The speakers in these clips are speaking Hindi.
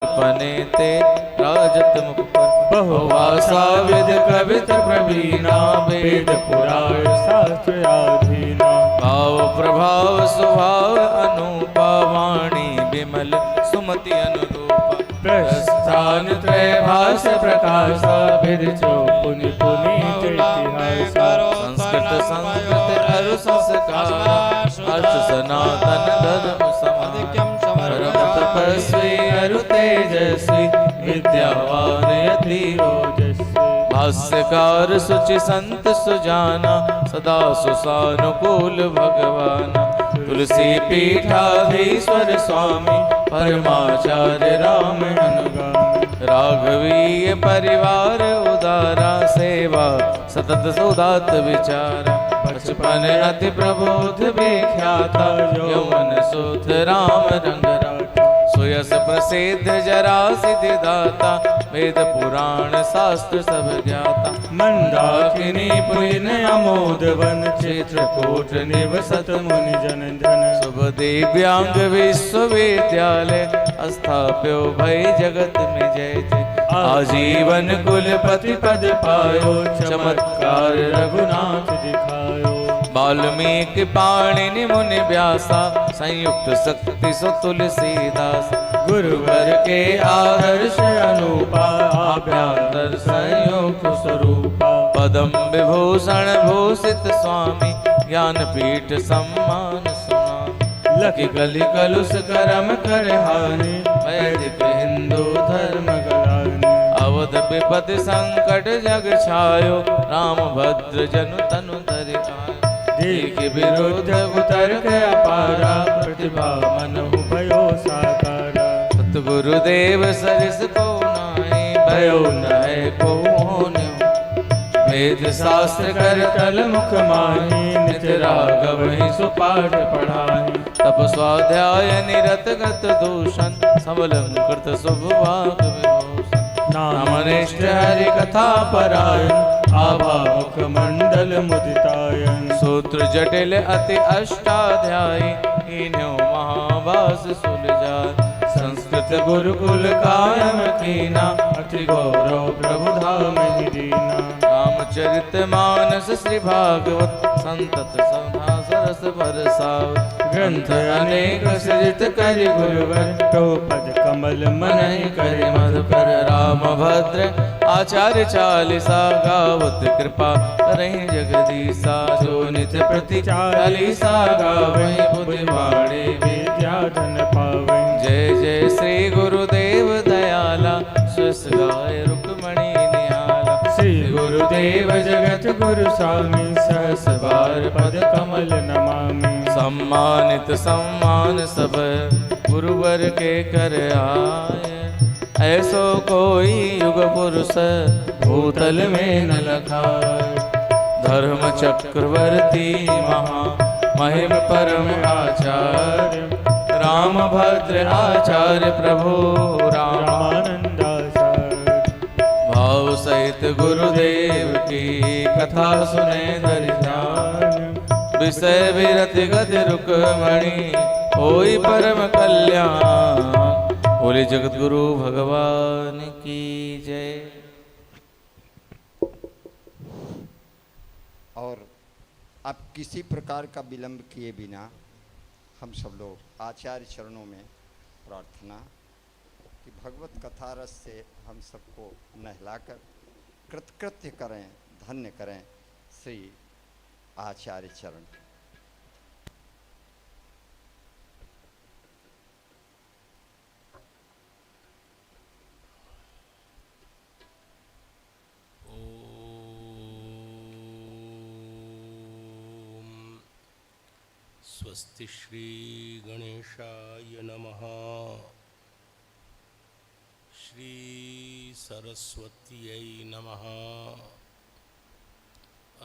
पने ते राजत मुख पर बहुभाषा विद कवित प्रवीणा वेद पुराण शास्त्र अधीना भाव प्रभाव स्वभाव अनुपा वाणी विमल सुमति अनुरूपा प्रस्थान त्रय भाष प्रकाश विद जो पुनि पुनीत इतिहास संस्कृत संस्कृत अरु संस्कार अर्थ सनातन धर्म समाधिक्यम परम तपस्वी अरु तेजस्वी विद्यावान यति ओजस्वी भाष्यकार सुचि संत सुजाना सदा सुसानुकूल भगवान तुलसी पीठाधीश्वर स्वामी परमाचार्य राम अनुगामी राघवीय परिवार उदारा सेवा सतत सुदात विचारा बचपन अति प्रबोध विख्याता यौवन सुध राम रंग राटा सुयस प्रसिद्ध जरा सिद्धि दाता वेद पुराण शास्त्र सब ज्ञाता मंदाकिनी पुइन अमोद वन चित्रकूट निवसत मुनि जन धन शुभ दिव्यांग विश्वविद्यालय स्थाप्यो भई जगत में जय जय आजीवन कुलपति पद पायो चमत्कार रघुनाथ दिखायो वाल्मीकि पाणिनि मुनि व्यासा संयुक्त शक्ति सो तुलसीदास गुरुवर के आदर्श अनुपा अभ्यांतर संयुक्त स्वरूपा पदम विभूषण भूषित स्वामी ज्ञानपीठ सम्मान सुनामी लखि कलि कलुष करम कर हानि वैदिक हिंदू धर्म गलानी अवध विपद संकट जग छायो राम भद्र जनु तनु धरि आयो देख विरोध उतर्क अपारा प्रतिभा मनहु भयो साकारा सतगुरुदेव सरिस को नाहि भयो नय को होन्यो वेद शास्त्र कर कल मुख माही नित राघव ही सुपाठ पढ़ाई तप स्वाध्याय निरत गत दूषण सबलम कृत शुभ भाग विभूषण नाम निष्ठ हरि कथा परायण आभा मुख मंडल मुदितायन सूत्र जटिल अति अष्टाध्यायी इन्हों महाभास सुलझाय संस्कृत गुरुकुल कायम कीना अति गौरव प्रभु धाम ही दीना रामचरित मानस श्री भागवत संतत सदा सरस बरसाव ग्रंथ अनेक सृजित करि गुरुवर तो पद कमल मनहि करि मधुकर राम भद्र आचार्य चालीसा गावत कृपा करहि जगदीसा जो नित प्रति चालीसा गावहि बुद्धिवाणी विद्या धन पावहि जय जय श्री गुरुदेव दयाला स्वस्थ गाय रुक्मणी निहाला श्री गुरुदेव जगत गुरु स्वामी सहस बार पद कमल नमामि सम्मानित सम्मान सब गुरुवर के कर आए ऐसो कोई युग पुरुष भूतल में न लखाए धर्म चक्रवर्ती महा महिम परम आचार्य राम भद्र आचार्य प्रभु रामानंदाचार्य भाव सहित गुरुदेव की कथा सुने धरि ध्यान विषय विरति गति रुक्मणी होई परम कल्याण बोले जगत गुरु भगवान की जय। और अब किसी प्रकार का विलंब किए बिना हम सब लोग आचार्य चरणों में प्रार्थना कि भगवत कथा रस से हम सबको नहलाकर कृतकृत्य करें, धन्य करें। श्री आचार्य चरण। स्वस्ति श्री गणेशाय नमः। श्री सरस्वत्यै नमः।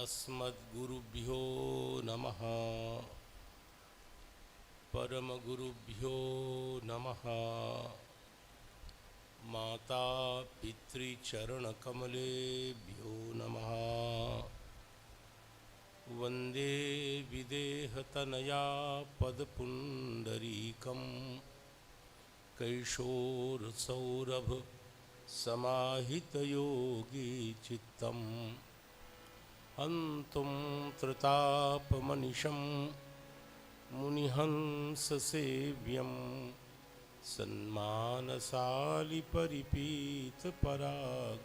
अस्मद्गुरुभ्यो नमः। परमगुरुभ्यो नमः। माता पितृचरणकमलेभ्यो नमः। वंदे विदेहतनया पदपुंडरीकं कैशोर सौरभ समाहित योगी चित्तम हंतुम त्रतापमनिशं मुनिहंस सेव्यम सन्मानसालि परिपीत पराग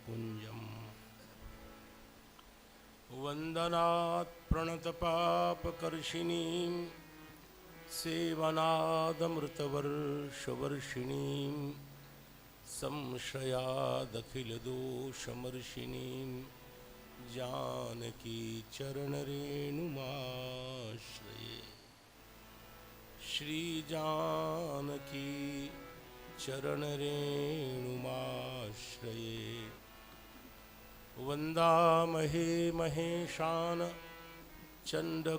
कुंजम वंदनात् प्रणतपापकर्षिणीं सेवनादमृतवर्षवर्षिणीं संशयादखिलदोषमर्षिणीं जानकी चरणरेणुमाश्रये श्री जानकी चरणरेणुमाश्रये वन्दामहे महेशान चण्डकोदण्डखण्डनं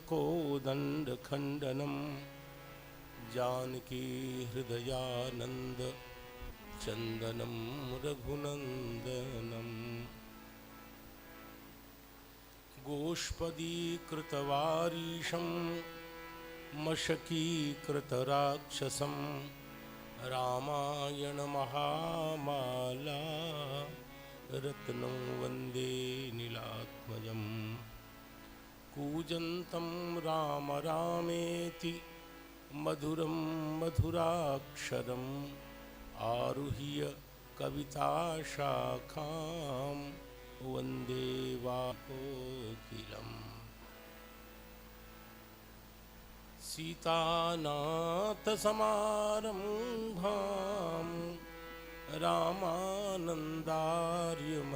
जानकी हृदयानन्द चन्दनं रघुनन्दनं गोष्पदीकृतवारीशं मशकीकृतराक्षसं रामायणमहामाला रत्नं वन्दे नीलात्मजं कूजन्तं राम रामेति मधुरं मधुराक्षरम् आरुह्य कविताशाखां वन्दे वाकोकिलम् सीतानाथसमारम्भां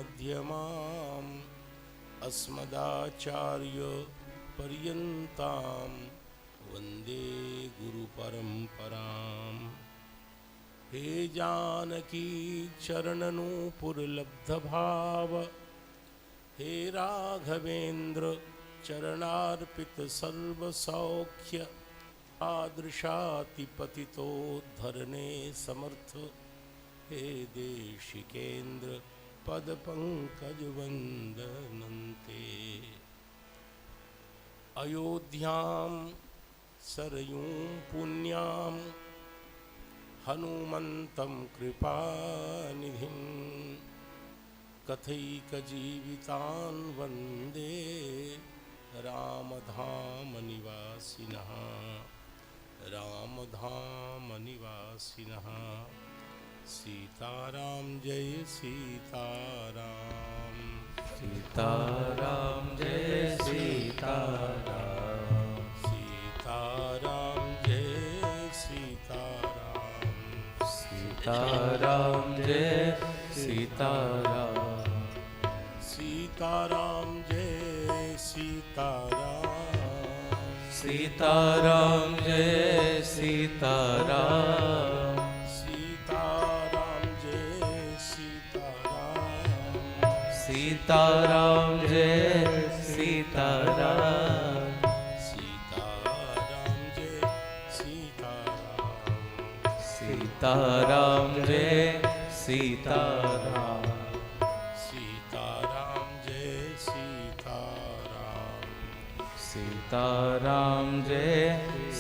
रामानन्दार्यमध्यमाम् अस्मदाचार्यपर्यन्तां वन्दे गुरुपरम्पराम् हे जानकी चरणनूपुरलब्धभाव हे राघवेन्द्र चरणार्पित सर्वसौख्य आदृशातिपतितोद्धरणे समर्थ हे देशिकेन्द्र पदपङ्कजवन्दनन्ते अयोध्यां सरयूं पुण्यां हनुमन्तं कृपानिधिं कथैकजीवितान् वन्दे रामधामनिवासिनः रामधामनिवासिनः सीताराम जय सीताराम सीताराम जय सीताराम सीताराम जय सीताराम सीताराम जय सीताराम सीताराम जय सीताराम सीताराम जय सीताराम सीताराम जय सीताराम सीताराम जय सीताराम सीताराम जय सीताराम सीताराम जय सीताराम सीताराम जय सीताराम सीताराम जय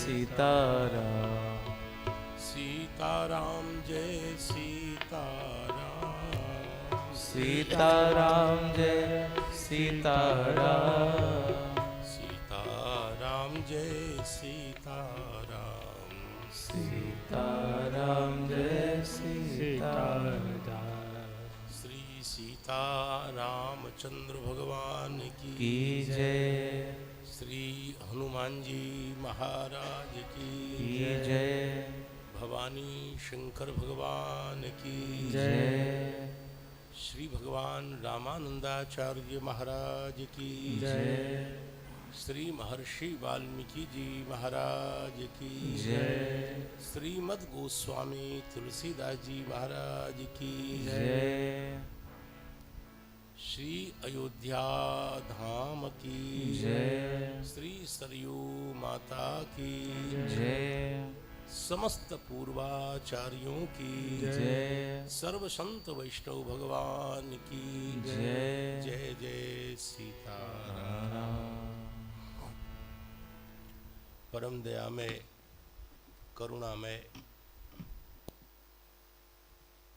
सीताराम सीताराम जय सीताराम सीताराम जय सीताराम सीताराम जय सीताराम सीताराम जय सीताराम श्री सीतारामचंद्र भगवान की की जय श्री हनुमान जी महाराज की जय भवानी शंकर भगवान की जय श्री भगवान रामानंदाचार्य महाराज की जय श्री महर्षि वाल्मीकि जी महाराज की जय श्रीमद् गोस्वामी तुलसीदास जी महाराज की जय श्री अयोध्या धाम की जय श्री सरयू माता की जय समस्त पूर्वाचार्यों की जय सर्व संत वैष्णव भगवान की जय जय जय सीताराम। परम दया में करुणा में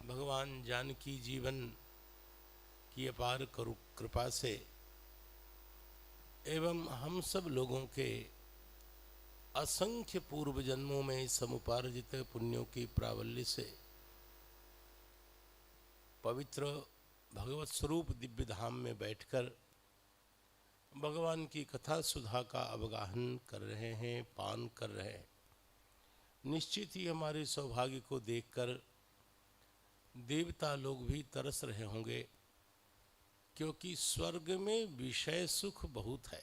भगवान जानकी जीवन की अपार कृपा से एवं हम सब लोगों के असंख्य पूर्व जन्मों में समुपार्जित पुण्यों की प्राबल्य से पवित्र भगवत स्वरूप दिव्य धाम में बैठकर भगवान की कथा सुधा का अवगाहन कर रहे हैं, पान कर रहे हैं। निश्चित ही हमारे सौभाग्य को देखकर देवता लोग भी तरस रहे होंगे, क्योंकि स्वर्ग में विषय सुख बहुत है,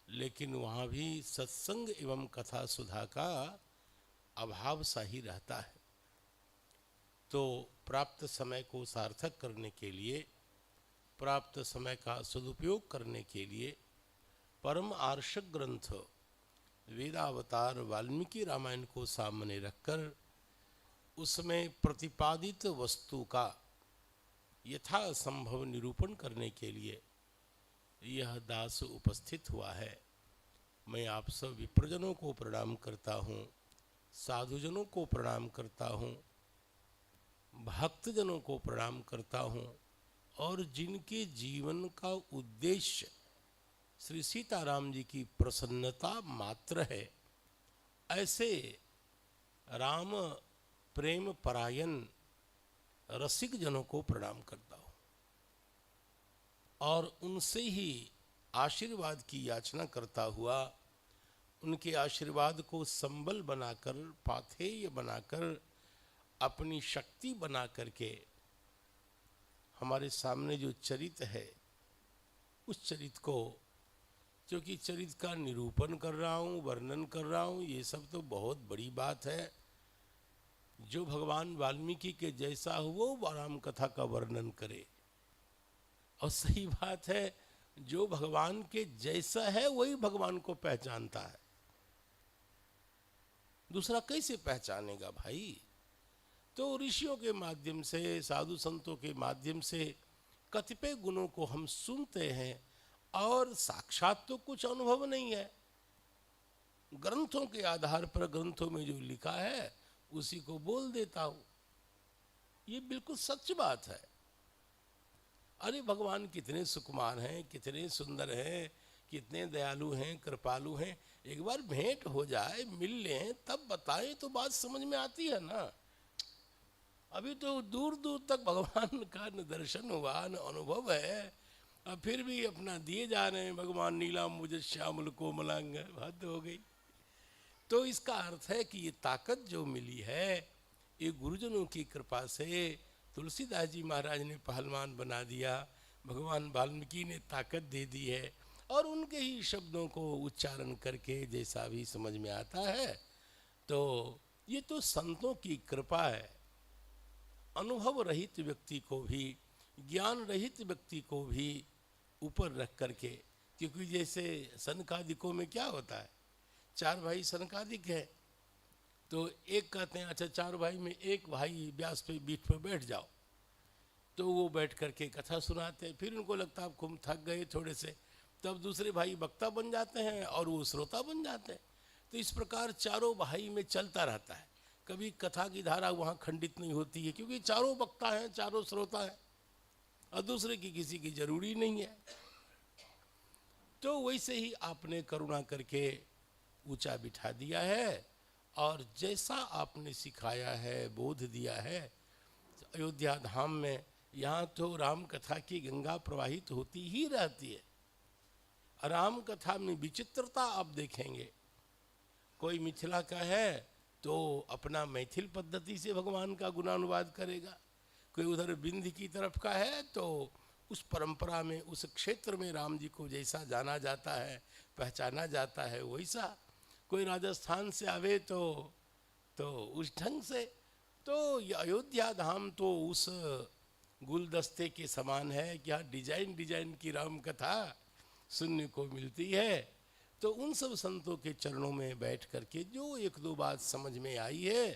लेकिन वहाँ भी सत्संग एवं कथा सुधा का अभाव सा ही रहता है। तो प्राप्त समय को सार्थक करने के लिए, प्राप्त समय का सदुपयोग करने के लिए परम आर्षक ग्रंथ वेदावतार वाल्मीकि रामायण को सामने रखकर उसमें प्रतिपादित वस्तु का यथासंभव निरूपण करने के लिए यह दास उपस्थित हुआ है। मैं आप सब विप्रजनों को प्रणाम करता हूँ, साधुजनों को प्रणाम करता हूँ, भक्तजनों को प्रणाम करता हूँ, और जिनके जीवन का उद्देश्य श्री सीताराम जी की प्रसन्नता मात्र है, ऐसे राम प्रेम परायण रसिक जनों को प्रणाम करता हूँ और उनसे ही आशीर्वाद की याचना करता हुआ उनके आशीर्वाद को संबल बनाकर, पाथेय बनाकर, अपनी शक्ति बना करके हमारे सामने जो चरित्र है उस चरित्र को, क्योंकि चरित्र का निरूपण कर रहा हूँ, वर्णन कर रहा हूँ, ये सब तो बहुत बड़ी बात है। जो भगवान वाल्मीकि के जैसा हो वो राम कथा का वर्णन करे, और सही बात है, जो भगवान के जैसा है वही भगवान को पहचानता है, दूसरा कैसे पहचानेगा भाई। तो ऋषियों के माध्यम से, साधु संतों के माध्यम से कतिपय गुणों को हम सुनते हैं और साक्षात तो कुछ अनुभव नहीं है, ग्रंथों के आधार पर ग्रंथों में जो लिखा है उसी को बोल देता हूं। ये बिल्कुल सच बात है। अरे भगवान कितने सुकुमार हैं, कितने सुंदर हैं, कितने दयालु हैं, कृपालु हैं। एक बार भेंट हो जाए, मिल लें, तब बताएं तो बात समझ में आती है ना। अभी तो दूर दूर तक भगवान का न दर्शन हुआ, न अनुभव है, और फिर भी अपना दिए जा रहे हैं भगवान नीला मुझे श्यामल कोमलांग, हद हो गई। तो इसका अर्थ है कि ये ताकत जो मिली है ये गुरुजनों की कृपा से तुलसीदास जी महाराज ने पहलवान बना दिया, भगवान वाल्मीकि ने ताकत दे दी है, और उनके ही शब्दों को उच्चारण करके जैसा भी समझ में आता है। तो ये तो संतों की कृपा है। अनुभव रहित व्यक्ति को भी, ज्ञान रहित व्यक्ति को भी ऊपर रख करके, क्योंकि जैसे सनकादिकों में क्या होता है, चार भाई सनकादिक है, तो एक कहते हैं अच्छा चार भाई में एक भाई व्यास पे बीठ पर बैठ जाओ, तो वो बैठ करके कथा सुनाते हैं। फिर उनको लगता है आप खूब थक गए थोड़े से, तब दूसरे भाई वक्ता बन जाते हैं और वो श्रोता बन जाते हैं। तो इस प्रकार चारों भाई में चलता रहता है, कभी कथा की धारा वहाँ खंडित नहीं होती है, क्योंकि चारों वक्ता हैं, चारों श्रोता हैं, और दूसरे की किसी की जरूरी नहीं है। तो वैसे ही आपने करुणा करके ऊंचा बिठा दिया है, और जैसा आपने सिखाया है, बोध दिया है, अयोध्या धाम में यहाँ तो राम कथा की गंगा प्रवाहित होती ही रहती है। राम कथा में विचित्रता आप देखेंगे, कोई मिथिला का है तो अपना मैथिल पद्धति से भगवान का गुणानुवाद करेगा, कोई उधर विंध्य की तरफ का है तो उस परंपरा में, उस क्षेत्र में राम जी को जैसा जाना जाता है, पहचाना जाता है वैसा, कोई राजस्थान से आवे तो उस ढंग से। तो ये अयोध्या धाम तो उस गुलदस्ते के समान है, क्या डिजाइन डिजाइन की राम कथा सुनने को मिलती है। तो उन सब संतों के चरणों में बैठ करके जो एक दो बात समझ में आई है,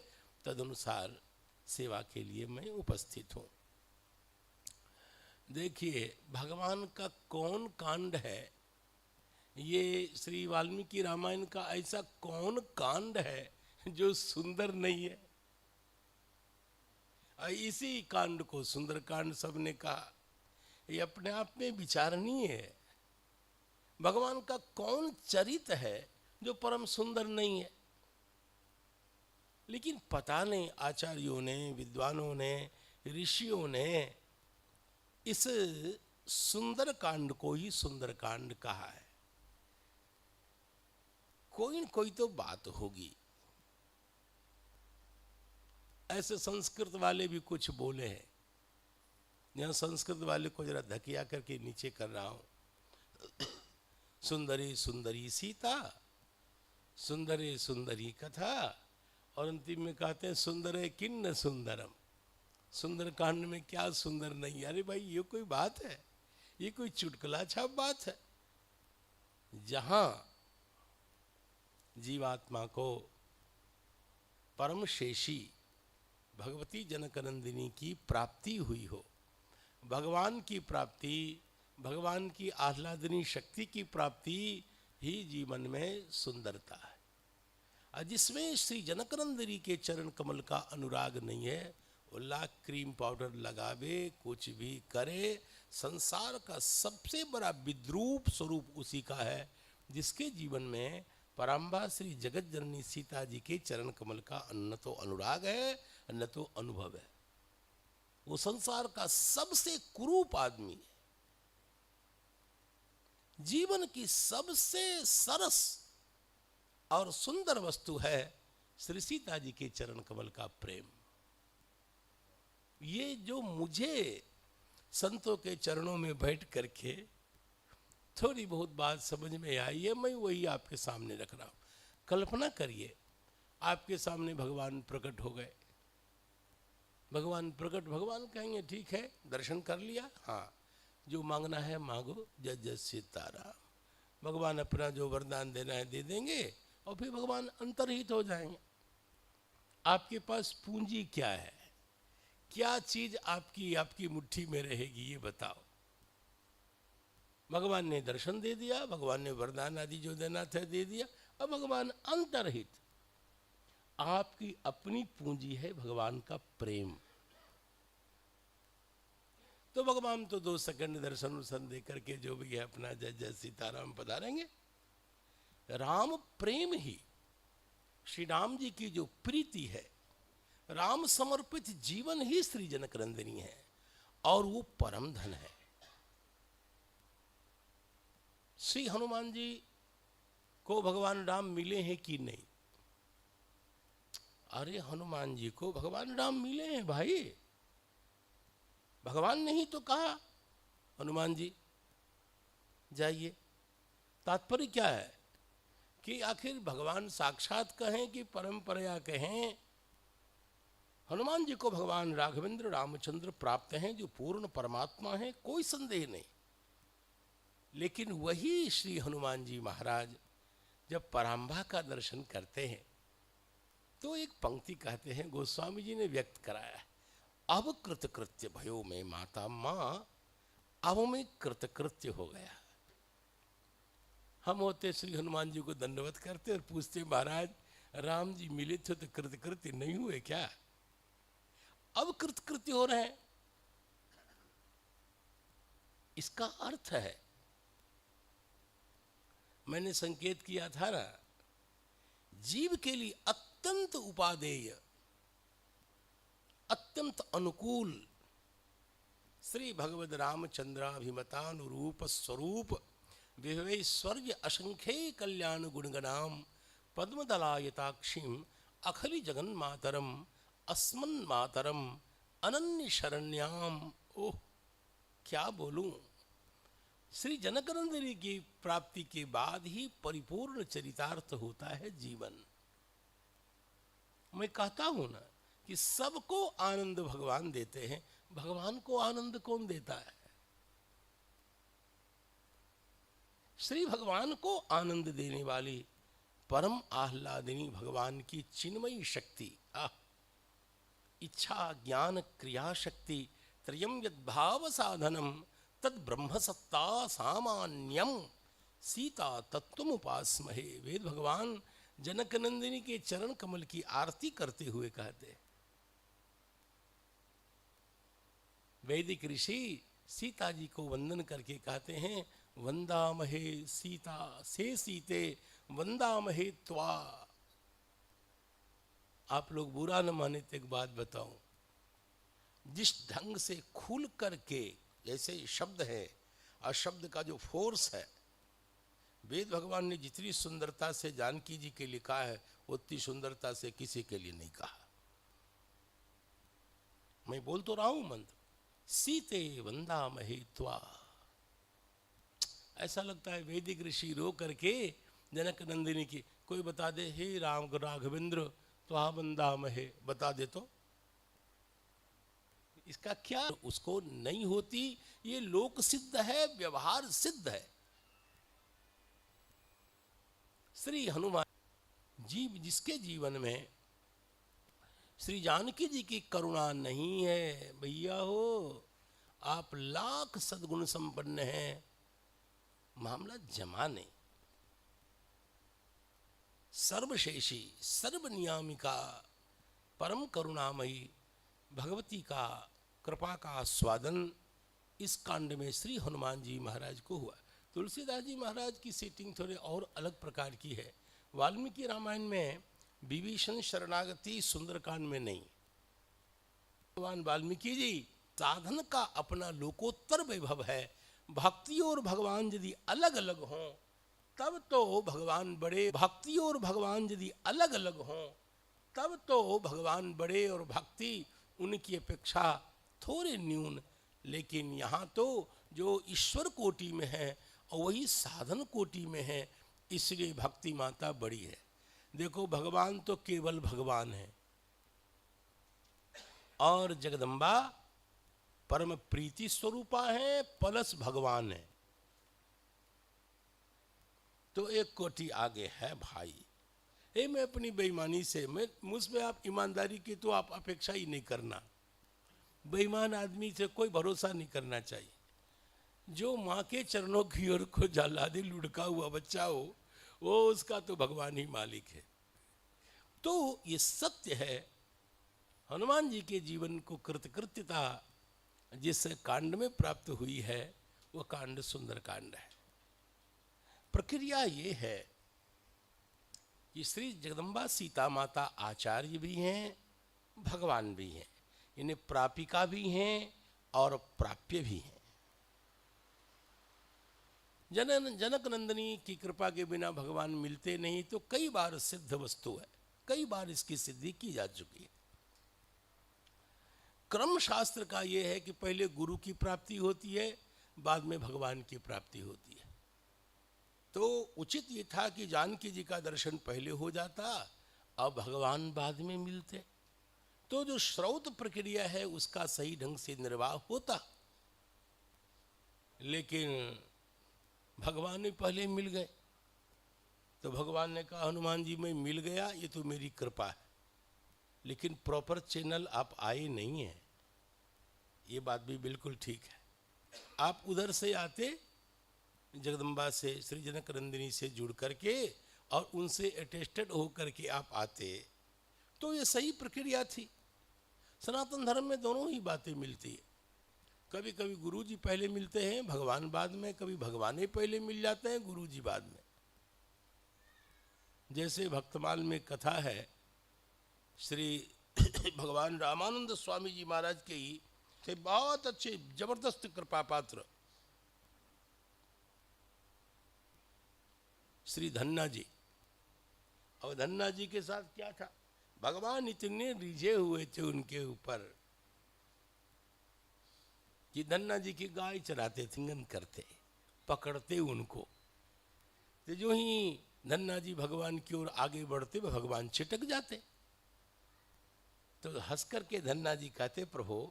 तदनुसार सेवा के लिए मैं उपस्थित हूँ। देखिए भगवान का कौन कांड है, ये श्री वाल्मीकि रामायण का ऐसा कौन कांड है जो सुंदर नहीं है। और इसी कांड को सुंदर कांड सबने कहा। ये अपने आप में विचारणीय है। भगवान का कौन चरित्र है जो परम सुंदर नहीं है? लेकिन पता नहीं आचार्यों ने, विद्वानों ने, ऋषियों ने इस सुंदर कांड को ही सुंदर कांड कहा है। कोई न कोई तो बात होगी। ऐसे संस्कृत वाले भी कुछ बोले हैं। यहां संस्कृत वाले को जरा धकिया करके नीचे कर रहा हूं। सुंदरी सुंदरी सीता, सुंदरे सुंदरी कथा, और अंतिम में कहते हैं सुंदरे किन्न सुंदरम। सुंदर कांड में क्या सुंदर नहीं? अरे भाई, ये कोई बात है? ये कोई चुटकुला छाप बात है? जहां जीवात्मा को परम शेषी भगवती जनकनंदिनी की प्राप्ति हुई हो, भगवान की प्राप्ति, भगवान की आह्लादनी शक्ति की प्राप्ति ही जीवन में सुंदरता है। और जिसमें श्री जनकनंदिनी के चरण कमल का अनुराग नहीं है, वो लाख क्रीम पाउडर लगावे, कुछ भी करे, संसार का सबसे बड़ा विद्रूप स्वरूप उसी का है जिसके जीवन में पराम्बा श्री जगत जननी सीता जी के चरण कमल का न तो अनुराग है न तो अनुभव है। वो संसार का सबसे कुरूप आदमी है। जीवन की सबसे सरस और सुंदर वस्तु है श्री सीता जी के चरण कमल का प्रेम। ये जो मुझे संतों के चरणों में बैठ करके थोड़ी बहुत बात समझ में आई है, मैं वही आपके सामने रख रहा हूं। कल्पना करिए, आपके सामने भगवान प्रकट हो गए। भगवान प्रकट, भगवान कहेंगे ठीक है, दर्शन कर लिया, हाँ जो मांगना है मांगो, जय जय सीताराम। भगवान अपना जो वरदान देना है दे देंगे और फिर भगवान अंतर्हित हो जाएंगे। आपके पास पूंजी क्या है? क्या चीज आपकी मुट्ठी में रहेगी, ये बताओ। भगवान ने दर्शन दे दिया, भगवान ने वरदान आदि जो देना था दे दिया, अब भगवान अंतर्हित। आपकी अपनी पूंजी है भगवान का प्रेम। तो भगवान तो 2 सेकंड दर्शन वर्शन दे करके जो भी है अपना जय जय सीताराम पधारेंगे। राम प्रेम ही, श्री राम जी की जो प्रीति है, राम समर्पित जीवन ही श्री जनकनंदिनी है, और वो परम धन है। श्री हनुमान जी को भगवान राम मिले हैं कि नहीं? अरे हनुमान जी को भगवान राम मिले हैं भाई। भगवान ने ही तो कहा हनुमान जी जाइए। तात्पर्य क्या है कि आखिर भगवान साक्षात कहें कि परंपरा कहें, हनुमान जी को भगवान राघवेंद्र रामचंद्र प्राप्त हैं जो पूर्ण परमात्मा हैं, कोई संदेह नहीं। लेकिन वही श्री हनुमान जी महाराज जब पराम्बा का दर्शन करते हैं तो एक पंक्ति कहते हैं, गोस्वामी जी ने व्यक्त कराया है, अब कृतकृत्य भयो में माता माँ, अब मैं कृतकृत्य हो गया। हम होते श्री हनुमान जी को दंडवत करते और पूछते, महाराज राम जी मिले थे तो कृतकृत्य नहीं हुए क्या? अब कृतकृत्य हो रहे हैं। इसका अर्थ है, मैंने संकेत किया था ना, जीव के लिए अत्यंत उपादेय, अत्यंत अनुकूल श्री भगवद रामचंद्राभिमतानुरूप स्वरूप विभवैश्वर्य असंख्य कल्याण गुणगणाम पद्मदलायताक्षीम अखिल जगन्मातरम अस्मन्मातरम अनन्य शरण्याम। ओह क्या बोलूं, श्री जनकनंदिनी की प्राप्ति के बाद ही परिपूर्ण चरितार्थ होता है जीवन। मैं कहता हूं ना कि सबको आनंद भगवान देते हैं, भगवान को आनंद कौन देता है? श्री भगवान को आनंद देने वाली परम आह्लादिनी भगवान की चिन्मयी शक्ति, इच्छा ज्ञान क्रिया शक्ति त्रयम यद्भाव साधनम तद ब्रह्म सत्ता सामान्यम सीता तत्वमुपास्महे। वेद भगवान जनकनंदिनी के चरण कमल की आरती करते हुए कहते, वैदिक ऋषि सीता जी को वंदन करके कहते हैं, वंदामहे सीता से सीते वंदामहे त्वा। आप लोग बुरा न माने तो एक बात बताऊं, जिस ढंग से खुल करके जैसे शब्द है और शब्द का जो फोर्स है, वेद भगवान ने जितनी सुंदरता से जानकी जी के लिए कहा है उतनी सुंदरता से किसी के लिए नहीं कहा। मैं बोल तो रहा हूं मंत्र, सीते वंदामहे त्वा। ऐसा लगता है वैदिक ऋषि रो करके जनक नंदिनी की कोई बता दे, हे राम राघवेंद्र त्वा वंदामहे, बता दे तो इसका क्या, उसको नहीं होती। ये लोक सिद्ध है, व्यवहार सिद्ध है। श्री हनुमान जीव जिसके जीवन में श्री जानकी जी की करुणा नहीं है, भैया हो आप लाख सद्गुण संपन्न हैं, मामला जमा नहीं। सर्वशेषी सर्वनियामिका परम करुणामयी भगवती का कृपा का आस्वादन इस कांड में श्री हनुमान जी महाराज को हुआ। तुलसीदास जी महाराज की सेटिंग थोड़ी और अलग प्रकार की है। वाल्मीकि रामायण में विभीषण शरणागति सुंदरकांड में नहीं। भगवान वाल्मीकि जी साधन का अपना लोकोत्तर वैभव है। भक्ति और भगवान यदि अलग अलग हों तब तो भगवान बड़े, भक्ति और भगवान यदि अलग अलग हों तब तो भगवान बड़े और भक्ति उनकी अपेक्षा थोड़े न्यून। लेकिन यहाँ तो जो ईश्वर कोटि में है और वही साधन कोटि में है, इसलिए भक्ति माता बड़ी है। देखो भगवान तो केवल भगवान है और जगदम्बा परम प्रीति स्वरूपा है प्लस भगवान है, तो एक कोटि आगे है भाई। ये मैं अपनी बेईमानी से, मैं मुझमें आप ईमानदारी की तो आप अपेक्षा ही नहीं करना। बेईमान आदमी से कोई भरोसा नहीं करना चाहिए। जो माँ के चरणों की ओर को जालादे लुढ़का हुआ बच्चा हो, वो उसका तो भगवान ही मालिक है। तो ये सत्य है। हनुमान जी के जीवन को कृतकृत्यता जिस कांड में प्राप्त हुई है वो कांड सुंदर कांड है। प्रक्रिया ये है कि श्री जगदम्बा सीता माता आचार्य भी हैं, भगवान भी हैं, इन्हें प्रापिका भी हैं और प्राप्य भी हैं। जनक नंदिनी की कृपा के बिना भगवान मिलते नहीं, तो कई बार सिद्ध वस्तु है, कई बार इसकी सिद्धि की जा चुकी है। क्रम शास्त्र का यह है कि पहले गुरु की प्राप्ति होती है, बाद में भगवान की प्राप्ति होती है। तो उचित ये था कि जानकी जी का दर्शन पहले हो जाता, अब भगवान बाद में मिलते, तो जो श्रौत प्रक्रिया है उसका सही ढंग से निर्वाह होता। लेकिन भगवान ने पहले मिल गए, तो भगवान ने कहा हनुमान जी मैं मिल गया, ये तो मेरी कृपा है, लेकिन प्रॉपर चैनल आप आए नहीं हैं। ये बात भी बिल्कुल ठीक है। आप उधर से आते, जगदम्बा से, श्री जनक नंदिनी से जुड़ करके और उनसे अटेस्टेड हो करके आप आते, तो ये सही प्रक्रिया थी। सनातन धर्म में दोनों ही बातें मिलती है। कभी कभी गुरु जी पहले मिलते हैं, भगवान बाद में, कभी भगवान ही पहले मिल जाते हैं, गुरु जी बाद में। जैसे भक्तमाल में कथा है, श्री भगवान रामानंद स्वामी जी महाराज के ही थे बहुत अच्छे जबरदस्त कृपा पात्र श्री धन्ना जी। और धन्ना जी के साथ क्या था, भगवान इतने रिझे हुए थे उनके ऊपर कि धन्ना जी की गाय चराते थे, करते पकड़ते उनको, तो जो ही धन्ना जी भगवान की ओर आगे बढ़ते वह भगवान छिटक जाते। तो हंस करके धन्ना जी कहते, प्रभु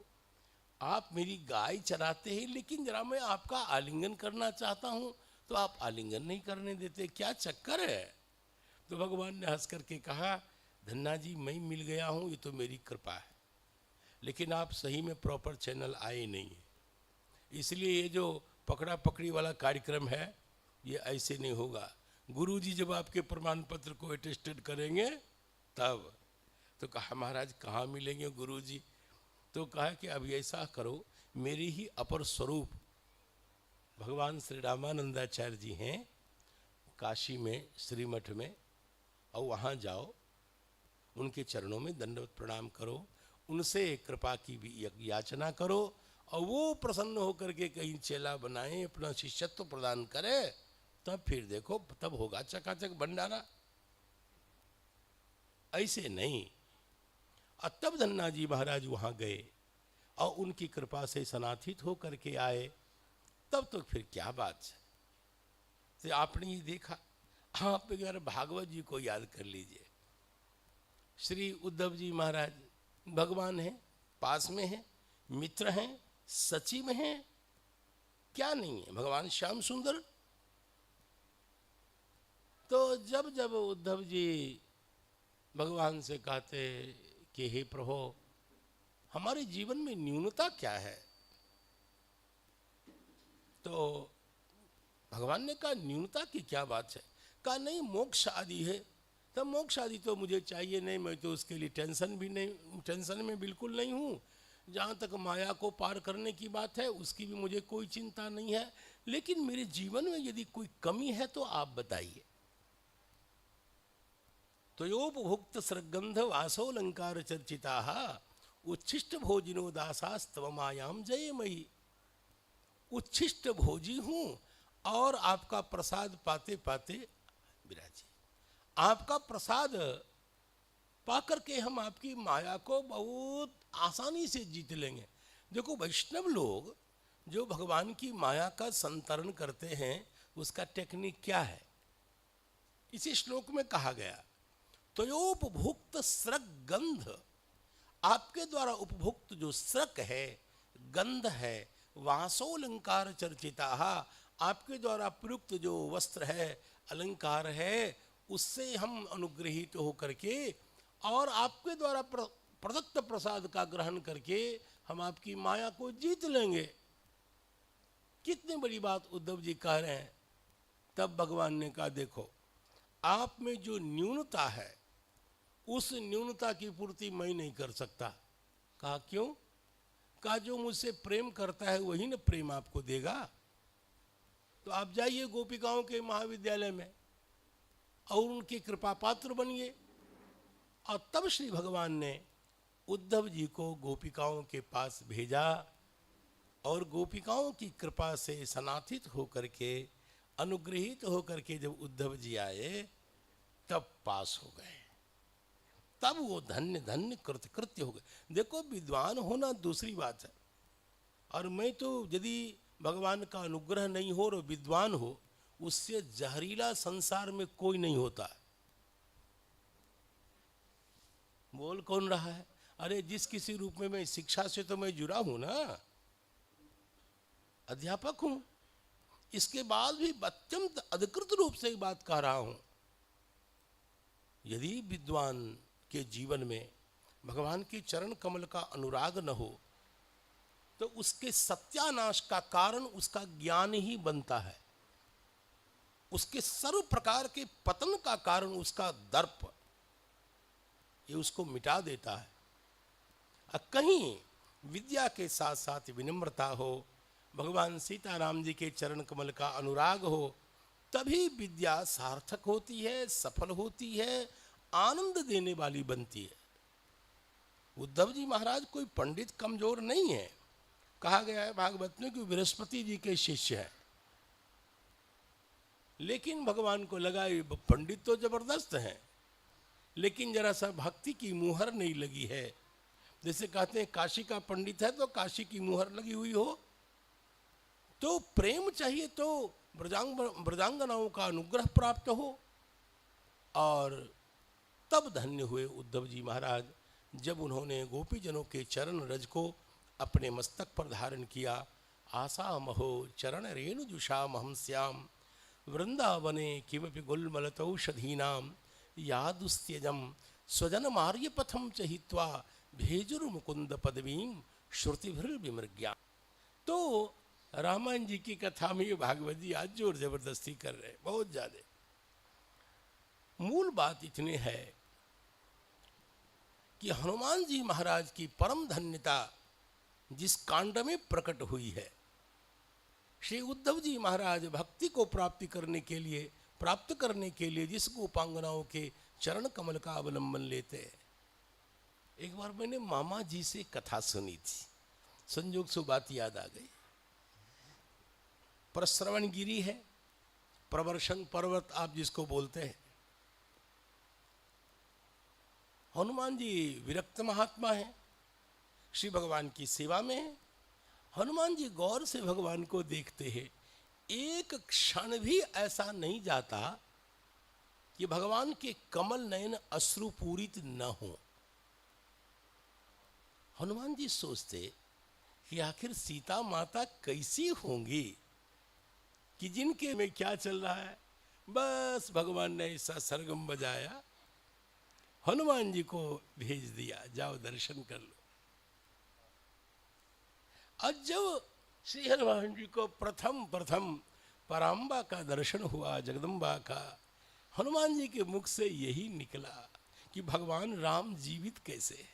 आप मेरी गाय चराते हैं, लेकिन जरा मैं आपका आलिंगन करना चाहता हूं तो आप आलिंगन नहीं करने देते, क्या चक्कर है। तो भगवान ने हंस करके कहा, धन्ना जी मैं मिल गया हूं, ये तो मेरी कृपा है, लेकिन आप सही में प्रॉपर चैनल आए नहीं है, इसलिए ये जो पकड़ा पकड़ी वाला कार्यक्रम है ये ऐसे नहीं होगा। गुरु जी जब आपके प्रमाण पत्र को अटेस्टेड करेंगे तब। तो कहा महाराज कहाँ मिलेंगे गुरु जी। तो कहा कि अब ऐसा करो मेरी ही अपर स्वरूप भगवान श्री रामानंदाचार्य जी हैं काशी में श्रीमठ में, और वहाँ जाओ, उनके चरणों में दंडवत प्रणाम करो, उनसे कृपा की भी याचना करो, और वो प्रसन्न होकर के कहीं चेला बनाए, अपना शिष्यत्व प्रदान करे, तब फिर देखो, तब होगा चकाचक भंडारा। ऐसे नहीं। और तब धन्ना जी महाराज वहाँ गए और उनकी कृपा से सनाथित होकर के आए, तब तो फिर क्या बात है। तो आपने ही देखा, आप अगर भागवत जी को याद कर लीजिए, श्री उद्धव जी महाराज भगवान हैं, पास में हैं, मित्र हैं, सचिव हैं, क्या नहीं है, भगवान श्याम सुंदर। तो जब जब उद्धव जी भगवान से कहते कि हे प्रभु, हमारे जीवन में न्यूनता क्या है, तो भगवान ने कहा न्यूनता की क्या बात है। कहा नहीं, मोक्ष आदि है। तब मोक्ष आदि तो मुझे चाहिए नहीं, मैं तो उसके लिए टेंशन में बिल्कुल नहीं हूँ। जहाँ तक माया को पार करने की बात है उसकी भी मुझे कोई चिंता नहीं है, लेकिन मेरे जीवन में यदि कोई कमी है तो आप बताइए। तो योपभुक्त सृगंध वासोलंकार चर्चिता उच्छिष्ट भोजिनो दासास्तव मायाम जयमयी। उच्छिष्ट भोजी हूँ और आपका प्रसाद पाते पाते विराजी, आपका प्रसाद पाकर के हम आपकी माया को बहुत आसानी से जीत लेंगे। देखो, वैष्णव लोग जो भगवान की माया का संतरण करते हैं उसका टेक्निक क्या है, इसी श्लोक में कहा गया, त्वयोपभुक्त स्रक गंध, आपके द्वारा उपभुक्त जो स्रक है, गंध है, वासोलंकार चर्चिता, आपके द्वारा प्रयुक्त जो वस्त्र है, अलंकार है, उससे हम अनुग्रहित होकर के और आपके द्वारा प्रदत्त प्रसाद का ग्रहण करके हम आपकी माया को जीत लेंगे। कितनी बड़ी बात उद्धव जी कह रहे हैं। तब भगवान ने कहा देखो, आप में जो न्यूनता है उस न्यूनता की पूर्ति मैं नहीं कर सकता। कहा क्यों? कहा जो मुझसे प्रेम करता है वही ना प्रेम आपको देगा। तो आप जाइए गोपिकाओं के महाविद्यालय में और उनकी कृपा पात्र बनिए। और तब श्री भगवान ने उद्धव जी को गोपिकाओं के पास भेजा और गोपिकाओं की कृपा से सनाथित होकर के, अनुग्रहित होकर के जब उद्धव जी आए तब पास हो गए, तब वो धन्य धन्य कृत्य हो गए। देखो, विद्वान होना दूसरी बात है, और मैं तो यदि भगवान का अनुग्रह नहीं हो और विद्वान हो, उससे जहरीला संसार में कोई नहीं होता। बोल कौन रहा है? अरे जिस किसी रूप में मैं शिक्षा से तो मैं जुड़ा हूं ना, अध्यापक हूं, इसके बाद भी अत्यंत अधिकृत रूप से बात कह रहा हूं। यदि विद्वान के जीवन में भगवान के चरण कमल का अनुराग न हो तो उसके सत्यानाश का कारण उसका ज्ञान ही बनता है, उसके सर्व प्रकार के पतन का कारण उसका दर्प, ये उसको मिटा देता है। कहीं विद्या के साथ साथ विनम्रता हो, भगवान सीताराम जी के चरण कमल का अनुराग हो, तभी विद्या सार्थक होती है, सफल होती है, आनंद देने वाली बनती है। उद्धव जी महाराज कोई पंडित कमजोर नहीं है। कहा गया है भागवत में कि बृहस्पति जी के शिष्य है, लेकिन भगवान को लगा ये पंडित तो जबरदस्त है, लेकिन जरा सा भक्ति की मुहर नहीं लगी है। जैसे कहते हैं काशी का पंडित है तो काशी की मुहर लगी हुई हो, तो प्रेम चाहिए तो ब्रजांगनाओं का अनुग्रह प्राप्त हो। और तब धन्य हुए उद्धव जी महाराज जब उन्होंने गोपीजनों के चरण रज को अपने मस्तक पर धारण किया। आशा महो चरण रेणु जुषाम हम श्याम वृंदावने किमपि गुलमलतौषधीनाम यादुस्त्यजम स्वजन मार्य पथम चहित्वा भेजुर मुकुंद पदवीम श्रुतिभिर्विमृग्या। तो रामायण जी की कथा में ये भागवत जी आज जोर जबरदस्ती कर रहे हैं, बहुत ज्यादा। मूल बात इतनी है कि हनुमान जी महाराज की परम धन्यता जिस कांड में प्रकट हुई है। श्री उद्धव जी महाराज भक्ति को प्राप्त करने के लिए जिस गोपांगनाओं के चरण कमल का अवलंबन लेते हैं। एक बार मैंने मामा जी से कथा सुनी थी, संयोग से बात याद आ गई। प्रश्रवण गिरी है, प्रवर्षण पर्वत आप जिसको बोलते हैं। हनुमान जी विरक्त महात्मा हैं, श्री भगवान की सेवा में है। हनुमान जी गौर से भगवान को देखते हैं, एक क्षण भी ऐसा नहीं जाता कि भगवान के कमल नयन अश्रुपूरित न हो। हनुमान जी सोचते कि आखिर सीता माता कैसी होंगी कि जिनके में क्या चल रहा है। बस भगवान ने ऐसा सरगम बजाया, हनुमान जी को भेज दिया, जाओ दर्शन कर लो। आज जब श्री हनुमान जी को प्रथम पराम्बा का दर्शन हुआ, जगदम्बा का, हनुमान जी के मुख से यही निकला कि भगवान राम जीवित कैसे है,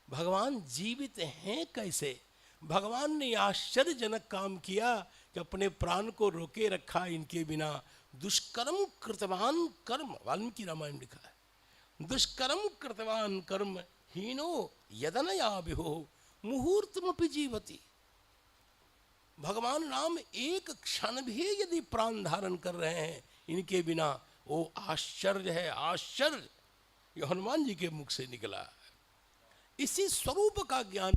भगवान जीवित हैं कैसे। भगवान ने आश्चर्यजनक काम किया कि अपने प्राण को रोके रखा इनके बिना। दुष्कर्म कृतवान कर्म, वाल्मीकि रामायण लिखा है, दुष्कर्म कृतवान कर्म हीनो यदनया विहो मुहूर्तमपि जीवति। भगवान राम एक क्षण भी यदि प्राण धारण कर रहे हैं इनके बिना, वो आश्चर्य है, आश्चर्य। ये हनुमान जी के मुख से निकला। इसी स्वरूप का ज्ञान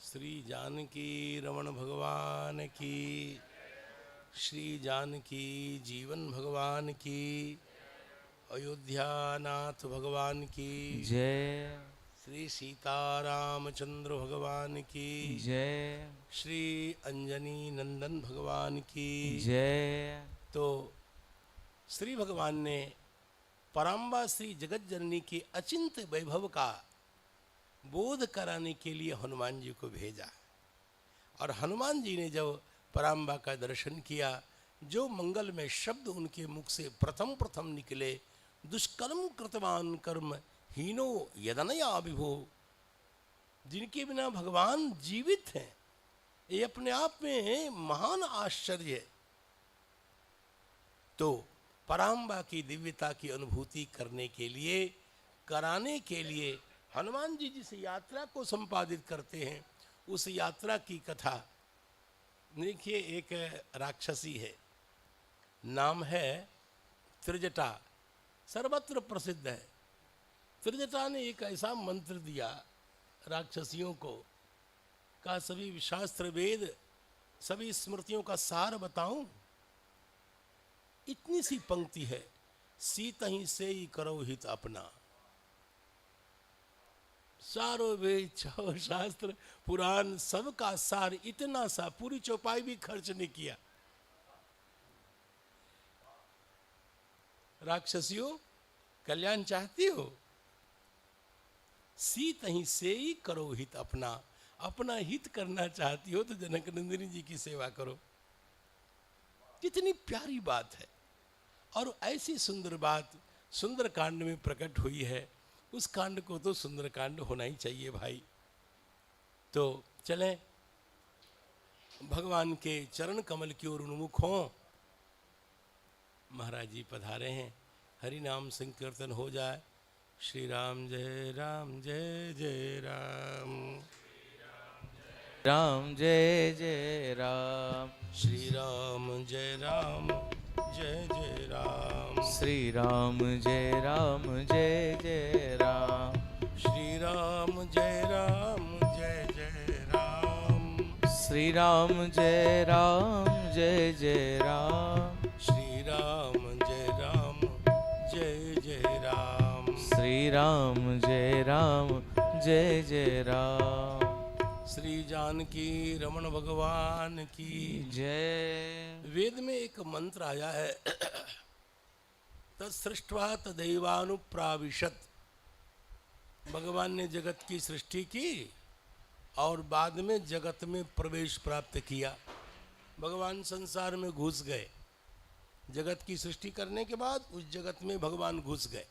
श्री जानकी रमण भगवान की, श्री जानकी जीवन भगवान की, अयोध्यानाथ भगवान की जय, श्री सीतारामचंद्र भगवान की जय, श्री अंजनी नंदन भगवान की जय। तो श्री भगवान ने पराम्बा श्री जगत जननी के अचिंत्य वैभव का बोध कराने के लिए हनुमान जी को भेजा। और हनुमान जी ने जब पराम्बा का दर्शन किया, जो मंगल में शब्द उनके मुख से प्रथम निकले, दुष्कर्म कृतवान कर्म हीनो यदनया विभो, जिनके बिना भगवान जीवित हैं, ये अपने आप में महान आश्चर्य है। तो पराम्बा की दिव्यता की अनुभूति करने के लिए, कराने के लिए हनुमान जी जिस यात्रा को संपादित करते हैं, उस यात्रा की कथा देखिए। एक राक्षसी है, नाम है त्रिजटा, सर्वत्र प्रसिद्ध है। त्रिजटा ने एक ऐसा मंत्र दिया राक्षसियों को, कहा सभी शास्त्र वेद सभी स्मृतियों का सार बताऊं। इतनी सी पंक्ति है, सीत ही से ही करो हित अपना। सारो वेद छो शास्त्र पुराण सबका सार इतना सा, पूरी चौपाई भी खर्च नहीं किया। राक्षसियों कल्याण चाहती हो, सीत ही से ही करो हित अपना। अपना हित करना चाहती हो तो जनक नंदिनी जी की सेवा करो। कितनी प्यारी बात है। और ऐसी सुंदर बात सुंदर कांड में प्रकट हुई है, उस कांड को तो सुंदर कांड होना ही चाहिए भाई। तो चलें, भगवान के चरण कमल की ओर उन्मुख हों। महाराज जी पधारे हैं, हरि नाम संकीर्तन हो जाए। श्री राम जय जय राम। राम जय जय राम। श्री राम जय जय राम। श्री राम जय जय राम। श्री राम जय जय राम। श्री राम जय जय राम। श्री राम जय जय राम। श्री राम जय जय राम। श्री जानकी रमण भगवान की जय। वेद में एक मंत्र आया है, तत्सृष्ट्वा तदैवानुप्राविशत्। भगवान ने जगत की सृष्टि की और बाद में जगत में प्रवेश प्राप्त किया। भगवान संसार में घुस गए। जगत की सृष्टि करने के बाद उस जगत में भगवान घुस गए,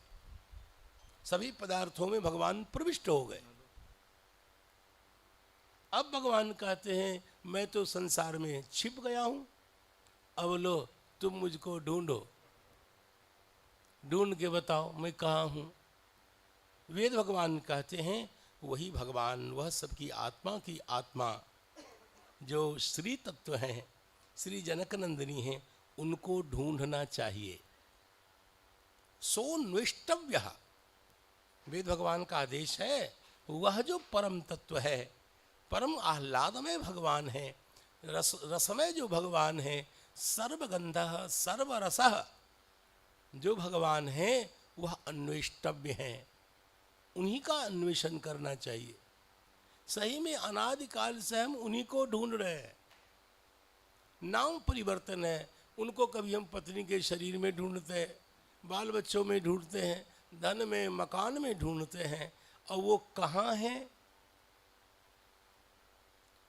सभी पदार्थों में भगवान प्रविष्ट हो गए। अब भगवान कहते हैं मैं तो संसार में छिप गया हूं, अब लो तुम मुझको ढूंढो, ढूंढ के बताओ मैं कहाँ हूँ। वेद भगवान कहते हैं वही भगवान, वह सबकी आत्मा की आत्मा जो श्री तत्व हैं, श्री जनक नंदिनी हैं, उनको ढूंढना चाहिए। सोन्वेष्टव्य, वेद भगवान का आदेश है। वह जो परम तत्व है, परम आह्लादमय भगवान है, रसमय जो भगवान है, सर्वगंधः सर्वरसः जो भगवान है, वह अन्वेष्टव्य है। उन्हीं का अन्वेषण करना चाहिए। सही में अनादिकाल से हम उन्हीं को ढूंढ रहे हैं। नाम परिवर्तन है, उनको कभी हम पत्नी के शरीर में ढूंढते हैं, बाल बच्चों में ढूंढते हैं, धन में मकान में ढूंढते हैं, और वो कहाँ हैं?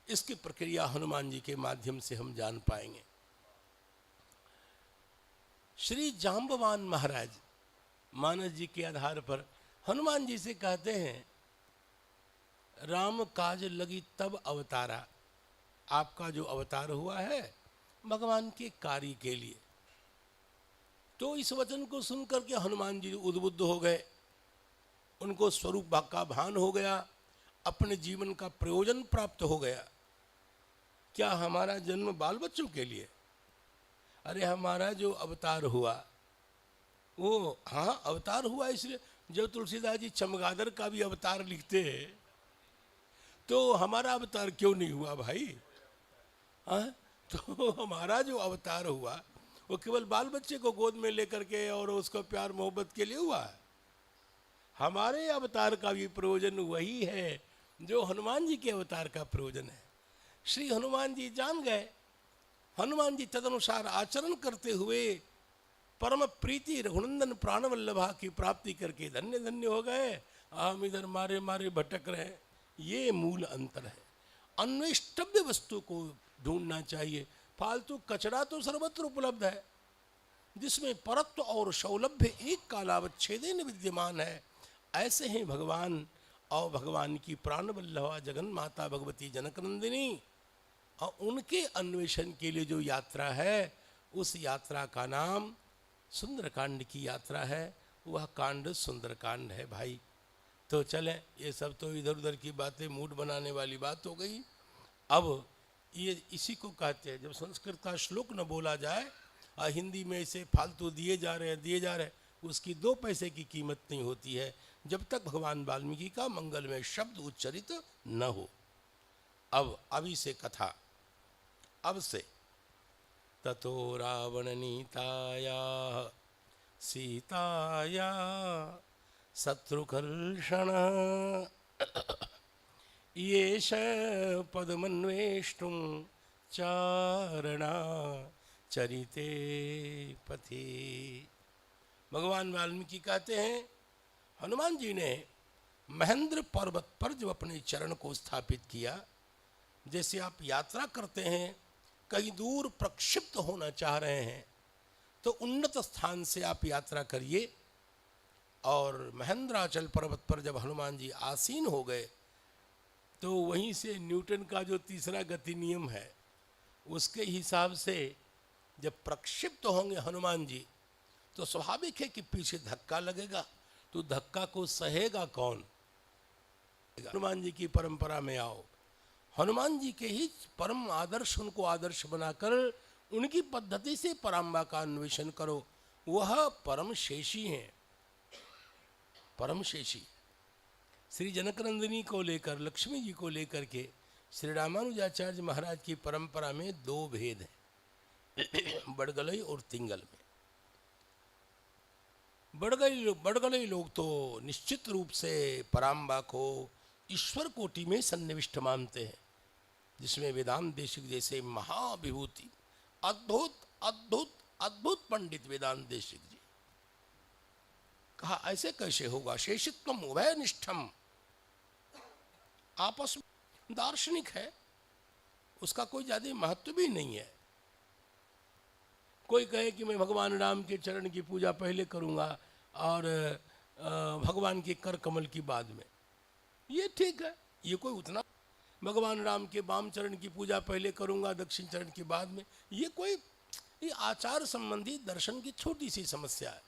इसकी प्रक्रिया हनुमान जी के माध्यम से हम जान पाएंगे। श्री जाम्बवान महाराज मानस जी के आधार पर हनुमान जी से कहते हैं, राम काज लगी तब अवतारा। आपका जो अवतार हुआ है भगवान के कार्य के लिए। तो इस वचन को सुनकर के हनुमान जी उद्बुद्ध हो गए, उनको स्वरूप का भान हो गया, अपने जीवन का प्रयोजन प्राप्त हो गया। क्या हमारा जन्म बाल बच्चों के लिए? अरे हमारा जो अवतार हुआ वो, हाँ अवतार हुआ इसलिए। जब तुलसीदास जी चमगादड़ का भी अवतार लिखते हैं तो हमारा अवतार क्यों नहीं हुआ भाई? हाँ, तो हमारा जो अवतार हुआ वो केवल बाल बच्चे को गोद में लेकर के और उसको प्यार मोहब्बत के लिए हुआ है। हमारे अवतार का भी प्रयोजन वही है जो हनुमान जी के अवतार का प्रयोजन है। श्री हनुमान जी जान गए। हनुमान जी तदनुसार आचरण करते हुए परम प्रीति रघुनंदन प्राणवल्लभा की प्राप्ति करके धन्य धन्य हो गए। हम इधर मारे मारे भटक रहे। ये मूल अंतर है। अन्वेष्टव्य वस्तु को ढूंढना चाहिए। फालतू कचरा तो सर्वत्र उपलब्ध है, जिसमें परत्व और सौलभ्य एक कालावच्छेदेन विद्यमान है। ऐसे हैं भगवान और भगवान की प्राणवल्लभा जगन माता भगवती जनकनंदिनी। और उनके अन्वेषण के लिए जो यात्रा है, उस यात्रा का नाम सुंदरकांड की यात्रा है। वह कांड सुंदरकांड है भाई। तो चलें, ये सब तो इधर उधर की बातें, मूड बनाने वाली बात हो गई। अब ये इसी को कहते हैं, जब संस्कृत का श्लोक न बोला जाए और हिंदी में इसे फालतू दिए जा रहे हैं, उसकी 2 पैसे की कीमत नहीं होती है जब तक भगवान वाल्मीकि का मंगलमय शब्द उच्चरित न हो। अब अभी से कथा, अब से ततो रावण नीताया सीताया शत्रुकर्षण येष पदमन्वेष्टुं चारणा चरिते पथे। भगवान वाल्मीकि कहते हैं, हनुमान जी ने महेंद्र पर्वत पर जब अपने चरण को स्थापित किया, जैसे आप यात्रा करते हैं, कहीं दूर प्रक्षिप्त होना चाह रहे हैं तो उन्नत स्थान से आप यात्रा करिए। और महेंद्राचल पर्वत पर जब हनुमान जी आसीन हो गए तो वहीं से न्यूटन का जो तीसरा गति नियम है उसके हिसाब से जब प्रक्षिप्त होंगे हनुमान जी तो स्वाभाविक है कि पीछे धक्का लगेगा, तो धक्का को सहेगा कौन? हनुमान जी की परंपरा में आओ, हनुमान जी के ही परम आदर्श, उनको आदर्श बनाकर उनकी पद्धति से पराम्बा का अन्वेषण करो। वह परम शेषी हैं, परम शेषी। श्री जनकनंदिनी को लेकर, लक्ष्मी जी को लेकर के श्री रामानुजाचार्य महाराज की परंपरा में दो भेद हैं, बड़गलई और तिंगल में। बड़गलई लोग तो निश्चित रूप से पराम्बा को ईश्वर कोटि में सन्निविष्ट मानते हैं, जिसमें वेदांत देशिक जैसे महाविभूति, अद्भुत अद्भुत अद्भुत पंडित वेदांत देशिक जी, कहा ऐसे कैसे होगा? शेषित्वम उभय निष्ठम, आपस में दार्शनिक है, उसका कोई ज्यादा महत्व भी नहीं है। कोई कहे कि मैं भगवान राम के चरण की पूजा पहले करूंगा और भगवान के कर कमल की बाद में, ये ठीक है, ये कोई उतना, भगवान राम के वाम चरण की पूजा पहले करूंगा, दक्षिण चरण की बाद में, ये आचार संबंधी दर्शन की छोटी सी समस्या है।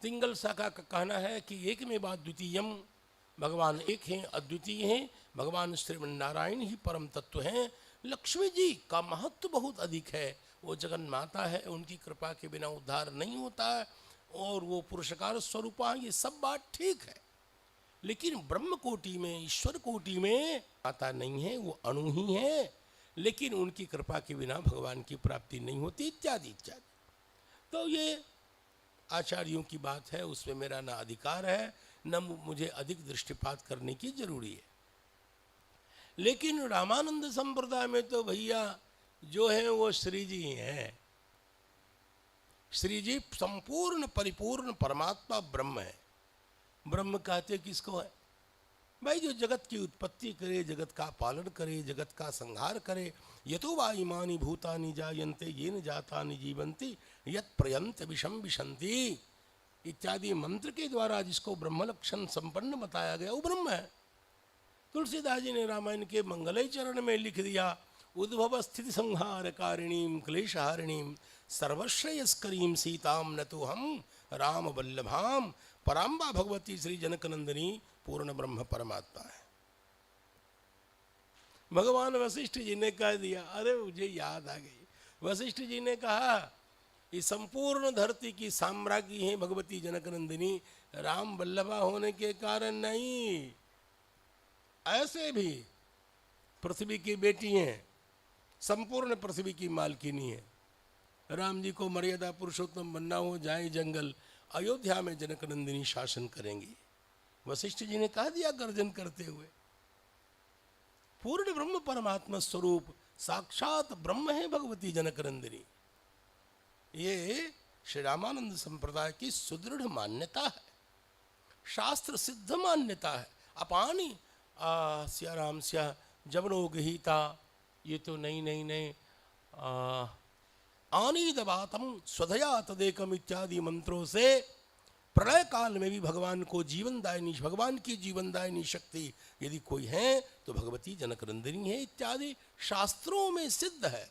तिंगल शाखा का कहना है कि एक में बात द्वितीयम, भगवान एक हैं, अद्वितीय हैं, भगवान श्रीमन्नारायण ही परम तत्व हैं। लक्ष्मी जी का महत्व बहुत अधिक है, वो जगन माता है, उनकी कृपा के बिना उद्धार नहीं होता है, और वो पुरुषकार स्वरूपा, ये सब बात ठीक है। लेकिन ब्रह्म कोटि में, ईश्वर कोटि में माता नहीं है, वो अणु ही है, लेकिन उनकी कृपा के बिना भगवान की प्राप्ति नहीं होती, इत्यादि इत्यादि। तो ये आचार्यों की बात है, उसमें मेरा ना अधिकार है, न मुझे अधिक दृष्टिपात करने की जरूरी है। लेकिन रामानंद संप्रदाय में तो भैया जो है वो श्री जी हैं। श्री जी संपूर्ण परिपूर्ण परमात्मा ब्रह्म है। ब्रह्म कहते किसको है भाई? जो जगत की उत्पत्ति करे, जगत का पालन करे, जगत का संहार करे। यतो वा इमानि भूतानि जायन्ते येन जातानि जीवन्ति यत् प्रयन्त विषम विशन्ति इत्यादि मंत्र के द्वारा जिसको ब्रह्म लक्षण संपन्न बताया गया वो ब्रह्म है। तुलसीदास जी ने रामायण के मंगलय चरण में लिख दिया, उद्भव स्थिति संहार कारिणीम क्लेशहारिणीम सर्वश्रेयस्करीम सीताम न तो हम राम वल्लभाम। पराम्बा भगवती श्री जनकनंदिनी पूर्ण ब्रह्म परमात्मा है। भगवान वशिष्ठ जी ने कह दिया, अरे मुझे याद आ गई, वशिष्ठ जी ने कहा ये संपूर्ण धरती की साम्राज्ञी है भगवती जनकनंदिनी, राम वल्लभा होने के कारण नहीं, ऐसे भी पृथ्वी की बेटी हैं, संपूर्ण पृथ्वी की मालकिनी है। राम जी को मर्यादा पुरुषोत्तम बनना हो, जाए जंगल, अयोध्या में जनकनंदिनी शासन करेंगी। वशिष्ठ जी ने कह दिया गर्जन करते हुए, पूर्ण ब्रह्म परमात्मा स्वरूप साक्षात ब्रह्म है भगवती जनकनंदिनी। ये श्री रामानंद संप्रदाय की सुदृढ़ मान्यता है, शास्त्र सिद्ध मान्यता है। अपानी स्या राम स्या जबनो गहीता, ये तो नहीं आनीदवातम स्वधया तदेकम इत्यादि मंत्रों से प्रलय काल में भी भगवान को जीवनदायिनी, भगवान की जीवनदायिनी शक्ति यदि कोई है तो भगवती जनकनंदिनी है, इत्यादि शास्त्रों में सिद्ध है।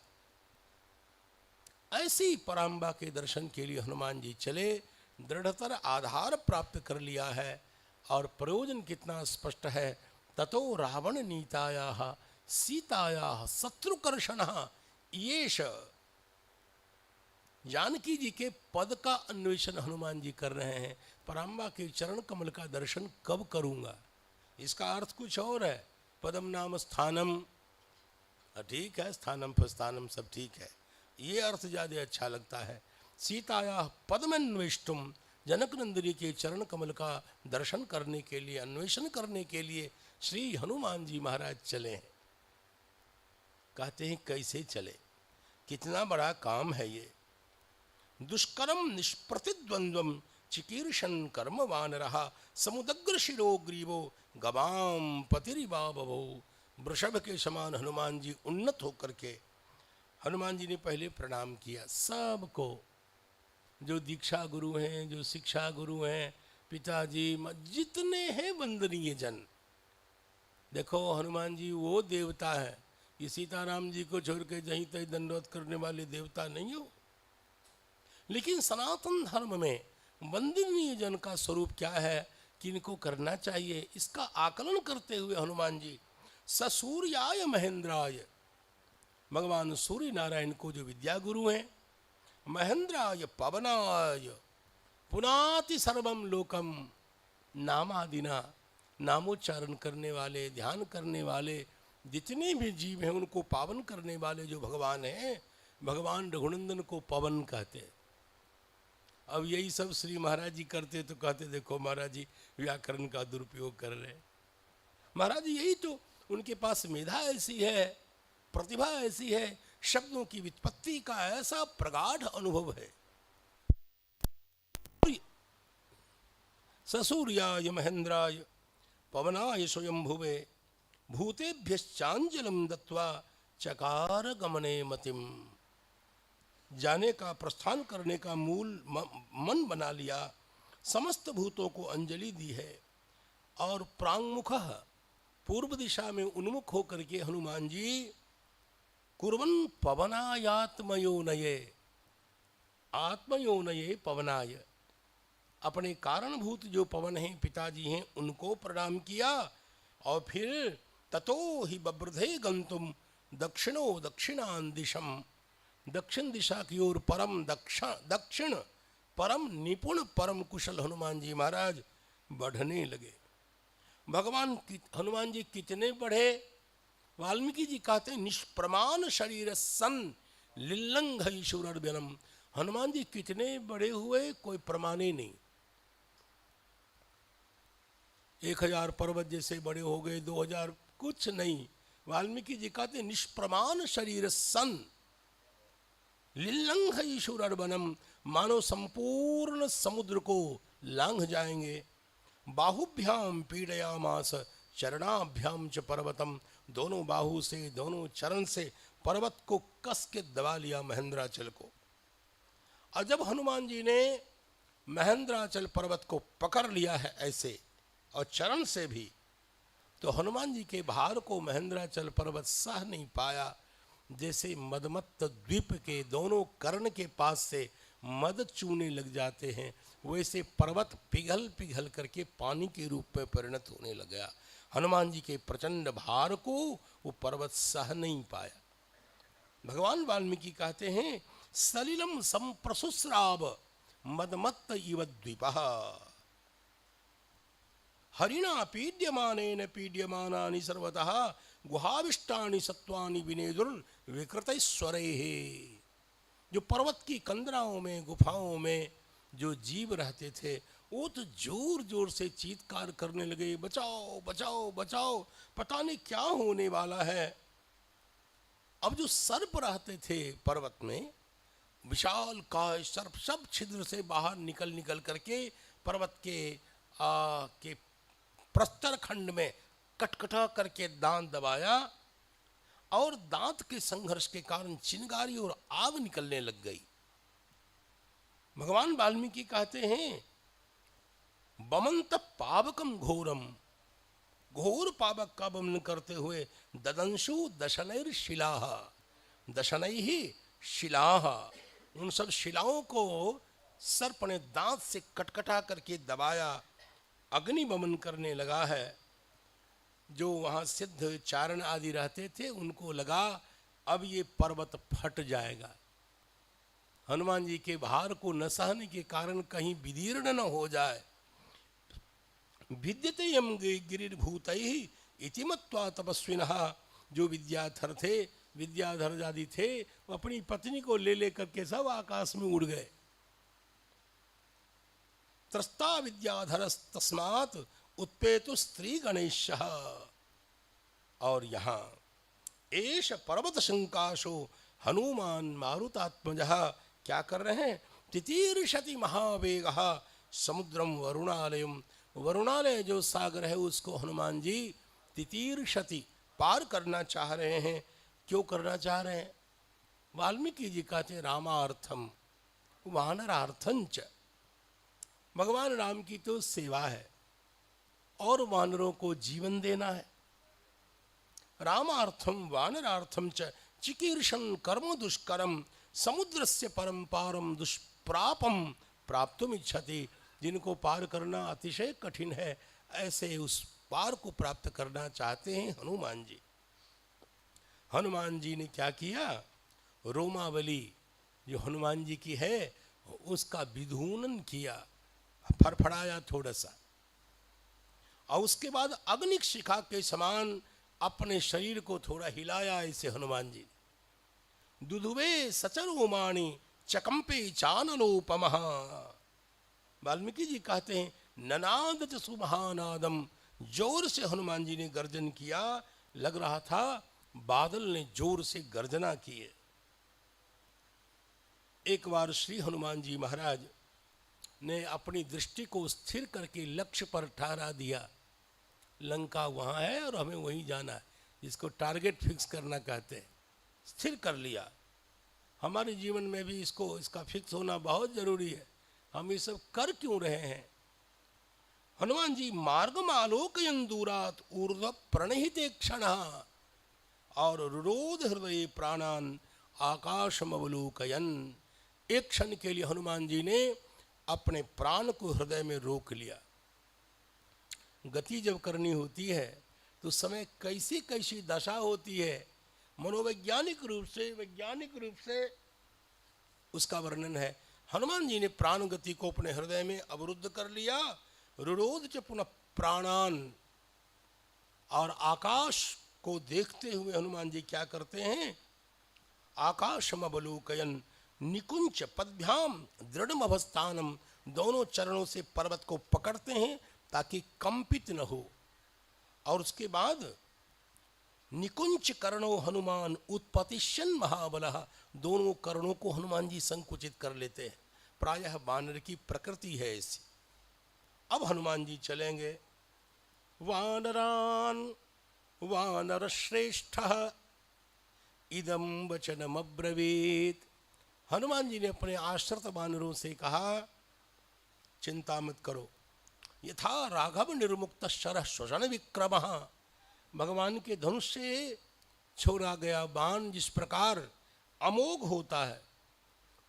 ऐसी पराम्बा के दर्शन के लिए हनुमान जी चले, दृढ़तर आधार प्राप्त कर लिया है, और प्रयोजन कितना स्पष्ट है। ततो रावण नीताया सीताया शत्रुकर्षण येष। जानकी जी के पद का अन्वेषण हनुमान जी कर रहे हैं। पराम्बा के चरण कमल का दर्शन कब करूंगा, इसका अर्थ कुछ और है। पदम नाम स्थानम, ठीक है, स्थानम फस्थानम सब ठीक है, ये अर्थ ज़्यादा अच्छा लगता है। सीताया पद्मन्वेष्टुम, जनकनंदिनी के चरण कमल का दर्शन करने के लिए, अन्वेषण करने के लिए श्री हनुमान जी महाराज चले हैं। कहते हैं कैसे चले, कितना बड़ा काम है ये। दुष्करम निष्प्रतिद्वंद्वम चिकीर्षण कर्मवान रहा, समुदग्र शिरो ग्रीवो गवाम पतिरिबाबो। वृषभ के समान हनुमान जी उन्नत होकर के, हनुमान जी ने पहले प्रणाम किया सबको, जो दीक्षा गुरु हैं, जो शिक्षा गुरु हैं, पिताजी, जितने हैं वंदनीय जन। देखो हनुमान जी वो देवता है, कि सीताराम जी को छोड़ के जहीं तहीं दंडवत करने वाले देवता नहीं हो। लेकिन सनातन धर्म में वंदनीय जन का स्वरूप क्या है, किनको करना चाहिए, इसका आकलन करते हुए हनुमान जी ससूर्याय महेंद्राय, भगवान सूर्य नारायण को जो विद्या गुरु हैं, महेंद्राय पवनाय पुनाति सर्वम लोकम, नामादिना, नामोच्चारण करने वाले, ध्यान करने वाले जितने भी जीव हैं उनको पावन करने वाले जो भगवान हैं, भगवान रघुनंदन को पवन कहते हैं। अब यही सब श्री महाराज जी करते तो कहते देखो महाराज जी व्याकरण का दुरुपयोग कर रहे हैं। महाराज जी यही तो उनके पास मेधा ऐसी है, प्रतिभा ऐसी है, शब्दों की व्युत्पत्ति का ऐसा प्रगाढ़ अनुभव है। ससूर्याय महेंद्राय पवनाय स्वयंभुवे भूतेभ्यश्चांजलिं दत्वा चकार गमने मतिम। जाने का, प्रस्थान करने का मूल मन बना लिया, समस्त भूतों को अंजलि दी है और प्रांगमुख पूर्व दिशा में उन्मुख होकर के हनुमान जी कुर्वन् पवनायात्मयोनये, आत्मयोनये पवनाय, अपने कारणभूत जो पवन हैं, पिताजी हैं, उनको प्रणाम किया और फिर ततो ही बब्रधे गंतुम दक्षिणो दक्षिणान दिशम, दक्षिण दिशा की ओर परम दक्षिण परम निपुण परम कुशल हनुमान जी महाराज बढ़ने लगे। भगवान हनुमान जी कितने बढ़े, वाल्मीकि जी कहते हैं निष्प्रमाण शरीर सन लिल्लंघ ईश्वरर्भ्यनम। हनुमान जी कितने बड़े हुए कोई प्रमाण ही नहीं। 1000 पर्वत जैसे बड़े हो गए, 2000 कुछ नहीं। वाल्मीकि जी कहते हैं निष्प्रमाण शरीर सन लिल्लंघ ईश्वरर्भ्यनम, मानो संपूर्ण समुद्र को लांघ जाएंगे। बाहुभ्याम पीडयामास चरणाभ्याम च पर्वतम, दोनों बाहु से, दोनों चरण से पर्वत को कस के दबा लिया महेंद्राचल को। और जब हनुमान जी ने महेंद्राचल पर्वत को पकड़ लिया है ऐसे और चरण से भी, तो हनुमान जी के भार को महेंद्राचल पर्वत सह नहीं पाया। जैसे मदमत्त द्वीप के दोनों कर्ण के पास से मद चूने लग जाते हैं, वैसे पर्वत पिघल पिघल करके पानी के रूप में परिणत होने लग गया। हनुमान जी के प्रचंड भार को वो पर्वत सह नहीं पाया। भगवान वाल्मीकि कहते हैं सलिलम संप्रसुस्राव मदमत्त इव द्वीपः, हरिणा पीड्यमानेन पीड्यमानानि सर्वतः गुहाविष्टानि सत्वानि विनेदुर् विकृतैश्वरैः। जो पर्वत की कंदराओं में, गुफाओं में जो जीव रहते थे, वो तो जोर जोर से चीत्कार करने लगे, बचाओ बचाओ बचाओ, पता नहीं क्या होने वाला है। अब जो सर्प रहते थे पर्वत में, विशाल काय सर्प, सब छिद्र से बाहर निकल निकल करके पर्वत के प्रस्तर खंड में कटकटा करके दांत दबाया और दांत के संघर्ष के कारण चिंगारी और आग निकलने लग गई। भगवान वाल्मीकि कहते हैं बमंत पावकम घोरम, घोर पावक का बमन करते हुए ददंशु दशनैर शिलाः, दशनैः शिलाः, उन सब शिलाओं को सर्प ने दांत से कटकटा करके दबाया, अग्नि बमन करने लगा है। जो वहाँ सिद्ध चारण आदि रहते थे उनको लगा अब ये पर्वत फट जाएगा। हनुमान जी के भार को न सहने के कारण कहीं विदीर्ण न हो जाए। विद्यते यम गिरिर्भूतैः इति मत्वा तपस्विनः, जो विद्याधर थे, विद्याधर आदि थे, वो अपनी पत्नी को ले लेकर के सब आकाश में उड़ गए। त्रस्ता विद्याधर तस्मात् उत्पेतु स्त्री गणेशः। और यहाँ एष पर्वत शंकाशो हनुमान मारुतात्मजः क्या कर रहे हैं, तितीर्षति महावेगः समुद्रम वरुणालयम, वरुणालय जो सागर है उसको हनुमान जी तितीर्षति पार करना चाह रहे हैं। क्यों करना चाह रहे हैं? वाल्मीकि जी कहते रामार्थम वानरार्थंच, भगवान राम की तो सेवा है और वानरों को जीवन देना है। रामार्थम वानरार्थम च चिकीर्षण कर्म दुष्करम समुद्रस्य परम पारम दुष्प्रापम प्राप्तुम इच्छति। जिनको पार करना अतिशय कठिन है, ऐसे उस पार को प्राप्त करना चाहते हैं हनुमान जी। हनुमान जी ने क्या किया, रोमावली जो हनुमान जी की है उसका विधूनन किया, फड़फड़ाया थोड़ा सा, और उसके बाद अग्निक शिखा के समान अपने शरीर को थोड़ा हिलाया ऐसे हनुमान जी। दुधुवे सचरोमाणी चकंपे चानलोपमः। वाल्मीकि जी कहते हैं ननाद च सुमहानादम, जोर से हनुमान जी ने गर्जन किया, लग रहा था बादल ने जोर से गर्जना की है। एक बार श्री हनुमान जी महाराज ने अपनी दृष्टि को स्थिर करके लक्ष्य पर ठहरा दिया। लंका वहाँ है और हमें वहीं जाना है, जिसको टारगेट फिक्स करना कहते हैं। स्थिर कर लिया। हमारे जीवन में भी इसका फिक्स होना बहुत जरूरी है। हम ये सब कर क्यों रहे हैं? हनुमान जी मार्गम आलोकयन दूरात ऊर्ध्व प्रणहिते क्षणः और रुरोध हृदय प्राणान आकाशमवलोकयन। एक क्षण के लिए हनुमान जी ने अपने प्राण को हृदय में रोक लिया। गति जब करनी होती है तो उस समय कैसी कैसी दशा होती है, मनोवैज्ञानिक रूप से उसका वर्णन है। हनुमान जी ने प्राण गति को अपने हृदय में अवरुद्ध कर लिया। रुरोध च पुनः प्राणान, और आकाश को देखते हुए हनुमान जी क्या करते हैं, आकाशमवलोकयन निकुंच पद्भ्याम दृढ़म अवस्थानम, दोनों चरणों से पर्वत को पकड़ते हैं ताकि कंपित न हो। और उसके बाद निकुंच कर्णो हनुमान उत्पतिष्यन महाबलः, दोनों कर्णों को हनुमान जी संकुचित कर लेते हैं। प्रायः वानर की प्रकृति है ऐसी। अब हनुमान जी चलेंगे। वानरान वानर श्रेष्ठ इदम वचनम अब्रवीत। हनुमान जी ने अपने आश्रित वानरों से कहा, चिंता मत करो, यथा राघव निर्मुक्त शरः श्वसन विक्रमः, भगवान के धनुष से छोड़ा गया बाण जिस प्रकार अमोघ होता है,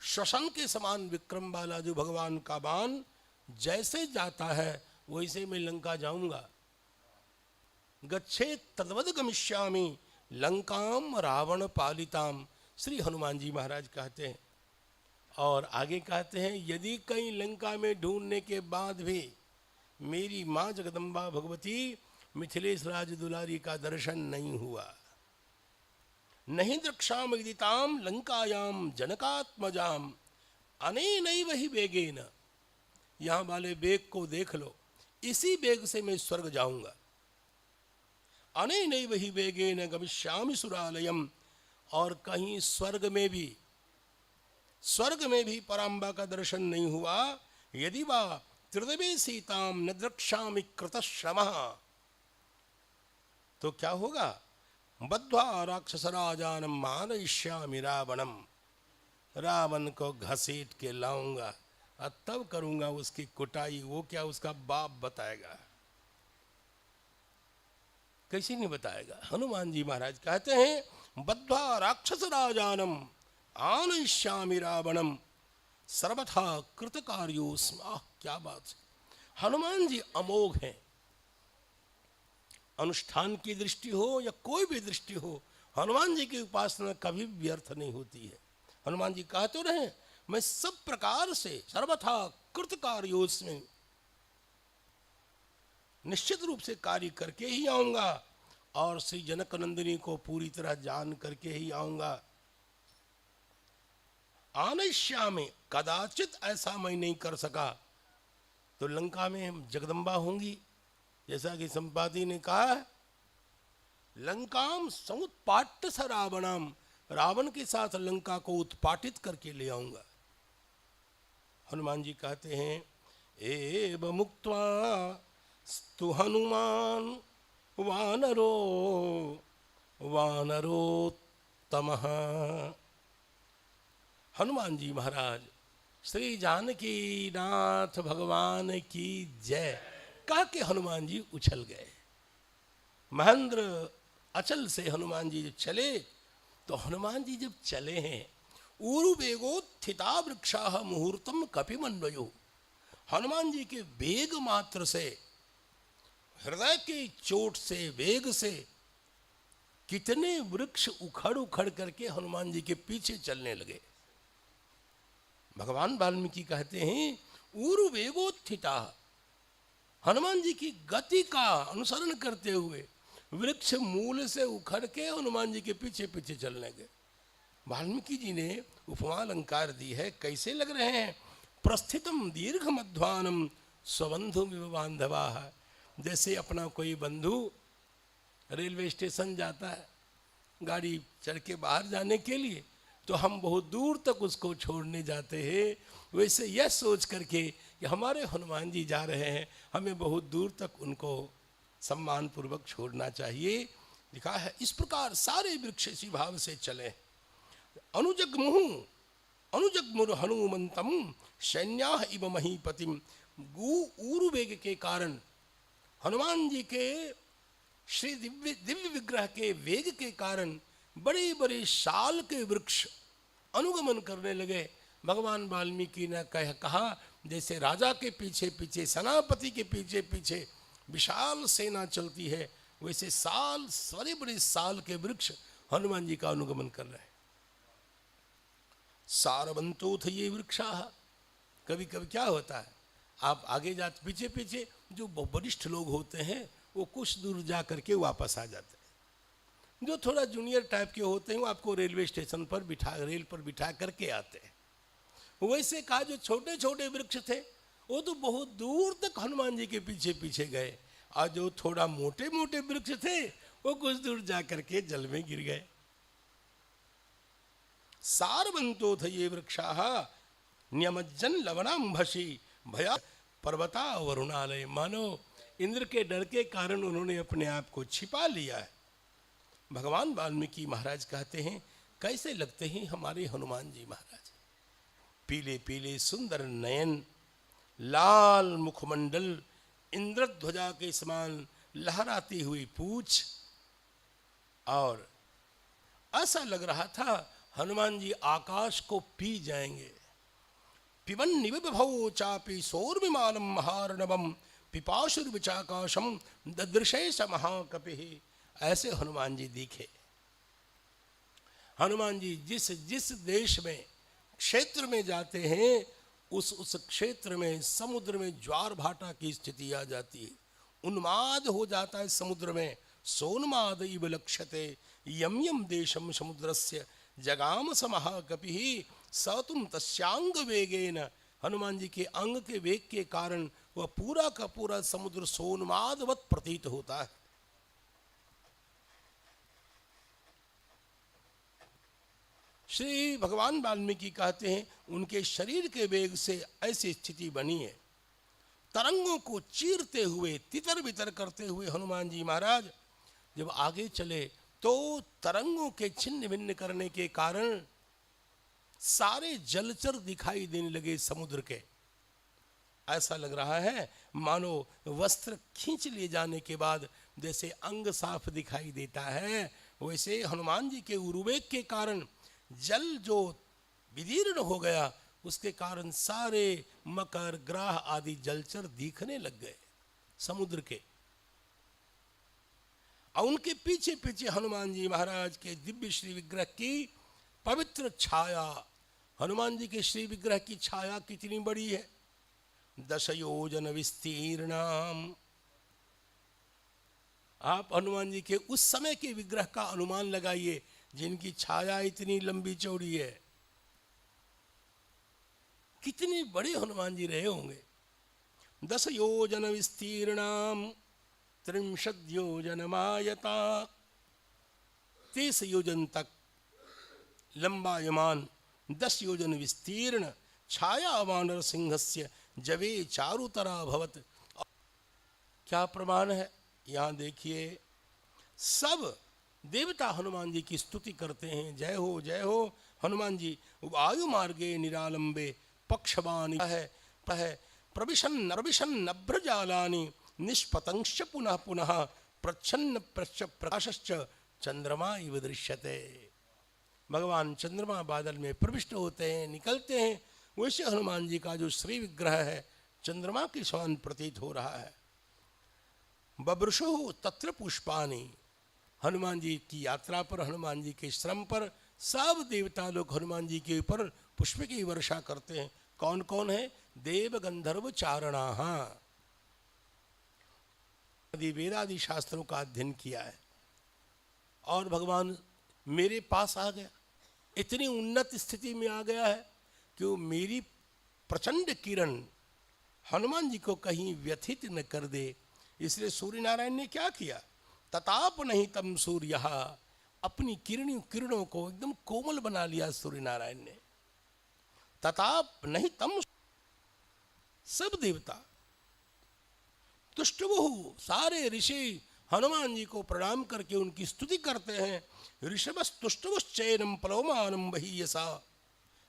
श्वसन के समान विक्रम वाला जो भगवान का बाण जैसे जाता है वैसे मैं लंका जाऊंगा। गच्छे तद्वद गमिष्यामि लंकाम रावण पालिताम, श्री हनुमान जी महाराज कहते हैं। और आगे कहते हैं, यदि कहीं लंका में ढूंढने के बाद भी मेरी माँ जगदम्बा भगवती मिथिलेश राज दुलारी का दर्शन नहीं हुआ, नहीं द्रक्षाम विदिताम लंकायाम जनकात्मजाम अनेनैव हि वेगेन। यहाँ वाले वेग को देख लो, इसी वेग से मैं स्वर्ग जाऊंगा। अनेनैव हि वेगेन गमिष्यामि सुरालयम, और कहीं स्वर्ग में भी पराम्बा का दर्शन नहीं हुआ। यदि वा त्रिदवे सीताम न द्रक्ष्यामि कृतश्रमः, तो क्या होगा, बद्ध्वा राक्षसराजानम मानयिष्यामि रावणम, रावण को घसीट के लाऊंगा और तब करूंगा उसकी कुटाई। वो क्या उसका बाप बताएगा, कैसे नहीं बताएगा। हनुमान जी महाराज कहते हैं, बद्ध्वा राक्षसराजानम आनयिष्यामि रावणम सर्वथा कृतकार्योस्मि। क्या बात है, हनुमान जी अमोघ हैं। अनुष्ठान की दृष्टि हो या कोई भी दृष्टि हो, हनुमान जी की उपासना कभी व्यर्थ नहीं होती है। हनुमान जी कहते तो रहे, मैं सब प्रकार से सर्वथा कृतकार्योस्मि, निश्चित रूप से कार्य करके ही आऊंगा और श्री जनक नंदिनी को पूरी तरह जान करके ही आऊंगा। आनयिष्यामि, कदाचित ऐसा मैं नहीं कर सका तो लंका में जगदम्बा होंगी, जैसा कि संपाति ने कहा, लंकाम समुत्पाट्य स रावणम, रावण के साथ लंका को उत्पाटित करके ले आऊंगा। हनुमान जी कहते हैं, एव मुक्त्वा स्तु हनुमान वानरोत्तमः। हनुमान जी महाराज श्री जानकी नाथ भगवान की जय कह के हनुमान जी उछल गए। महेंद्र अचल से हनुमान जी जब चले, तो हनुमान जी जब चले हैं, ऊरुवेगोत्थिता वृक्षाः मुहूर्तम कपिमन्वयो, हनुमान जी के वेग मात्र से, हृदय की चोट से, वेग से कितने वृक्ष उखड़ उखड़ करके हनुमान जी के पीछे चलने लगे। भगवान वाल्मीकि कहते हैं ऊरुवेगोत्थिता, हनुमान जी की गति का अनुसरण करते हुए वृक्ष मूल से उखड़ के हनुमान जी के पीछे पीछे चलने गए। वाल्मीकि जी ने उपमा अलंकार दी है, कैसे लग रहे हैं? प्रस्थितम दीर्घ मध्वानम स्वबंधु बांधवा, जैसे अपना कोई बंधु रेलवे स्टेशन जाता है गाड़ी चढ़ के बाहर जाने के लिए, तो हम बहुत दूर तक उसको छोड़ने जाते हैं, वैसे यह सोच करके कि हमारे हनुमान जी जा रहे हैं, हमें बहुत दूर तक उनको सम्मान पूर्वक छोड़ना चाहिए। लिखा है इस प्रकार सारे वृक्ष इसी भाव से चले। अनुजग्मुर हनुमंतम सैन्याः इव महीपतिम, ऊरुवेग के कारण, हनुमान जी के श्री दिव्य विग्रह के वेग के कारण बड़े बड़े शाल के वृक्ष अनुगमन करने लगे। भगवान वाल्मीकि ने कहा जैसे राजा के पीछे पीछे, सेनापति के पीछे पीछे विशाल सेना चलती है, वैसे बड़े बड़े साल के वृक्ष हनुमान जी का अनुगमन कर रहे हैं। सारवंतोथ ये वृक्षाः, कभी कभी क्या होता है, आप आगे जाते पीछे पीछे, जो वरिष्ठ लोग होते हैं वो कुछ दूर जा करके वापस आ जाते हैं, जो थोड़ा जूनियर टाइप के होते हैं वो आपको रेलवे स्टेशन पर रेल पर बिठा करके आते हैं। वैसे कहा जो छोटे छोटे वृक्ष थे वो तो बहुत दूर तक हनुमान जी के पीछे पीछे गए, और जो थोड़ा मोटे मोटे वृक्ष थे वो कुछ दूर जा करके जल में गिर गए। सारवंतोथ ये वृक्षाः न्यमज्जन लवणाम्भसी भया पर्वता वरुणालय, मानो इंद्र के डर के कारण उन्होंने अपने आप को छिपा लिया है। भगवान वाल्मीकि महाराज कहते हैं कैसे लगते हैं हमारे हनुमान जी महाराज, पीले पीले सुंदर नयन, लाल मुखमंडल, इंद्रध्वजा के समान लहराती हुई पूछ, और ऐसा लग रहा था हनुमान जी आकाश को पी जाएंगे। पिबन निविभवो चापि सौर्विमानम महार्णवम पिपाशुर्विचाकाशम ददृशे स महाकपिः, ऐसे हनुमान जी दिखे। हनुमान जी जिस जिस देश में क्षेत्र में जाते हैं उस क्षेत्र में समुद्र में ज्वार भाटा की स्थिति आ जाती है, उन्माद हो जाता है समुद्र में। सोन्माद इव लक्ष्यते यम यम देशम समुद्रस्य जगाम स महाकपिः स तुम तस्यांग वेगेन, हनुमान जी के अंग के वेग के कारण वह पूरा का पूरा समुद्र सोन्मादवत प्रतीत होता है। श्री भगवान वाल्मीकि कहते हैं उनके शरीर के वेग से ऐसी स्थिति बनी है, तरंगों को चीरते हुए तितर बितर करते हुए हनुमान जी महाराज जब आगे चले तो तरंगों के छिन्न भिन्न करने के कारण सारे जलचर दिखाई देने लगे समुद्र के। ऐसा लग रहा है मानो वस्त्र खींच लिए जाने के बाद जैसे अंग साफ दिखाई देता है, वैसे हनुमान जी के उर्वेग के कारण जल जो विदीर्ण हो गया, उसके कारण सारे मकर ग्राह आदि जलचर दिखने लग गए समुद्र के। और उनके पीछे पीछे हनुमान जी महाराज के दिव्य श्री विग्रह की पवित्र छाया, हनुमान जी के श्री विग्रह की छाया कितनी बड़ी है, 10 योजन विस्तीर्णाम। आप हनुमान जी के उस समय के विग्रह का अनुमान लगाइए जिनकी छाया इतनी लंबी चौड़ी है, कितने बड़े हनुमान जी रहे होंगे। 10 योजन विस्तीर्णाम 30 योजनमायता, 30 योजन तक लंबायमान 10 योजन विस्तीर्ण छाया वानर सिंहस्य जवे चारुतरा भवत। क्या प्रमाण है, यहाँ देखिए सब देवता हनुमान जी की स्तुति करते हैं, जय हो हनुमान जी। वायु मार्गे निरालंबे पक्षवाणी है प्रविशन नभ्रजालानि निष्पतंश्च पुनः पुनः प्रच्छन्न प्रकाशश्च चंद्रमा इव दृश्यते। भगवान चंद्रमा बादल में प्रविष्ट होते हैं, निकलते हैं, वैसे हनुमान जी का जो श्री विग्रह है चंद्रमा के समान प्रतीत हो रहा है। बब्रुषु तत्र पुष्पानि, हनुमान जी की यात्रा पर, हनुमान जी के श्रम पर सब देवता लोग हनुमान जी के ऊपर पुष्प की वर्षा करते हैं। कौन कौन है? देव गंधर्व चारणाः, आदि वेदादि शास्त्रों का अध्ययन किया है और भगवान मेरे पास आ गया, इतनी उन्नत स्थिति में आ गया है कि वो मेरी प्रचंड किरण हनुमान जी को कहीं व्यथित न कर दे। इसलिए सूर्य नारायण ने क्या किया? तताप नहीं तम सूर्य, अपनी किरणों को एकदम कोमल बना लिया सूर्य नारायण ने। तताप नहीं तम, सब देवता तुष्टवुः, सारे ऋषि हनुमान जी को प्रणाम करके उनकी स्तुति करते हैं। ऋषभस्तुष्टवश्चैनम प्लवमानम बहीयसा,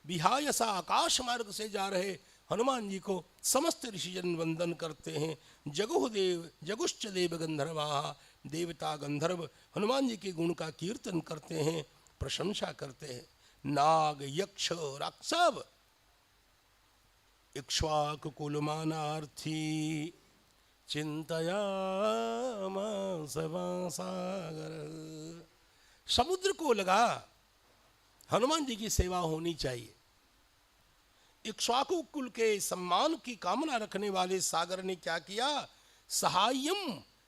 विहायसा, आकाश मार्ग से जा रहे हनुमान जी को समस्त ऋषिजन वंदन करते हैं। जगुश्च देव गंधर्वा, देवता गंधर्व हनुमान जी के गुण का कीर्तन करते हैं, प्रशंसा करते हैं। नाग यक्ष राक्षस इक्ष्वाकु कुलमानार्थी चिंतयामास सागर। समुद्र को लगा हनुमान जी की सेवा होनी चाहिए। इक्ष्वाकु कुल के सम्मान की कामना रखने वाले सागर ने क्या किया?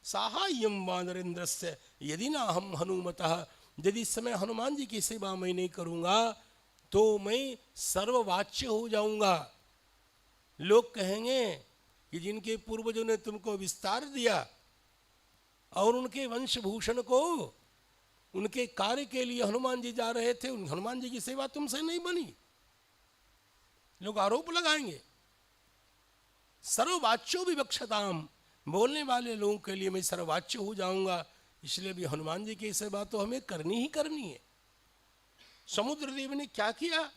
साहाय्यम वानरेंद्रस्य यदि ना हम हनुमतः, यदि इस समय हनुमान जी की सेवा मैं नहीं करूंगा तो मैं सर्ववाच्य हो जाऊंगा। लोग कहेंगे कि जिनके पूर्वजों ने तुमको विस्तार दिया और उनके वंशभूषण को, उनके कार्य के लिए हनुमान जी जा रहे थे, उन हनुमान जी की सेवा तुमसे नहीं बनी, लोग आरोप लगाएंगे। सर्ववाच्यो विवक्षताम, बोलने वाले लोगों के लिए मैं सर्ववाच्य हो जाऊंगा, इसलिए भी हनुमान जी की सेवा तो हमें करनी ही करनी है। समुद्रदेव ने क्या किया?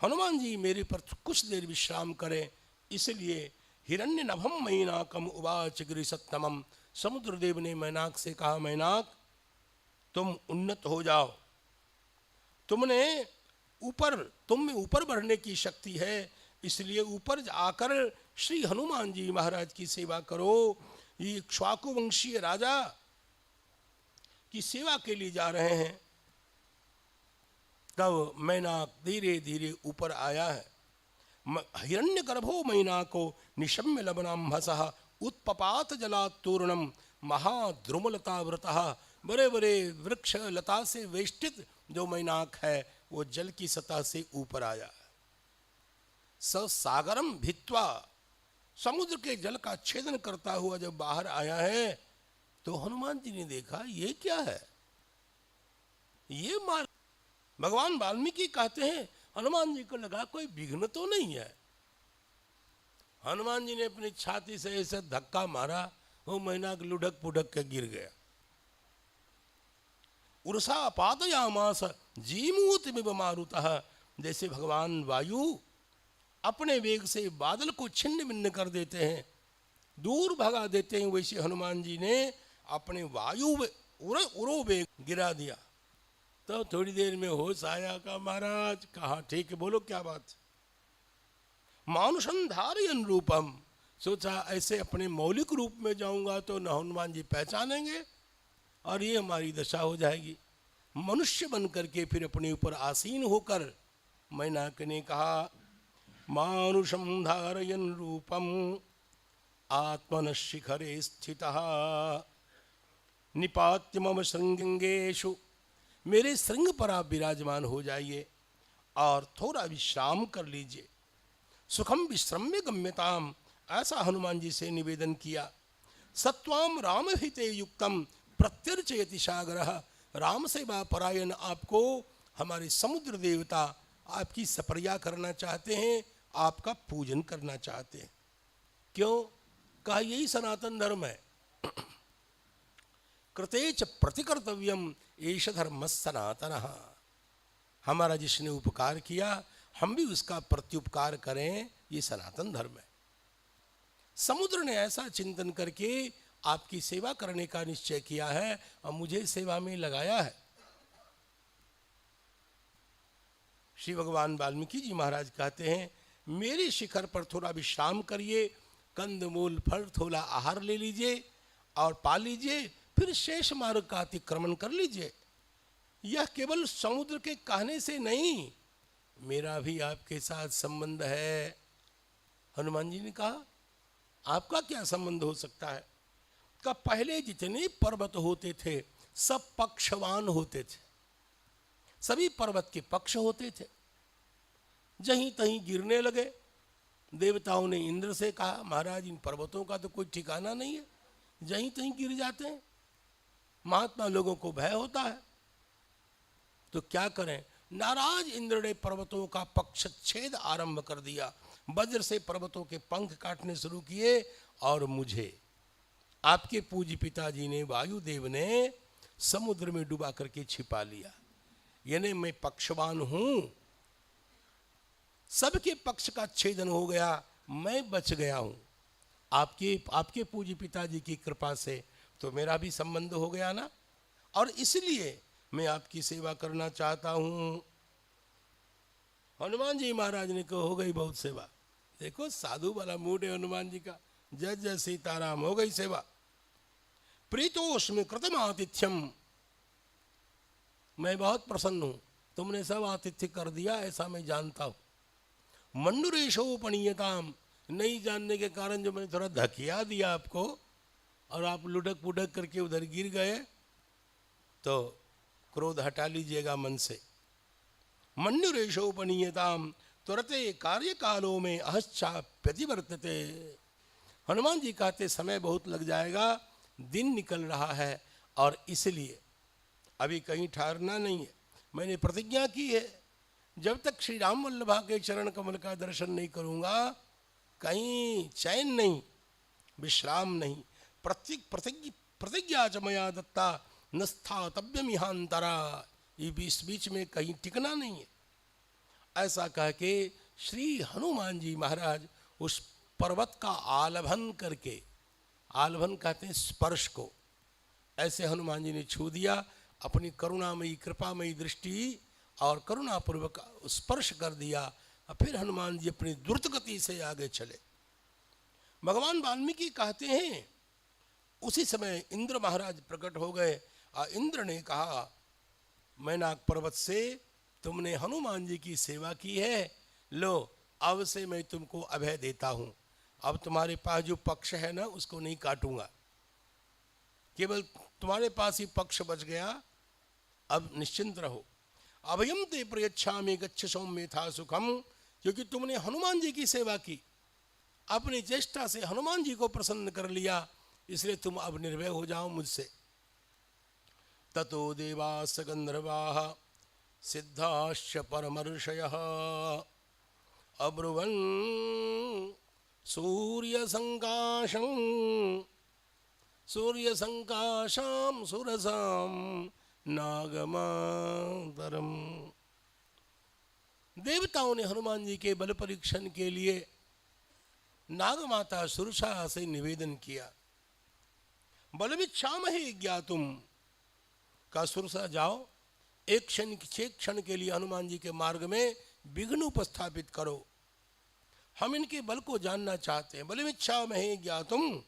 हनुमान जी मेरे पर कुछ देर विश्राम करें, इसलिए हिरण्य नभम मैनाकम उवाच गिरिसत्तमम, समुद्रदेव ने मैनाक से कहा, मैनाक तुम उन्नत हो जाओ, तुम में ऊपर बढ़ने की शक्ति है, इसलिए ऊपर आकर श्री हनुमान जी महाराज की सेवा करो। ये इक्ष्वाकु वंशीय राजा की सेवा के लिए जा रहे हैं। तब मैनाक धीरे धीरे ऊपर आया है। हिरण्य गर्भो मैनाको निशम्य लवनाम्भसः उत्पपात जलातूर्णम महाद्रुमलता व्रतः, बड़े बड़े वृक्ष लता से वेष्टित जो मैनाक है वो जल की सतह से ऊपर आया। स सागरम भित्वा, समुद्र के जल का छेदन करता हुआ जब बाहर आया है तो हनुमान जी ने देखा ये क्या है, ये मार्ग। भगवान वाल्मीकि कहते हैं हनुमान जी को लगा कोई विघ्न तो नहीं है। हनुमान जी ने अपनी छाती से ऐसे धक्का मारा, वो मैनाक लुढ़क पुढ़क के गिर गया। उर्सा पादयामास जीमूतमिव मारुतः, जैसे भगवान वायु अपने वेग से बादल को छिन्न भिन्न कर देते हैं, दूर भगा देते हैं, वैसे हनुमान जी ने अपने वायु उरो वेग गिरा दिया। तो थोड़ी देर में होश आया, का महाराज कहा ठीक है, बोलो क्या बात। मानुषं धारयन् रूपम, सोचा ऐसे अपने मौलिक रूप में जाऊंगा तो न हनुमान जी पहचानेंगे और ये हमारी दशा हो जाएगी। मनुष्य बन करके फिर अपने ऊपर आसीन होकर मैनाक ने कहा, मानुषं धारयन् रूपम आत्मनः शिखरे स्थितः निपात्य मम श्रृंगेषु, मेरे श्रृंग पर आप विराजमान हो जाइए और थोड़ा विश्राम कर लीजिए। सुखम विश्रम्य गम्यताम, ऐसा हनुमान जी से निवेदन किया। सत्वाम राम हिते युक्तम प्रत्यर्चयति सागरः, राम सेवा परायण आपको हमारे समुद्र देवता आपकी सपर्या करना चाहते हैं, आपका पूजन करना चाहते हैं। क्यों? कहा यही सनातन धर्म है। कृतेच प्रतिकर्तव्यम एष धर्म सनातनः, हमारा जिसने उपकार किया हम भी उसका प्रत्युपकार करें, ये सनातन धर्म है। समुद्र ने ऐसा चिंतन करके आपकी सेवा करने का निश्चय किया है और मुझे सेवा में लगाया है। श्री भगवान वाल्मीकि जी महाराज कहते हैं, मेरे शिखर पर थोड़ा विश्राम करिए, कंदमूल फल थोड़ा आहार ले लीजिए और पा लीजिए, फिर शेष मार्ग का अतिक्रमण कर लीजिए। यह केवल समुद्र के कहने से नहीं, मेरा भी आपके साथ संबंध है। हनुमान जी ने कहा, आपका क्या संबंध हो सकता है? का पहले जितने पर्वत होते थे सब पक्षवान होते थे, सभी पर्वत के पक्ष होते थे, जहीं तहीं गिरने लगे। देवताओं ने इंद्र से कहा, महाराज इन पर्वतों का तो कोई ठिकाना नहीं है, जहीं तहीं गिर जाते हैं, महात्मा लोगों को भय होता है, तो क्या करें? नाराज इंद्र ने पर्वतों का पक्षच्छेद आरंभ कर दिया, वज्र से पर्वतों के पंख काटने शुरू किए और मुझे आपके पूज्य पिताजी ने, वायुदेव ने समुद्र में डुबा करके छिपा लिया। यानी मैं पक्षवान हूं, सबके पक्ष का छेदन हो गया, मैं बच गया हूं। आपके पूज्य पिताजी की कृपा से तो मेरा भी संबंध हो गया ना, और इसलिए मैं आपकी सेवा करना चाहता हूं। हनुमान जी महाराज ने कहा, हो गई बहुत सेवा। देखो साधु वाला मूड है हनुमान जी का, जय जय सीताराम, हो गई सेवा। प्रीतोष्म कृतम आतिथ्यम, मैं बहुत प्रसन्न हूं, तुमने सब आतिथ्य कर दिया ऐसा मैं जानता हूं। मंडुरेशोपनीयताम, नहीं जानने के कारण जो मैंने थोड़ा धकिया दिया आपको और आप लुढ़क पुढ़क करके उधर गिर गए, तो क्रोध हटा लीजिएगा मन से। मन्युरेशोपनीयताम तुरते कार्य कालों में अहच्छा प्रतिवर्तते। हनुमान जी कहते समय बहुत लग जाएगा, दिन निकल रहा है और इसलिए अभी कहीं ठहरना नहीं है। मैंने प्रतिज्ञा की है, जब तक श्री राम वल्लभा के चरण कमल का दर्शन नहीं करूंगा कहीं चैन नहीं, विश्राम नहीं। प्रतिज्ञा च मया दत्ता न स्थातव्यमिहांतरा, ये बीच में कहीं टिकना नहीं है। ऐसा कह के श्री हनुमान जी महाराज उस पर्वत का आलभन करके, आलभन कहते हैं स्पर्श को, ऐसे हनुमान जी ने छू दिया। अपनी करुणामयी कृपामयी दृष्टि और करुणापूर्वक स्पर्श कर दिया और फिर हनुमान जी अपनी द्रुत गति से आगे चले। भगवान वाल्मीकि कहते हैं, उसी समय इंद्र महाराज प्रकट हो गए और इंद्र ने कहा, मैनाक पर्वत से तुमने हनुमान जी की सेवा की है, लो अब से मैं तुमको अभय देता हूं। अब तुम्हारे पास जो पक्ष है ना उसको नहीं काटूंगा, केवल तुम्हारे पास ही पक्ष बच गया, अब निश्चिंत रहो। अभयम ते प्रयच्छामि गच्छ सौम्यथा सुखम, क्योंकि तुमने हनुमान जी की सेवा की, अपनी चेष्टा से हनुमान जी को प्रसन्न कर लिया, इसलिए तुम अब निर्भय हो जाओ मुझसे। ततो देवास गंधर्वाः सिद्धाश्च परमर्षयः अब्रुवन् सूर्यसंकाशां सुरसां नागमातरम्। देवताओं ने हनुमान जी के बल परीक्षण के लिए नागमाता सुरसा से निवेदन किया, बलमिच्छामहे ज्ञातुम, का सुरसा जाओ एक क्षण के लिए हनुमान जी के मार्ग में विघ्न उपस्थापित करो, हम इनके बल को जानना चाहते हैं। बलमिच्छामहे ज्ञातुम,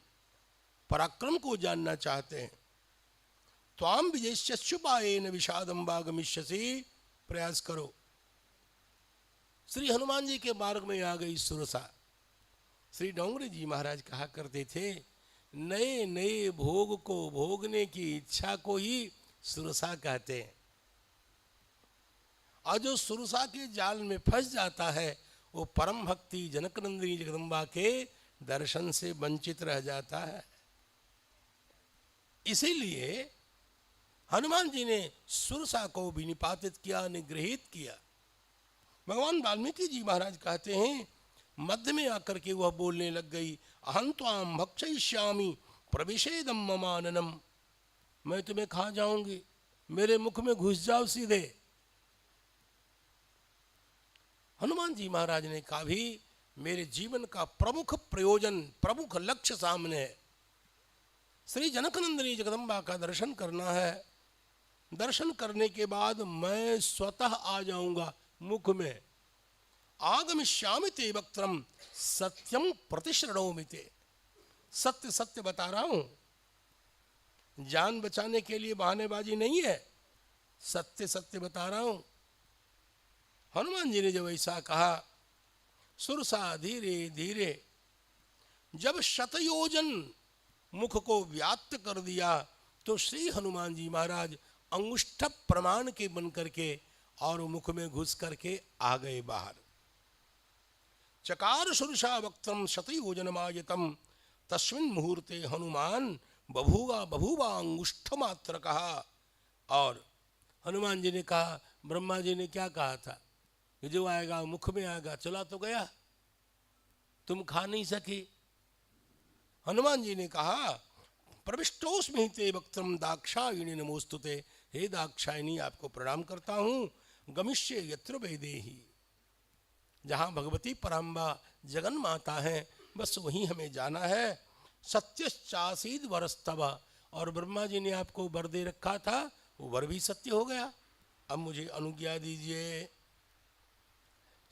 पराक्रम को जानना चाहते हैं। त्वाम विजयश्चुपायेन विषादं वागमिष्यसि, प्रयास करो। श्री हनुमान जी के मार्ग में आ गई सुरसा। श्री डोंगरे जी महाराज कहा करते थे, नए नए भोग को भोगने की इच्छा को ही सुरसा कहते हैं, और जो सुरसा के जाल में फंस जाता है वो परम भक्ति जनकनंदिनी जगदम्बा के दर्शन से वंचित रह जाता है। इसीलिए हनुमान जी ने सुरसा को भी निपातित किया, निगृहित किया। भगवान वाल्मीकि जी महाराज कहते हैं, मध्य में आकर के वह बोलने लग गई, अहं त्वाम भक्षयिष्यामि प्रविशेदम ममाननम, मैं तुम्हें खा जाऊंगी, मेरे मुख में घुस जाओ सीधे। हनुमान जी महाराज ने कहा, भी मेरे जीवन का प्रमुख प्रयोजन, प्रमुख लक्ष्य सामने है, श्री जनकनंदिनी जगदम्बा का दर्शन करना है। दर्शन करने के बाद मैं स्वतः आ जाऊंगा मुख में। आगमिष्यामि ते वक्त्रम सत्यम प्रतिश्रणोमि ते। सत्य सत्य बता रहा हूं, जान बचाने के लिए बहानेबाजी नहीं है, सत्य सत्य बता रहा हूं। हनुमान जी ने जब ऐसा कहा, सुरसा धीरे धीरे जब शतयोजन मुख को व्याप्त कर दिया तो श्री हनुमान जी महाराज अंगुष्ठ प्रमाण के बन करके और मुख में घुस करके आ गए बाहर। चकार सुरसा वक्त्रम शतयोजनमायतम तस्मिन् मुहूर्ते हनुमान बभूवा अंगुष्ठ मात्र कहा। और हनुमान जी ने कहा, ब्रह्मा जी ने क्या कहा था, ये जो आएगा मुख में आएगा, चला तो गया, तुम खा नहीं सके। हनुमान जी ने कहा, प्रविष्टोस्मि ते वक्त्रम दाक्षायणी नमोस्तुते। हे दाक्षायणी, आपको प्रणाम करता हूँ। गमिष्ये यत्र वैदेही, जहाँ भगवती पराम्बा जगन माता है, बस वहीं हमें जाना है। सत्यश्चासीद वरस्तव, और ब्रह्मा जी ने आपको वर दे रखा था, वो वर भी सत्य हो गया। अब मुझे अनुज्ञा दीजिए।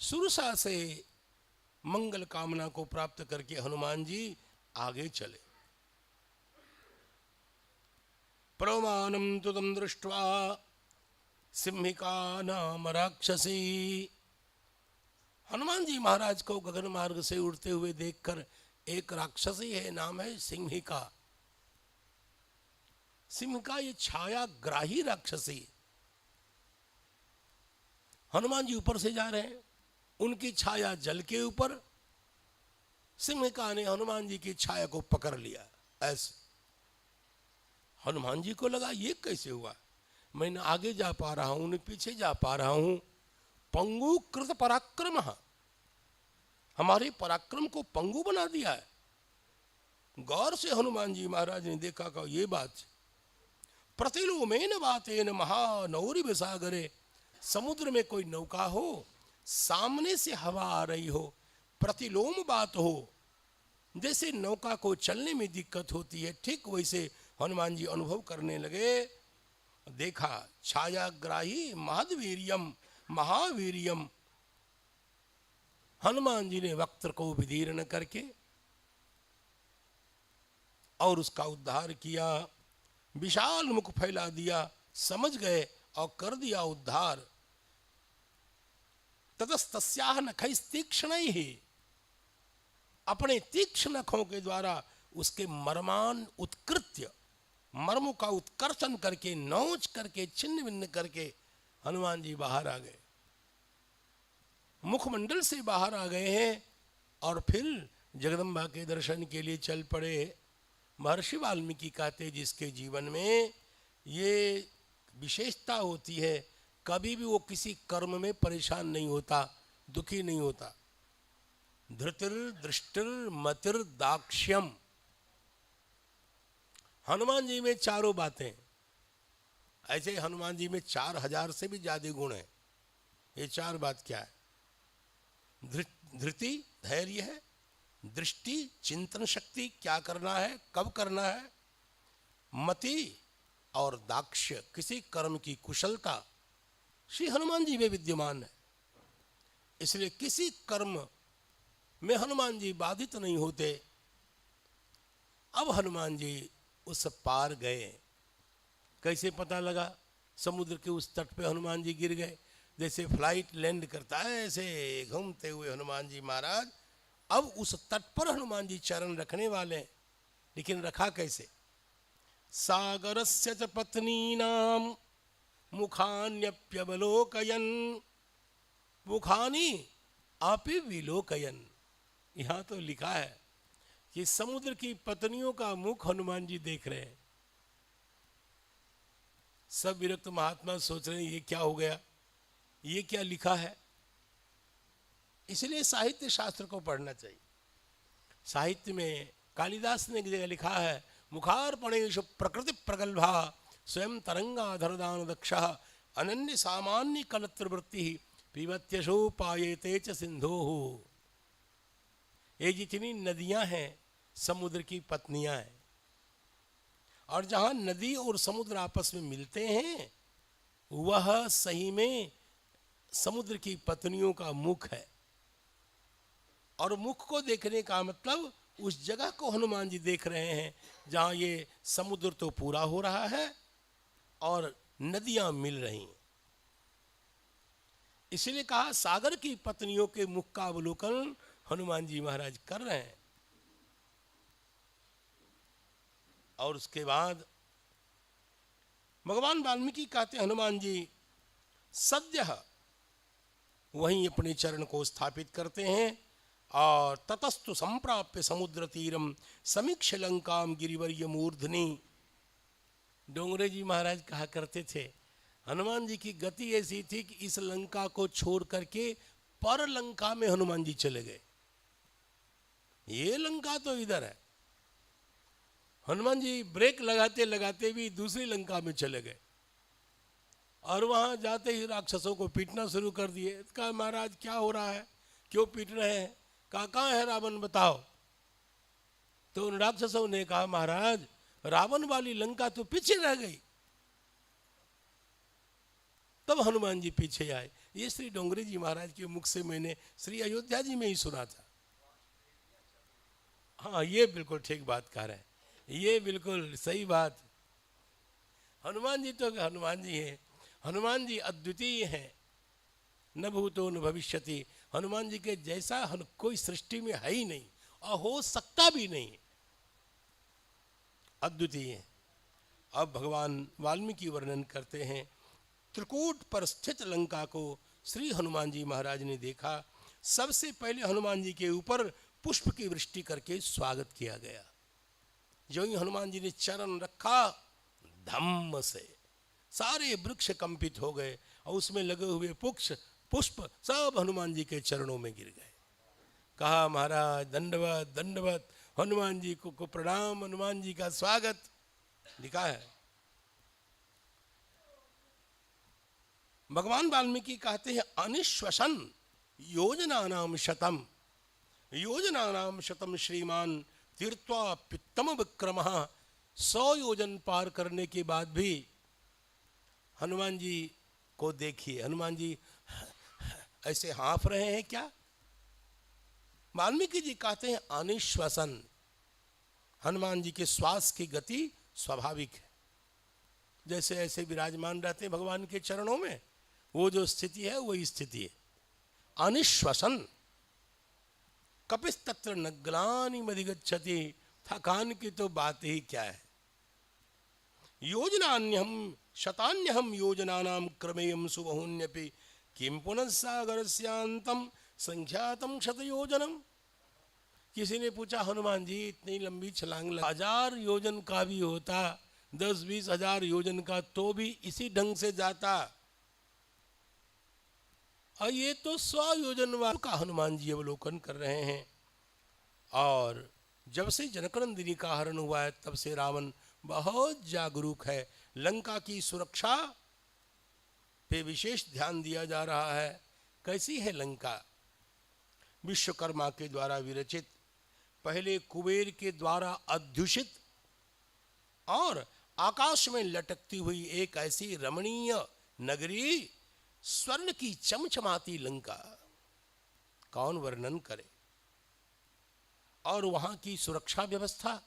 सुरसा से मंगल कामना को प्राप्त करके हनुमान जी आगे चले। प्रमाणम तुदम दृष्ट्वा सिंहिका नाम राक्षसी। हनुमान जी महाराज को गगन मार्ग से उड़ते हुए देखकर एक राक्षसी है, नाम है सिंहिका। सिंहिका ये छायाग्राही राक्षसी। हनुमान जी ऊपर से जा रहे हैं, उनकी छाया जल के ऊपर, सिंहिका ने हनुमान जी की छाया को पकड़ लिया ऐसे। हनुमान जी को लगा ये कैसे हुआ, मैं न आगे जा पा रहा हूं न पीछे जा पा रहा हूं। पंगु कृत पराक्रम, हमारे पराक्रम को पंगु बना दिया है। गौर से हनुमान जी महाराज ने देखा कि ये बात। प्रतिलोमेन बातेन महानौरि विसागरे, समुद्र में कोई नौका हो, सामने से हवा आ रही हो, प्रतिलोम बात हो, जैसे नौका को चलने में दिक्कत होती है, ठीक वैसे हनुमान जी अनुभव करने लगे। देखा छायाग्राही महद्वीर्यम महावीर्यम। हनुमान जी ने वक्त्र को विदीर्ण करके और उसका उद्धार किया, विशाल मुख फैला दिया, समझ गए और कर दिया उद्धार। ततस्तस्याह नखैस्तीक्ष्णैः, अपने तीक्ष्ण नखों के द्वारा उसके मर्मान उत्कृत्य, मर्मों का उत्कर्षण करके, नोच करके, छिन्न भिन्न करके हनुमान जी बाहर आ गए, मुखमंडल से बाहर आ गए हैं। और फिर जगदम्बा के दर्शन के लिए चल पड़े। महर्षि वाल्मीकि कहते, जिसके जीवन में ये विशेषता होती है, कभी भी वो किसी कर्म में परेशान नहीं होता, दुखी नहीं होता। धृतिर दृष्टिर मतिर दाक्ष्यम। हनुमान जी में चारों बातें, ऐसे हनुमान जी में 4000 से भी ज्यादा गुण हैं। ये चार बात क्या है? धृति धैर्य है, दृष्टि चिंतन शक्ति, क्या करना है कब करना है, मति और दाक्ष्य किसी कर्म की कुशलता श्री हनुमान जी में विद्यमान है। इसलिए किसी कर्म में हनुमान जी बाधित नहीं होते। अब हनुमान जी उस पार गए। कैसे पता लगा? समुद्र के उस तट पे हनुमान जी गिर गए। जैसे फ्लाइट लैंड करता है ऐसे घूमते हुए हनुमान जी महाराज अब उस तट पर हनुमान जी चरण रखने वाले हैं। लेकिन रखा कैसे? सागरस्य च पत्नीनाम मुखान्यप्यवलोकयन मुखानि अपि विलोकयन। यहाँ तो लिखा है कि समुद्र की पत्नियों का मुख हनुमान जी देख रहे हैं। सब विरक्त महात्मा सोच रहे हैं ये क्या हो गया, ये क्या लिखा है। इसलिए साहित्य शास्त्र को पढ़ना चाहिए। साहित्य में कालिदास ने एक जगह लिखा है, मुखार्पणेषु प्रकृति प्रगल्भा स्वयं तरंगाधरदान दक्ष अनन्य सामान्य कलत्रवृत्ति पीबत्यशो पायेते च सिंधोः। ये जितनी नदियां हैं समुद्र की पत्नियां हैं। और जहां नदी और समुद्र आपस में मिलते हैं वह सही में समुद्र की पत्नियों का मुख है। और मुख को देखने का मतलब उस जगह को हनुमान जी देख रहे हैं जहां ये समुद्र तो पूरा हो रहा है और नदियां मिल रही हैं। इसलिए कहा सागर की पत्नियों के मुख का अवलोकन हनुमान जी महाराज कर रहे हैं। और उसके बाद भगवान वाल्मीकि कहते हनुमान जी सद्य वहीं अपने चरण को स्थापित करते हैं और ततस्तु संप्राप्य समुद्र तीरम समीक्ष लंकाम गिरिवर्य मूर्धनि। डोंगरे जी महाराज कहा करते थे हनुमान जी की गति ऐसी थी कि इस लंका को छोड़ करके पर लंका में हनुमान जी चले गए। ये लंका तो इधर है, हनुमान जी ब्रेक लगाते लगाते भी दूसरी लंका में चले गए और वहां जाते ही राक्षसों को पीटना शुरू कर दिए। कहा महाराज क्या हो रहा है, क्यों पीट रहे हैं? कहा कहाँ है रावण बताओ। तो उन राक्षसों ने कहा महाराज रावण वाली लंका तो पीछे रह गई। तब हनुमान जी पीछे आए। ये श्री डोंगरे जी महाराज के मुख से मैंने श्री अयोध्या जी में ही सुना था। हाँ ये बिल्कुल ठीक बात कह रहे हैं, ये बिल्कुल सही बात। हनुमान जी तो हनुमान जी हैं, हनुमान जी अद्वितीय हैं, न भूतो न भविष्यति। हनुमान जी के जैसा कोई सृष्टि में है ही नहीं और हो सकता भी नहीं, अद्वितीय है। अब भगवान वाल्मीकि वर्णन करते हैं त्रिकूट पर स्थित लंका को श्री हनुमान जी महाराज ने देखा। सबसे पहले हनुमान जी के ऊपर पुष्प की वृष्टि करके स्वागत किया गया। जो ही हनुमान जी ने चरण रखा धम्म से सारे वृक्ष कंपित हो गए और उसमें लगे हुए पुष्प सब हनुमान जी के चरणों में गिर गए। कहा महाराज दंडवत दंडवत, हनुमान जी को प्रणाम, हनुमान जी का स्वागत। लिखा है भगवान वाल्मीकि कहते हैं अनिश्वसन योजनानाम शतम श्रीमान तीर्थवा पित्तम विक्रम। 100 योजन पार करने के बाद भी हनुमान जी को देखिए, हनुमान जी ऐसे हाँफ रहे हैं क्या? वाल्मीकि जी कहते हैं अनिश्वसन, हनुमान जी के श्वास की गति स्वाभाविक है, जैसे ऐसे विराजमान रहते हैं भगवान के चरणों में, वो जो स्थिति है वही स्थिति है। अनिश्वसन कपिस्तत्र न ग्लानि मधिगच्छति, थकान की तो बात ही क्या है। योजनान्यहम शतान्यहम योजनानाम क्रमेयम सुबहुन्यपि किम पुनः सागरस्यांतम संख्यातम शतयोजनम। किसी ने पूछा हनुमान जी इतनी लंबी छलांग 1000 योजन का भी होता, 10-20 हजार योजन का तो भी इसी ढंग से जाता, और ये तो 100 योजन का हनुमान जी अवलोकन कर रहे हैं। और जब से जनकनंदिनी का हरण हुआ है तब से रावण बहुत जागरूक है। लंका की सुरक्षा पे विशेष ध्यान दिया जा रहा है। कैसी है लंका? विश्वकर्मा के द्वारा विरचित, पहले कुबेर के द्वारा अध्युषित और आकाश में लटकती हुई एक ऐसी रमणीय नगरी, स्वर्ण की चमचमाती लंका, कौन वर्णन करे। और वहां की सुरक्षा व्यवस्था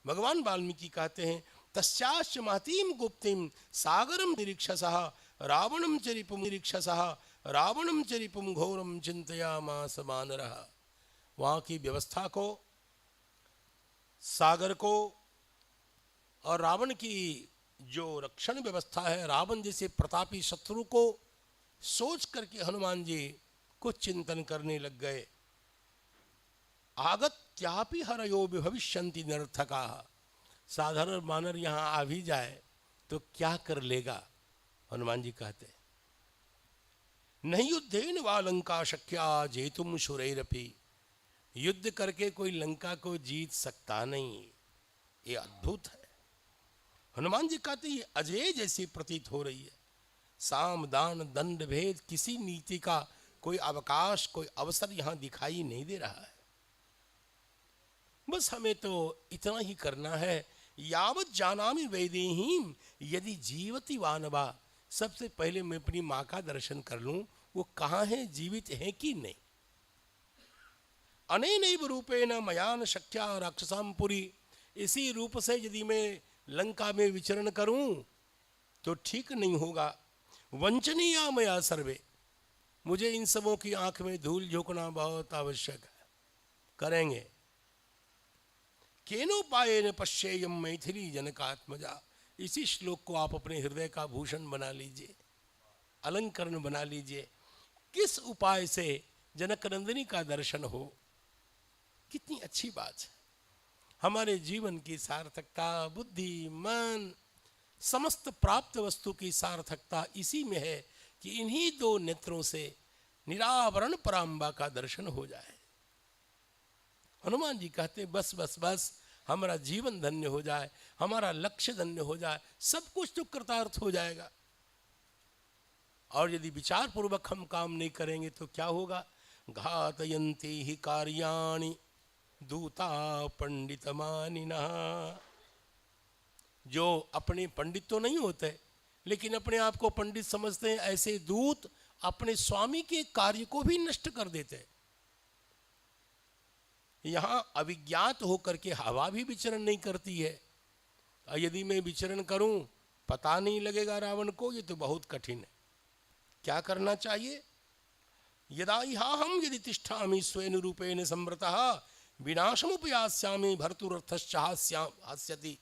भगवान वाल्मीकि कहते हैं तस्याश्च महतीम गुप्तिम सागरम निरीक्षसः रावणम च रिपुम निरीक्षसः रावणम च रिपुम घोरम चिंतयामास मानरः। वहां की व्यवस्था को, सागर को और रावण की जो रक्षण व्यवस्था है, रावण जैसे प्रतापी शत्रु को सोच करके हनुमान जी कुछ चिंतन करने लग गए। आगत्यापि हरयो भविष्यन्ति निरर्थका। साधारण मानर यहाँ आ भी जाए तो क्या कर लेगा? हनुमान जी कहते नहीं युद्धेन वा लंका शक्या जेतुम शूरैरपि। युद्ध करके कोई लंका को जीत सकता नहीं, ये अद्भुत है। हनुमान जी कहते ये अजय जैसी प्रतीत हो रही है। साम दान दंड भेद किसी नीति का कोई अवकाश, कोई अवसर यहां दिखाई नहीं दे रहा है। बस हमें तो इतना ही करना है यावत जानामि वैदेहीम यदि जीवति वानवा। सबसे पहले मैं अपनी माँ का दर्शन कर लूं, वो कहाँ है, जीवित है कि नहीं। अनेनैव रूपेण मया न शक्या राक्षसाम पुरी। इसी रूप से यदि मैं लंका में विचरण करूं तो ठीक नहीं होगा। वंचनीया मया सर्वे। मुझे इन सबों की आंख में धूल झोंकना बहुत आवश्यक है। करेंगे। केनोपायेन पश्येयम मैथिली जनकात्मजा। इसी श्लोक को आप अपने हृदय का भूषण बना लीजिए, अलंकरण बना लीजिए। किस उपाय से जनक नंदिनी का दर्शन हो। कितनी अच्छी बात है। हमारे जीवन की सार्थकता, बुद्धि, मन, समस्त प्राप्त वस्तु की सार्थकता इसी में है कि इन्हीं दो नेत्रों से निरावरण पराम्बा का दर्शन हो जाए। हनुमान जी कहते बस बस बस हमारा जीवन धन्य हो जाए, हमारा लक्ष्य धन्य हो जाए, सब कुछ तो कृतार्थ हो जाएगा। और यदि विचार पूर्वक हम काम नहीं करेंगे तो क्या होगा। घातयन्ति ही कार्याणि दूता पंडित मानिना। जो अपने पंडित तो नहीं होते लेकिन अपने आप को पंडित समझते हैं, ऐसे दूत अपने स्वामी के कार्य को भी नष्ट कर देते हैं। यहां अविज्ञात होकर के हवा भी विचरण नहीं करती है। और यदि मैं विचरण करूं पता नहीं लगेगा रावण को, ये तो बहुत कठिन है। क्या करना चाहिए। यदा हम यदि तिष्ठामि स्वेन रूपेण संवृतः विनाशमुपयास्यामि भर्तुरर्थश्चास्यति।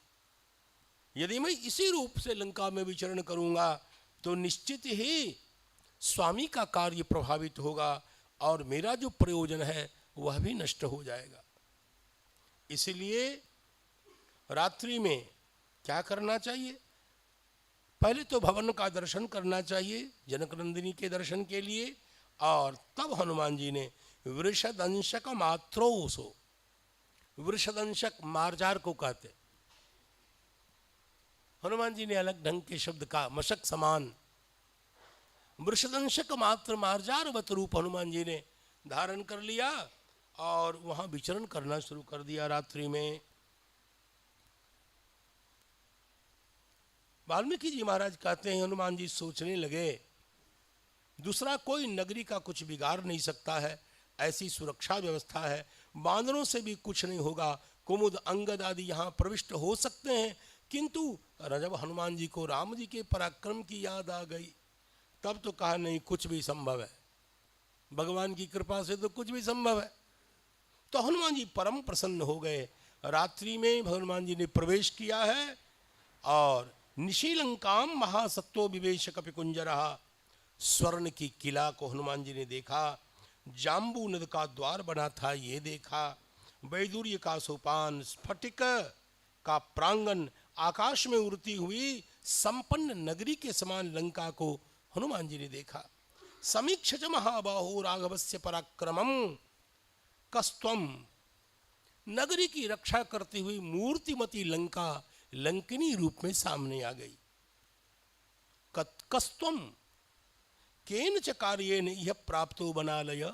यदि मैं इसी रूप से लंका में विचरण करूंगा तो निश्चित ही स्वामी का कार्य प्रभावित होगा और मेरा जो प्रयोजन है वह भी नष्ट हो जाएगा। इसलिए रात्रि में क्या करना चाहिए। पहले तो भवन का दर्शन करना चाहिए जनक नंदिनी के दर्शन के लिए। और तब हनुमान जी ने वृषदंशक मात्रोसो। वृषदंशक मार्जार को कहते। हनुमान जी ने अलग ढंग के शब्द का मशक समान वृषदंशक मात्र मार्जारवत रूप हनुमान जी ने धारण कर लिया और वहां विचरण करना शुरू कर दिया रात्रि में। वाल्मीकि जी महाराज कहते हैं हनुमान जी सोचने लगे दूसरा कोई नगरी का कुछ बिगाड़ नहीं सकता है, ऐसी सुरक्षा व्यवस्था है, बांदरों से भी कुछ नहीं होगा, कुमुद अंगद आदि यहाँ प्रविष्ट हो सकते हैं। किंतु जब हनुमान जी को राम जी के पराक्रम की याद आ गई तब तो कहा नहीं कुछ भी संभव है, भगवान की कृपा से तो कुछ भी संभव है। तो हनुमान जी परम प्रसन्न हो गए। रात्रि में हनुमान जी ने प्रवेश किया है और निशीलंकाम महासत्तो विवेश कपिकुंजरहा। स्वर्ण की किला को हनुमान जी ने देखा, जाम्बू नद का द्वार बना था ये देखा, वैदुर्य का सोपान, स्फटिक का प्रांगण, आकाश में उड़ती हुई संपन्न नगरी के समान लंका को हनुमान जी ने देखा। समीक्ष च महाबाहो राघवस्य पराक्रमम कस्त्वम। नगरी की रक्षा करती हुई मूर्तिमती लंका लंकिनी रूप में सामने आ गई। कस्त्वम केन च कार्येन यह प्राप्तो बनालय।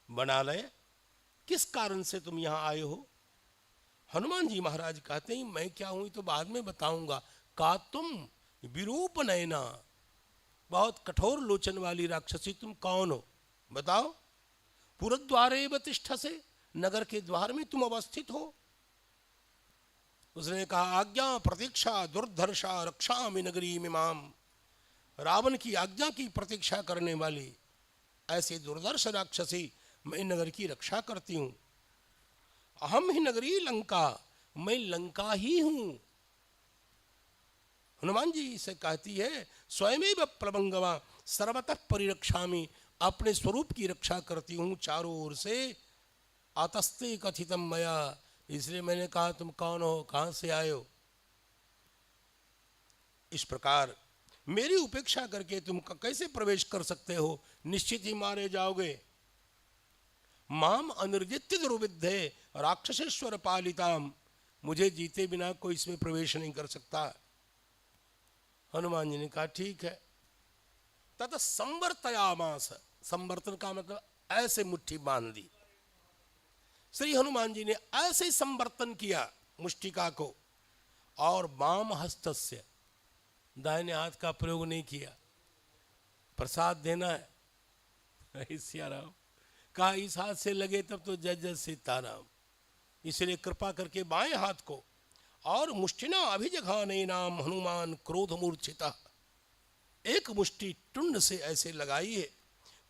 बनालय किस कारण से तुम यहां आए हो। हनुमान जी महाराज कहते हैं मैं क्या हूं तो बाद में बताऊंगा। का तुम विरूप नयना, बहुत कठोर लोचन वाली राक्षसी तुम कौन हो बताओ। पुरद्वारे तिष्ठसे, नगर के द्वार में तुम अवस्थित हो। उसने कहा आज्ञा प्रतीक्षा दुर्धर्षा रक्षा में नगरी में माम। रावण की आज्ञा की प्रतीक्षा करने वाली ऐसे दुर्धर्ष राक्षसी मैं नगर की रक्षा करती हूं। अहम ही नगरी लंका, मैं लंका ही हूं। हनुमान जी से कहती है स्वयमेव प्लवंगवा सर्वतः परिरक्षामि। अपने स्वरूप की रक्षा करती हूं चारों ओर से। आतस्ते कथितम मया, इसलिए मैंने कहा तुम कौन हो, कहां से आए हो। इस प्रकार मेरी उपेक्षा करके तुम कैसे प्रवेश कर सकते हो, निश्चित ही मारे जाओगे। माम अनिर्जित्य दुर्विद्धे राक्षसेश्वर पालिताम। मुझे जीते बिना कोई इसमें प्रवेश नहीं कर सकता। हनुमान जी ने कहा ठीक है। तत संवर्तयामास, संवर्तन का मतलब ऐसे मुट्ठी बांध दी। श्री हनुमान जी ने ऐसे संवर्तन किया मुष्टिका को और वाम हस्तस्य, दाहिने हाथ का प्रयोग नहीं किया। प्रसाद देना है सियाराम, कहा इस हाथ से लगे तब तो जय जय सीताराम, इसलिए कृपा करके बाएं हाथ को और मुष्टिना अभिजघाने नाम हनुमान क्रोध मूर्छिता, एक मुष्टि टुंड से ऐसे लगाई है।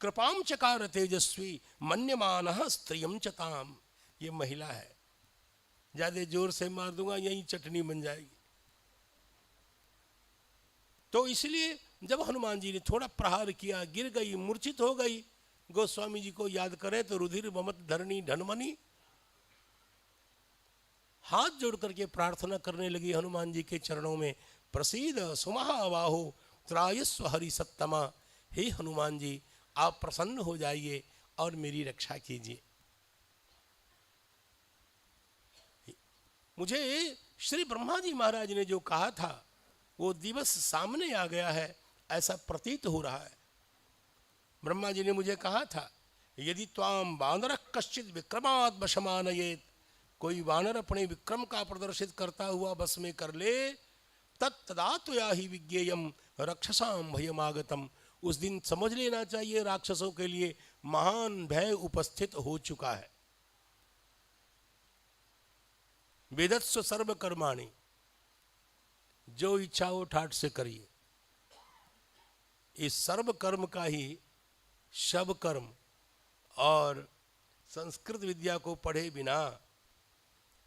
कृपाम चकार तेजस्वी मन्यमानः स्त्रियम चताम, ये महिला है, ज्यादा जोर से मार दूंगा यही चटनी बन जाएगी। तो इसलिए जब हनुमान जी ने थोड़ा प्रहार किया, गिर गई, मूर्छित हो गई। गोस्वामी जी को याद करें तो रुधिर ममत धरणी धनमनी, हाथ जोड़ करके प्रार्थना करने लगी हनुमान जी के चरणों में, प्रसीद सुमहाबाहो त्रायस्व हरि सत्तमा, हे हनुमान जी आप प्रसन्न हो जाइए और मेरी रक्षा कीजिए। मुझे श्री ब्रह्मा जी महाराज ने जो कहा था वो दिवस सामने आ गया है, ऐसा प्रतीत हो रहा है। ब्रह्मा जी ने मुझे कहा था, यदि त्वाम वानर कश्चित विक्रमात् वशमानयेत, कोई वानर अपने विक्रम का प्रदर्शित करता हुआ बस में कर ले, तत्तदा त्वया ही विज्ञेयम रक्षसाम भयमागतम, उस दिन समझ लेना चाहिए राक्षसों के लिए महान भय उपस्थित हो चुका है। वेदस्व सर्व कर्माणि, जो इच्छा हो ठाठ से करिए। इस सर्व कर्म का ही शब कर्म और संस्कृत विद्या को पढ़े बिना,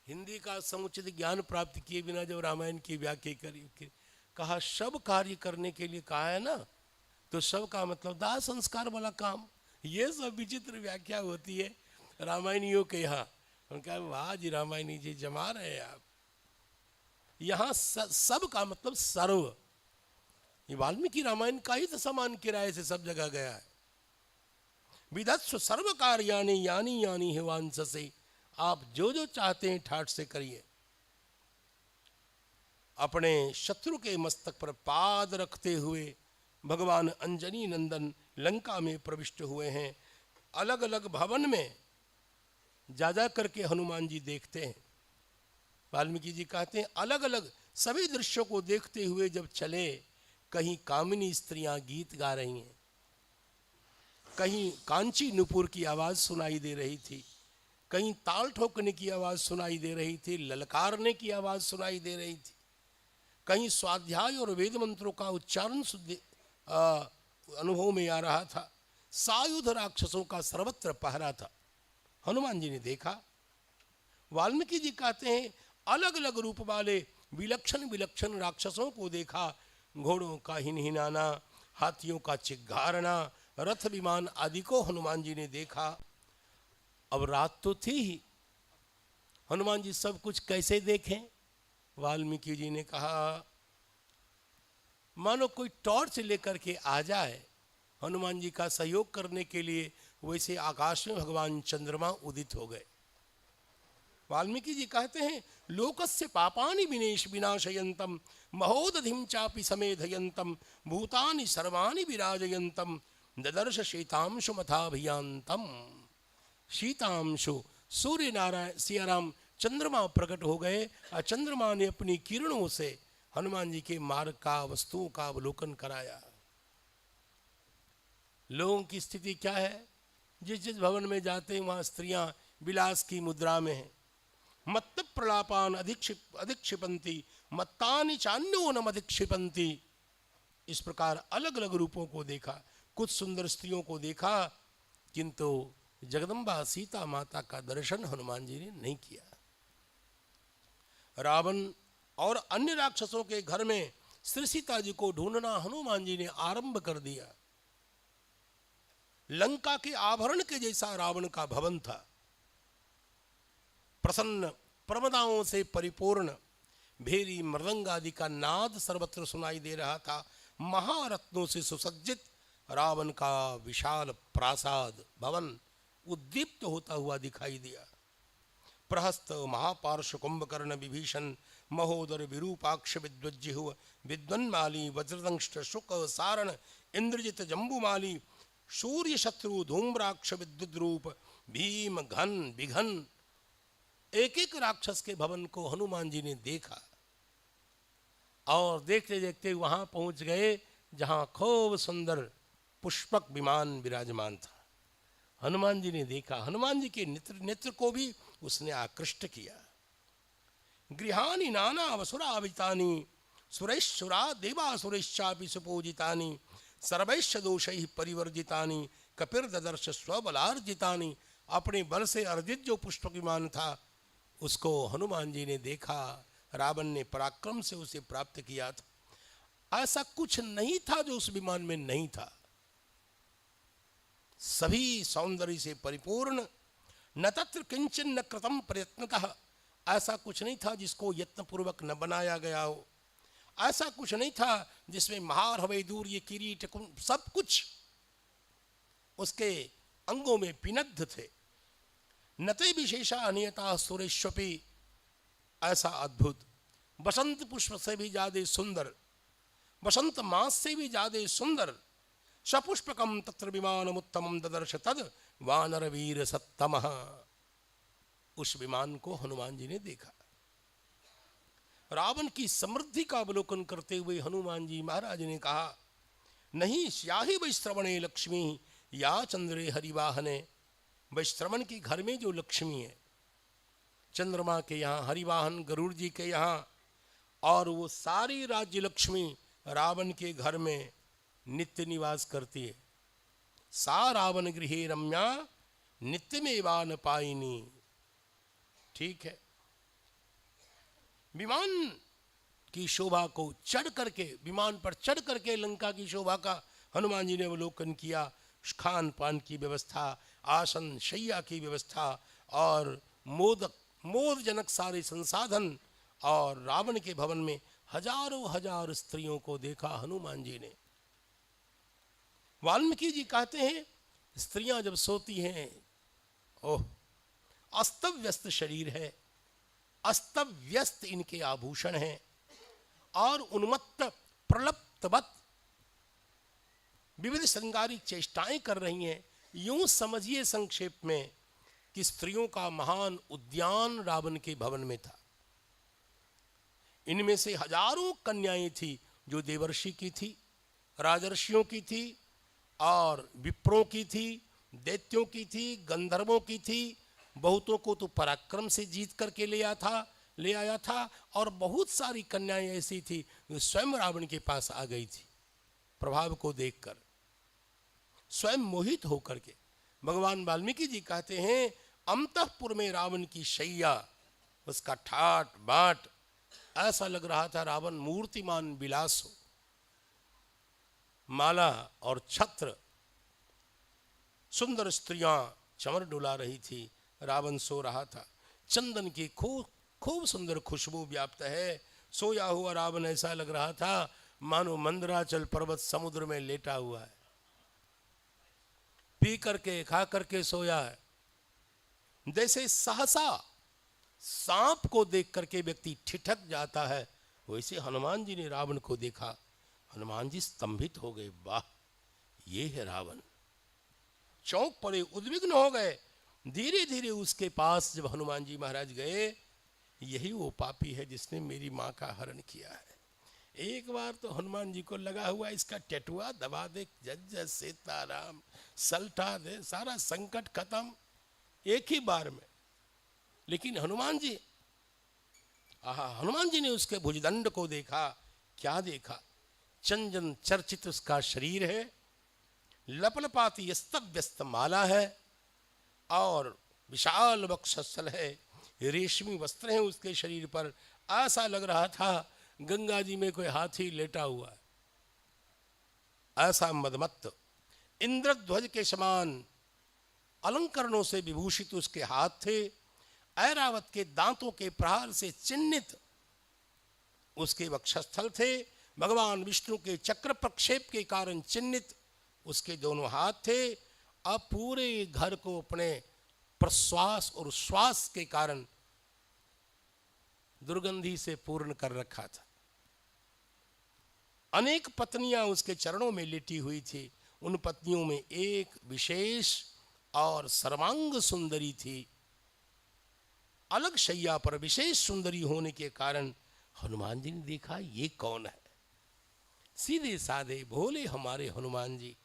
हिंदी का समुचित ज्ञान प्राप्त किए बिना जब रामायण की व्याख्या करी, कहा शब कार्य करने के लिए कहा है ना, तो शब का मतलब दाह संस्कार वाला काम। ये सब विचित्र व्याख्या होती है रामायणियों के यहाँ। उनका वाह जी रामायणी जी जमा रहे हैं आप। यहाँ सब का मतलब सर्व, ये वाल्मीकि रामायण का ही तो समान किराए से सब जगह गया है। विदस्व सर्व कार्याणि यानी यानी हिवांश से, आप जो जो चाहते हैं ठाठ से करिए। अपने शत्रु के मस्तक पर पाद रखते हुए भगवान अंजनी नंदन लंका में प्रविष्ट हुए हैं। अलग अलग भवन में जा जा करके हनुमान जी देखते हैं। वाल्मीकि जी कहते हैं अलग अलग सभी दृश्यों को देखते हुए जब चले, कहीं कामिनी स्त्रियां गीत गा रही हैं, कहीं कांची नुपुर की आवाज सुनाई दे रही थी, कहीं ताल ठोकने की आवाज सुनाई दे रही थी, ललकारने की आवाज सुनाई दे रही थी, कहीं स्वाध्याय और वेद मंत्रों का उच्चारण अनुभव में आ रहा था। सायुध राक्षसों का सर्वत्र पहरा था। हनुमान जी ने देखा। वाल्मीकि जी कहते हैं अलग अलग रूप वाले विलक्षण विलक्षण राक्षसों को देखा। घोड़ों का हिनहिनाना, हाथियों का चिघारना, रथ विमान आदि को हनुमान जी ने देखा। अब रात तो थी ही, हनुमान जी सब कुछ कैसे देखें? वाल्मीकि जी ने कहा मानो कोई टॉर्च लेकर के आ जाए हनुमान जी का सहयोग करने के लिए, वैसे आकाश में भगवान चंद्रमा उदित हो गए। वाल्मीकि जी कहते हैं लोकस्य पापानि विनाशयन्तम महोदधिम चापि समेधयन्तम भूतानि सर्वाणि विराजयन्तम ददर्श शीतांशु मथाभियांतम। शीतांशु सूर्य नारायण सियाराम चंद्रमा प्रकट हो गए और चंद्रमा ने अपनी किरणों से हनुमान जी के मार्ग का, वस्तुओं का अवलोकन कराया। लोगों की स्थिति क्या है? जिस जिस भवन में जाते हैं वहाँ स्त्रियां विलास की मुद्रा में हैं। मत्त प्रलापान अधिक्षिपंती मत्तानि चान्यो नम अधिक्षिपंती। इस प्रकार अलग अलग रूपों को देखा, कुछ सुंदर स्त्रियों को देखा, किंतु जगदम्बा सीता माता का दर्शन हनुमान जी ने नहीं किया। रावण और अन्य राक्षसों के घर में श्री सीता जी को ढूंढना हनुमान जी ने आरंभ कर दिया। लंका के आभरण के जैसा रावण का भवन था, प्रसन्न प्रमदाओं से परिपूर्ण, भेरी मृदंग आदि का नाद सर्वत्र सुनाई दे रहा था। महारत्नों से सुसज्जित रावण का विशाल प्रासाद भवन उद्दीप्त होता हुआ दिखाई दिया। प्रहस्त महापार्श्व कुंभकर्ण विभीषण महोदर विरूपाक्ष विद्वज्जिह्व विद्वन्माली वज्रदंष्ट शुक सारण इंद्रजित जम्बुमाली सूर्य शत्रु धूम्राक्ष विद्युद्रूप भीम घन विघन। एक एक राक्षस के भवन को हनुमान जी ने देखा। और देखते देखते वहां पहुंच गए जहां खूब सुंदर पुष्पक विमान विराजमान था। हनुमान जी ने देखा, हनुमान जी के नेत्र को भी उसने आकृष्ट किया। गृहाणि नाना वसुरावितानि सुरेश्वरा देवासुरेश्चापि सुपूजितानि सर्वैश्च दोषैः परिवर्जितानि कपिर्ददर्श स्वबलार्जितानि। अपने बल से अर्जित जो पुष्पक विमान था उसको हनुमान जी ने देखा, रावण ने पराक्रम से उसे प्राप्त किया था। ऐसा कुछ नहीं था जो उस विमान में नहीं था, सभी सौंदर्य से परिपूर्ण। न तत्र किंचन न कृतम प्रयत्नतः, ऐसा कुछ नहीं था जिसको यत्नपूर्वक न बनाया गया हो। ऐसा कुछ नहीं था जिसमें महार हवै दूर ये किरीट सब कुछ उसके अंगों में पिनद्ध थे। नते विशेषा अनियता सुरेश्वपी, ऐसा अद्भुत, बसंत पुष्प से भी ज्यादा सुंदर, बसंत मास से भी ज्यादा सुंदर। सपुष्पकम तत्र विमानम उत्तमम ददर्श तद वानर वीर सत्तमः। उस विमान को हनुमान जी ने देखा। रावण की समृद्धि का अवलोकन करते हुए हनुमान जी महाराज ने कहा, नहीं स्याहि वैश्रवणे लक्ष्मी या चंद्रे हरिवाहने। वैश्रवण के घर में जो लक्ष्मी है, चंद्रमा के यहाँ, हरिवाहन गरुड़ जी के यहाँ, और वो सारी राज्य लक्ष्मी रावण के घर में नित्य निवास करती है। सा रावण गृहे रम्या नित्यमेवान पायिनी। ठीक है, विमान की शोभा को चढ़ करके, विमान पर चढ़ करके लंका की शोभा का हनुमान जी ने अवलोकन किया। खान पान की व्यवस्था, आसन शैया की व्यवस्था और मोदजनक सारे संसाधन, और रावण के भवन में हजारों हजार स्त्रियों को देखा हनुमान जी ने। वाल्मीकि जी कहते हैं, स्त्रियां जब सोती हैं, ओह, अस्त व्यस्त शरीर है, अस्त व्यस्त इनके आभूषण हैं, और उन्मत्त प्रलप्तवत विविध श्रृंगारिक चेष्टाएं कर रही हैं। यूं समझिए संक्षेप में कि स्त्रियों का महान उद्यान रावण के भवन में था। इनमें से हजारों कन्याएं थी जो देवर्षि की थी, राजर्षियों की थी, और विप्रों की थी, दैत्यों की थी, गंधर्वों की थी। बहुतों को तो पराक्रम से जीत करके ले आया था, और बहुत सारी कन्याएं ऐसी थी जो स्वयं रावण के पास आ गई थी। प्रभाव को देखकर स्वयं मोहित होकर के भगवान वाल्मीकि जी कहते हैं, अंतःपुर में रावण की शैया, उसका ठाट बाट, ऐसा लग रहा था रावण मूर्तिमान विलास हो। माला और छत्र, सुंदर स्त्रियां चमर डुला रही थी, रावण सो रहा था। चंदन की खूब सुंदर खुशबू व्याप्त है। सोया हुआ रावण ऐसा लग रहा था मानो मंदराचल पर्वत समुद्र में लेटा हुआ है, पी करके खा करके सोया है। जैसे सहसा सांप को देख करके व्यक्ति ठिठक जाता है, वैसे हनुमान जी ने रावण को देखा। हनुमान जी स्तंभित हो गए, वाह, ये है रावण। चौंक पड़े, उद्विग्न हो गए। धीरे धीरे उसके पास जब हनुमान जी महाराज गए, यही वो पापी है जिसने मेरी माँ का हरण किया है। एक बार तो हनुमान जी को लगा हुआ इसका टैटुआ दबा दे, जज सीताराम, सल्टा दे, सारा संकट खत्म एक ही बार में। लेकिन हनुमान जी ने उसके भुजदंड को देखा। क्या देखा? चंदन चर्चित उसका शरीर है, लपलपाती अस्त माला है, और विशाल वक्षस्थल है, रेशमी वस्त्र हैं उसके शरीर पर। ऐसा लग रहा था गंगा जी में कोई हाथी लेटा हुआ है। ऐसा मदमत्त, इंद्रध्वज के समान अलंकरणों से विभूषित उसके हाथ थे। ऐरावत के दांतों के प्रहार से चिन्हित उसके वक्षस्थल थे। भगवान विष्णु के चक्र प्रक्षेप के कारण चिन्हित उसके दोनों हाथ थे। अब पूरे घर को अपने प्रश्वास और श्वास के कारण दुर्गंधी से पूर्ण कर रखा था। अनेक पत्नियां उसके चरणों में लेटी हुई थी। उन पत्नियों में एक विशेष और सर्वांग सुंदरी थी। अलग शैया पर विशेष सुंदरी होने के कारण हनुमान जी ने देखा ये कौन है, सीधे साधे भोले हमारे हनुमान जी।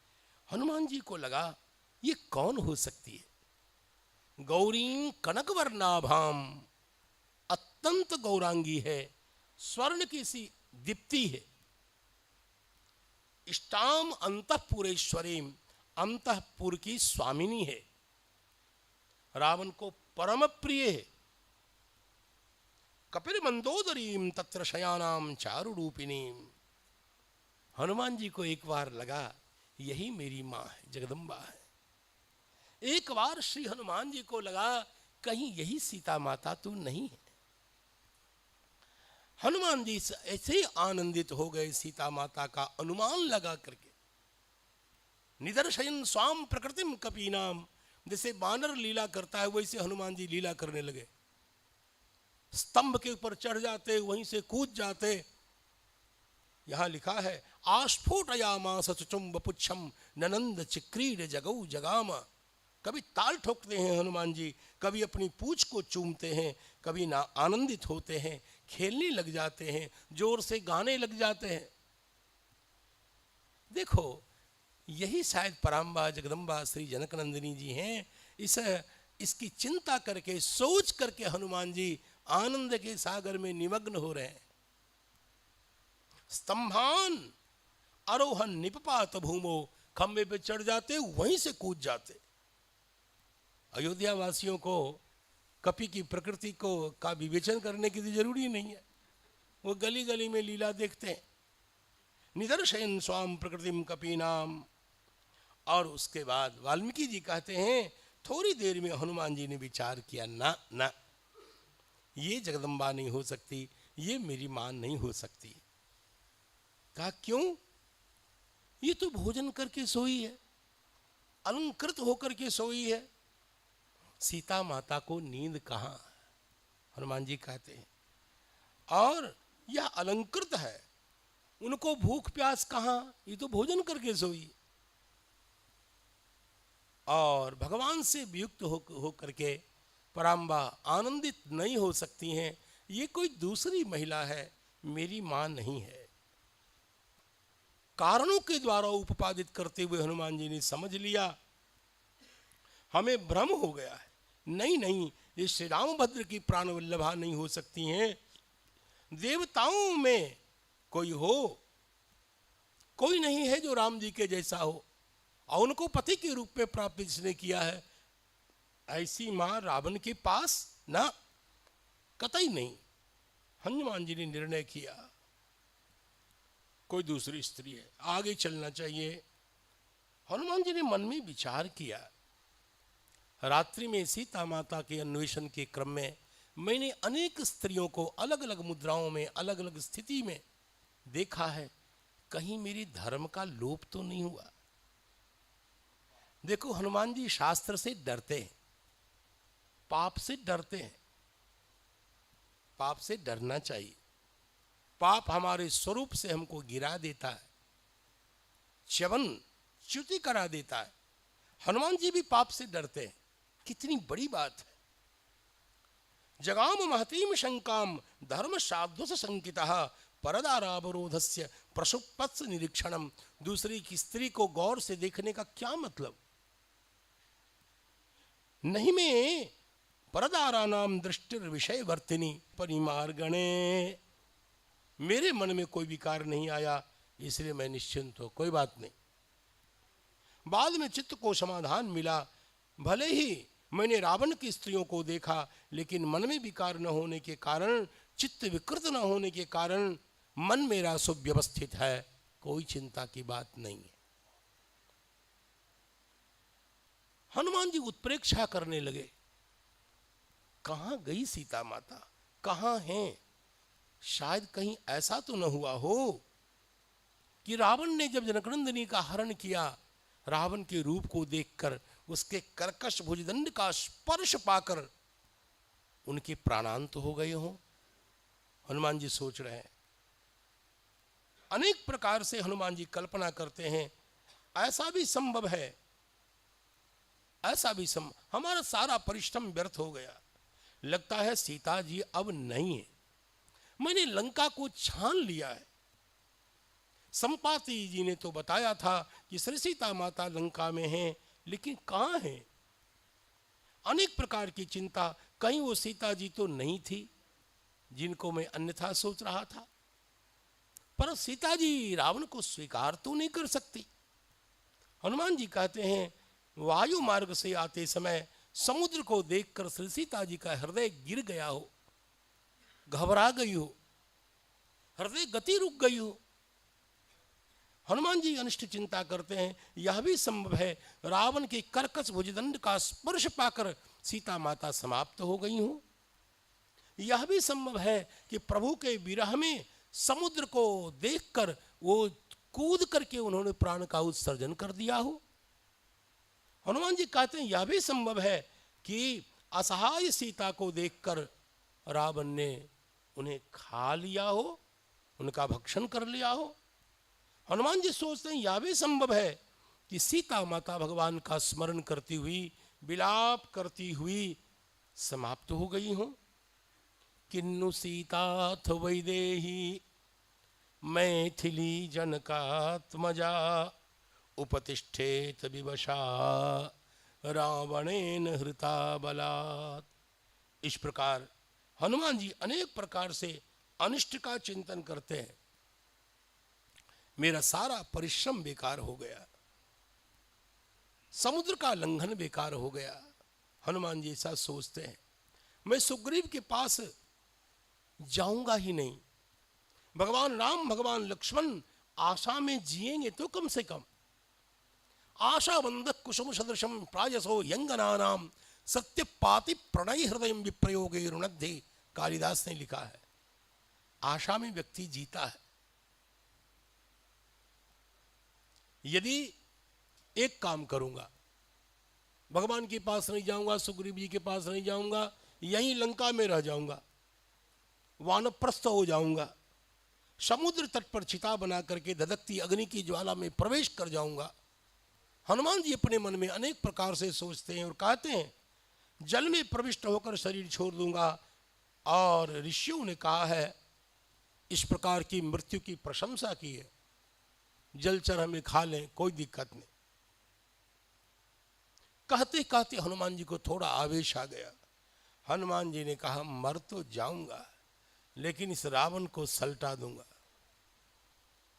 हनुमान जी को लगा ये कौन हो सकती है। गौरी कनकवर्णाभाम, अत्यंत गौरांगी है, स्वर्ण की सी दीप्ति है। इष्टाम अंतःपुरेश्वरीम, अंतःपुर की स्वामिनी है। रावण को परम प्रिय है। कपिल मंदोदरीम तत्र शयानाम चारुरूपिणीम। हनुमान जी को एक बार लगा यही मेरी माँ है, जगदम्बा है। एक बार श्री हनुमान जी को लगा कहीं यही सीता माता तो नहीं है। हनुमान जी ऐसे आनंदित हो गए सीता माता का अनुमान लगा करके। निदर्शयन स्वाम प्रकृतिम कपीनाम, जैसे बानर लीला करता है वैसे हनुमान जी लीला करने लगे। स्तंभ के ऊपर चढ़ जाते, वहीं से कूद जाते। यहां लिखा है आस्फोटयामास चुचुंब पुच्छम ननंद चिक्रीड जगऊ जगामा। कभी ताल ठोकते हैं हनुमान जी, कभी अपनी पूंछ को चूमते हैं, कभी ना आनंदित होते हैं, खेलने लग जाते हैं, जोर से गाने लग जाते हैं। देखो यही शायद पराम्बा जगदम्बा श्री जनकनंदिनी जी हैं। इसकी चिंता करके सोच करके हनुमान जी आनंद के सागर में निमग्न हो रहे हैं। स्तंभान आरोहण निपपात भूमो, खंबे पे चढ़ जाते वहीं से कूद जाते। अयोध्या वासियों को कपि की प्रकृति को का विवेचन करने की तो जरूरी नहीं है, वो गली गली में लीला देखते हैं। निदर्शयन स्वाम प्रकृतिम कपीनाम। और उसके बाद वाल्मीकि जी कहते हैं थोड़ी देर में हनुमान जी ने विचार किया, ना ना ये जगदम्बा नहीं हो सकती, ये मेरी मां नहीं हो सकती। कहा क्यों? ये तो भोजन करके सोई है, अलंकृत होकर के सोई है। सीता माता को नींद कहाँ? हनुमान जी कहते हैं और यह अलंकृत है, उनको भूख प्यास कहाँ? ये तो भोजन करके सोई। और भगवान से वियुक्त हो करके पराम्बा आनंदित नहीं हो सकती हैं। ये कोई दूसरी महिला है, मेरी मां नहीं है। कारणों के द्वारा उपादित करते हुए हनुमान जी ने समझ लिया हमें भ्रम हो गया है। नहीं नहीं, ये श्री रामभद्र की प्राण वल्लभा नहीं हो सकती हैं। देवताओं में कोई हो, कोई नहीं है जो राम जी के जैसा हो और उनको पति के रूप में प्राप्त जिसने किया है। ऐसी मां रावण के पास ना, कतई नहीं। हनुमान जी ने निर्णय किया कोई दूसरी स्त्री है, आगे चलना चाहिए। हनुमान जी ने मन में विचार किया। रात्रि में सीता माता के अन्वेषण के क्रम में मैंने अनेक स्त्रियों को अलग अलग मुद्राओं में अलग अलग स्थिति में देखा है, कहीं मेरे धर्म का लोप तो नहीं हुआ। देखो हनुमान जी शास्त्र से डरते हैं, पाप से डरते हैं। पाप से डरना चाहिए। पाप हमारे स्वरूप से हमको गिरा देता है, च्यवन च्युति करा देता है। हनुमान जी भी पाप से डरते हैं, कितनी बड़ी बात है। जगाम महतीम शंकाम धर्म साध्वस संकितः परदारावरोधस्य प्रसुप्पत्स निरीक्षणम। दूसरी की स्त्री को गौर से देखने का क्या मतलब? नहीं में परदारा नाम दृष्टिर विषय वर्तिनी परिमार्गणे। मेरे मन में कोई विकार नहीं आया, इसलिए मैं निश्चिंत हूं, कोई बात नहीं। बाद में चित्त को समाधान मिला। भले ही मैंने रावण की स्त्रियों को देखा, लेकिन मन में विकार न होने के कारण, चित्त विकृत न होने के कारण मन मेरा सुव्यवस्थित है, कोई चिंता की बात नहीं है। हनुमान जी उत्प्रेक्षा करने लगे, कहां गई सीता माता, कहां हैं? शायद कहीं ऐसा तो न हुआ हो कि रावण ने जब जनकनंदिनी का हरण किया, रावण के रूप को देखकर, उसके कर्कश भुजदंड का स्पर्श पाकर उनके प्राणांत हो गए हों। हनुमान जी सोच रहे हैं। अनेक प्रकार से हनुमान जी कल्पना करते हैं, ऐसा भी संभव है, ऐसा भी संभव। हमारा सारा परिश्रम व्यर्थ हो गया, लगता है सीता जी अब नहीं है। मैंने लंका को छान लिया है। संपाति जी ने तो बताया था कि श्री सीता माता लंका में हैं, लेकिन कहाँ हैं? अनेक प्रकार की चिंता, कहीं वो सीता जी तो नहीं थी जिनको मैं अन्यथा सोच रहा था। पर सीता जी रावण को स्वीकार तो नहीं कर सकती। हनुमान जी कहते हैं वायु मार्ग से आते समय समुद्र को देखकर श्री सीता जी का हृदय गिर गया हो, घबरा गई हो, हृदय गति रुक गई हो। हनुमान जी अनिष्ट चिंता करते हैं यह भी संभव है रावण के कर्कश भुजदंड का स्पर्श पाकर सीता माता समाप्त हो गई हो। यह भी संभव है कि प्रभु के विरह में समुद्र को देखकर वो कूद करके उन्होंने प्राण का उत्सर्जन कर दिया हो। हनुमान जी कहते हैं यह भी संभव है कि असहाय सीता को देखकर रावण ने उन्हें खा लिया हो, उनका भक्षण कर लिया हो। हनुमान जी सोचते हैं यह भी संभव है कि सीता माता भगवान का स्मरण करती हुई, विलाप करती हुई समाप्त हो गई हो। किन्नु सीताथ वैदेही मैथिली जनकात्मजा उपतिष्ठेत विवशा रावणेन हृता बलात्। इस प्रकार हनुमान जी अनेक प्रकार से अनिष्ट का चिंतन करते हैं। मेरा सारा परिश्रम बेकार हो गया, समुद्र का लंघन बेकार हो गया। हनुमान जी ऐसा सोचते हैं। मैं सुग्रीव के पास जाऊंगा ही नहीं। भगवान राम भगवान लक्ष्मण आशा में जिएंगे तो कम से कम आशा बंधक कुसुम सदृशम प्रायसो यंगनानाम सत्यपाति प्रणय हृदय विप्रयोगे रुणद्धे, कालिदास ने लिखा है। आशा में व्यक्ति जीता है। यदि एक काम करूंगा, भगवान के पास नहीं जाऊंगा, सुग्रीव जी के पास नहीं जाऊंगा, यहीं लंका में रह जाऊंगा, वानप्रस्थ हो जाऊंगा, समुद्र तट पर चिता बना करके धधकती अग्नि की ज्वाला में प्रवेश कर जाऊंगा। हनुमान जी अपने मन में अनेक प्रकार से सोचते हैं और कहते हैं जल में प्रविष्ट होकर शरीर छोड़ दूंगा। और ऋषियों ने कहा है, इस प्रकार की मृत्यु की प्रशंसा की है, जलचर हमें खा लें कोई दिक्कत नहीं। कहते कहते हनुमान जी को थोड़ा आवेश आ गया। हनुमान जी ने कहा मर तो जाऊंगा लेकिन इस रावण को सलटा दूंगा,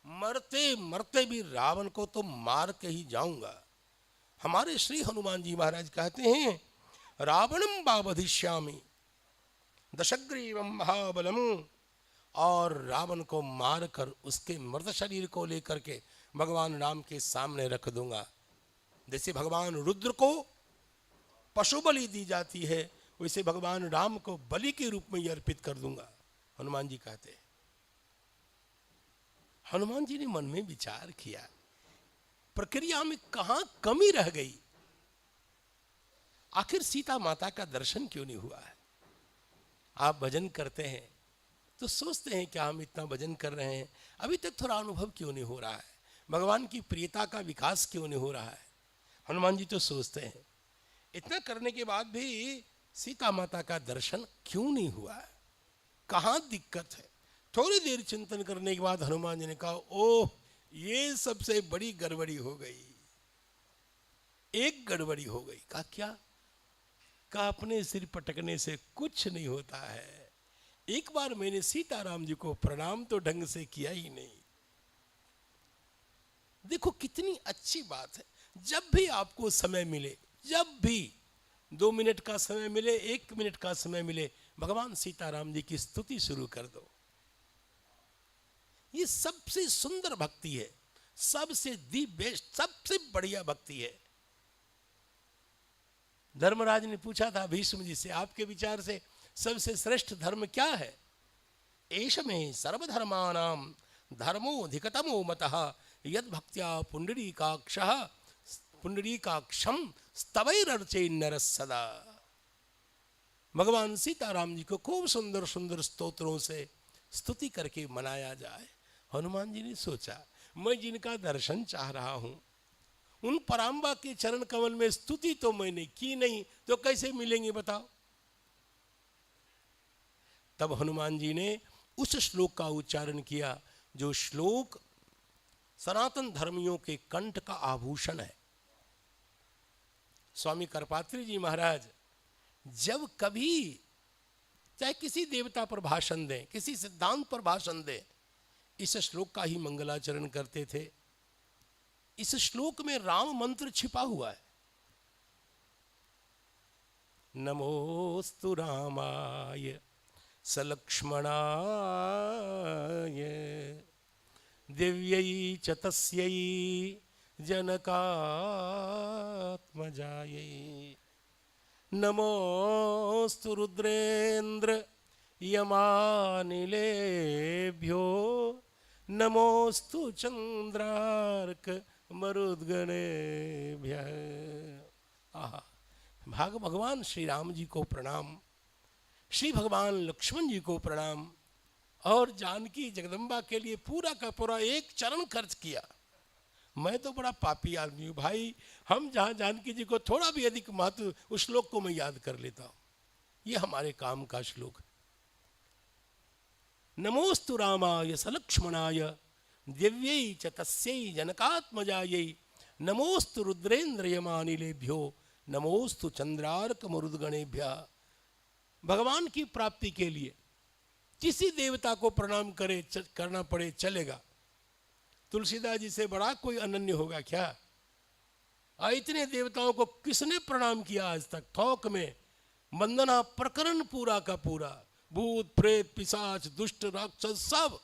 मरते मरते भी रावण को तो मार के ही जाऊंगा। हमारे श्री हनुमान जी महाराज कहते हैं रावणम बावधिष्यामि दशग्रीवम महाबलम, और रावण को मारकर उसके मृत शरीर को लेकर के भगवान राम के सामने रख दूंगा। जैसे भगवान रुद्र को पशु बलि दी जाती है वैसे भगवान राम को बलि के रूप में अर्पित कर दूंगा। हनुमान जी कहते हैं। हनुमान जी ने मन में विचार किया प्रक्रिया में कहां कमी रह गई, आखिर सीता माता का दर्शन क्यों नहीं हुआ है। आप भजन करते हैं तो सोचते हैं क्या हम इतना भजन कर रहे हैं, अभी तक थोड़ा अनुभव क्यों नहीं हो रहा है, भगवान की प्रियता का विकास क्यों नहीं हो रहा है। हनुमान जी तो सोचते हैं इतना करने के बाद भी सीता माता का दर्शन क्यों नहीं हुआ है, कहाँ दिक्कत है। थोड़ी देर चिंतन करने के बाद हनुमान जी ने कहा ओह ये सबसे बड़ी गड़बड़ी हो गई, एक गड़बड़ी हो गई। कहा क्या? कहा अपने सिर पटकने से कुछ नहीं होता है, एक बार मैंने सीताराम जी को प्रणाम तो ढंग से किया ही नहीं। देखो कितनी अच्छी बात है, जब भी आपको समय मिले, जब भी 2 मिनट का समय मिले, 1 मिनट का समय मिले, भगवान सीताराम जी की स्तुति शुरू कर दो। ये सबसे सुंदर भक्ति है, सबसे दी बेस्ट, सबसे बढ़िया भक्ति है। धर्मराज ने पूछा था भीष्म जी से आपके विचार से सबसे श्रेष्ठ धर्म क्या है। एष में सर्वधर्मानां धर्मोऽधिकतमो मतः यद भक्त्या पुंडरीकाक्षं स्तवैरर्चेत् नरः सदा। भगवान सीताराम जी को खूब सुंदर सुंदर स्तोत्रों से स्तुति करके मनाया जाए। हनुमान जी ने सोचा मैं जिनका दर्शन चाह रहा हूं उन पराम्बा के चरण कमल में स्तुति तो मैंने की नहीं तो कैसे मिलेंगे बताओ। तब हनुमान जी ने उस श्लोक का उच्चारण किया जो श्लोक सनातन धर्मियों के कंठ का आभूषण है। स्वामी करपात्री जी महाराज जब कभी चाहे किसी देवता पर भाषण दें, किसी सिद्धांत पर भाषण दें, इस श्लोक का ही मंगलाचरण करते थे। इस श्लोक में राम मंत्र छिपा हुआ है। नमोस्तु रामाय सलक्ष्मणाय दिव्यै च तस्यै जनकात्मजायै नमोस्तु रुद्रेन्द्र यमानिलेभ्यो नमोस्तु चंद्रार्क मरुद्गणेभ्यः। आहा, भगवान श्री राम जी को प्रणाम, श्री भगवान लक्ष्मण जी को प्रणाम, और जानकी जगदम्बा के लिए पूरा का पूरा एक चरण खर्च किया। मैं तो बड़ा पापी आदमी हूँ भाई, हम जहाँ जानकी जी को थोड़ा भी अधिक महत्व, उस श्लोक को मैं याद कर लेता हूँ। ये हमारे काम का श्लोक है। नमोस्तु रामाय सलक्ष्मणाय दिव्यै च तस्यै जनकात्मजायै नमोस्तु रुद्रेन्द्र यमानिलेभ्यो नमोस्तु चंद्रार्क मरुद्गणेभ्यः। भगवान की प्राप्ति के लिए किसी देवता को प्रणाम करना पड़े चलेगा। तुलसीदास जी से बड़ा कोई अनन्य होगा क्या? इतने देवताओं को किसने प्रणाम किया आज तक? थोक में वंदना प्रकरण पूरा का पूरा, भूत प्रेत पिशाच दुष्ट राक्षस सब,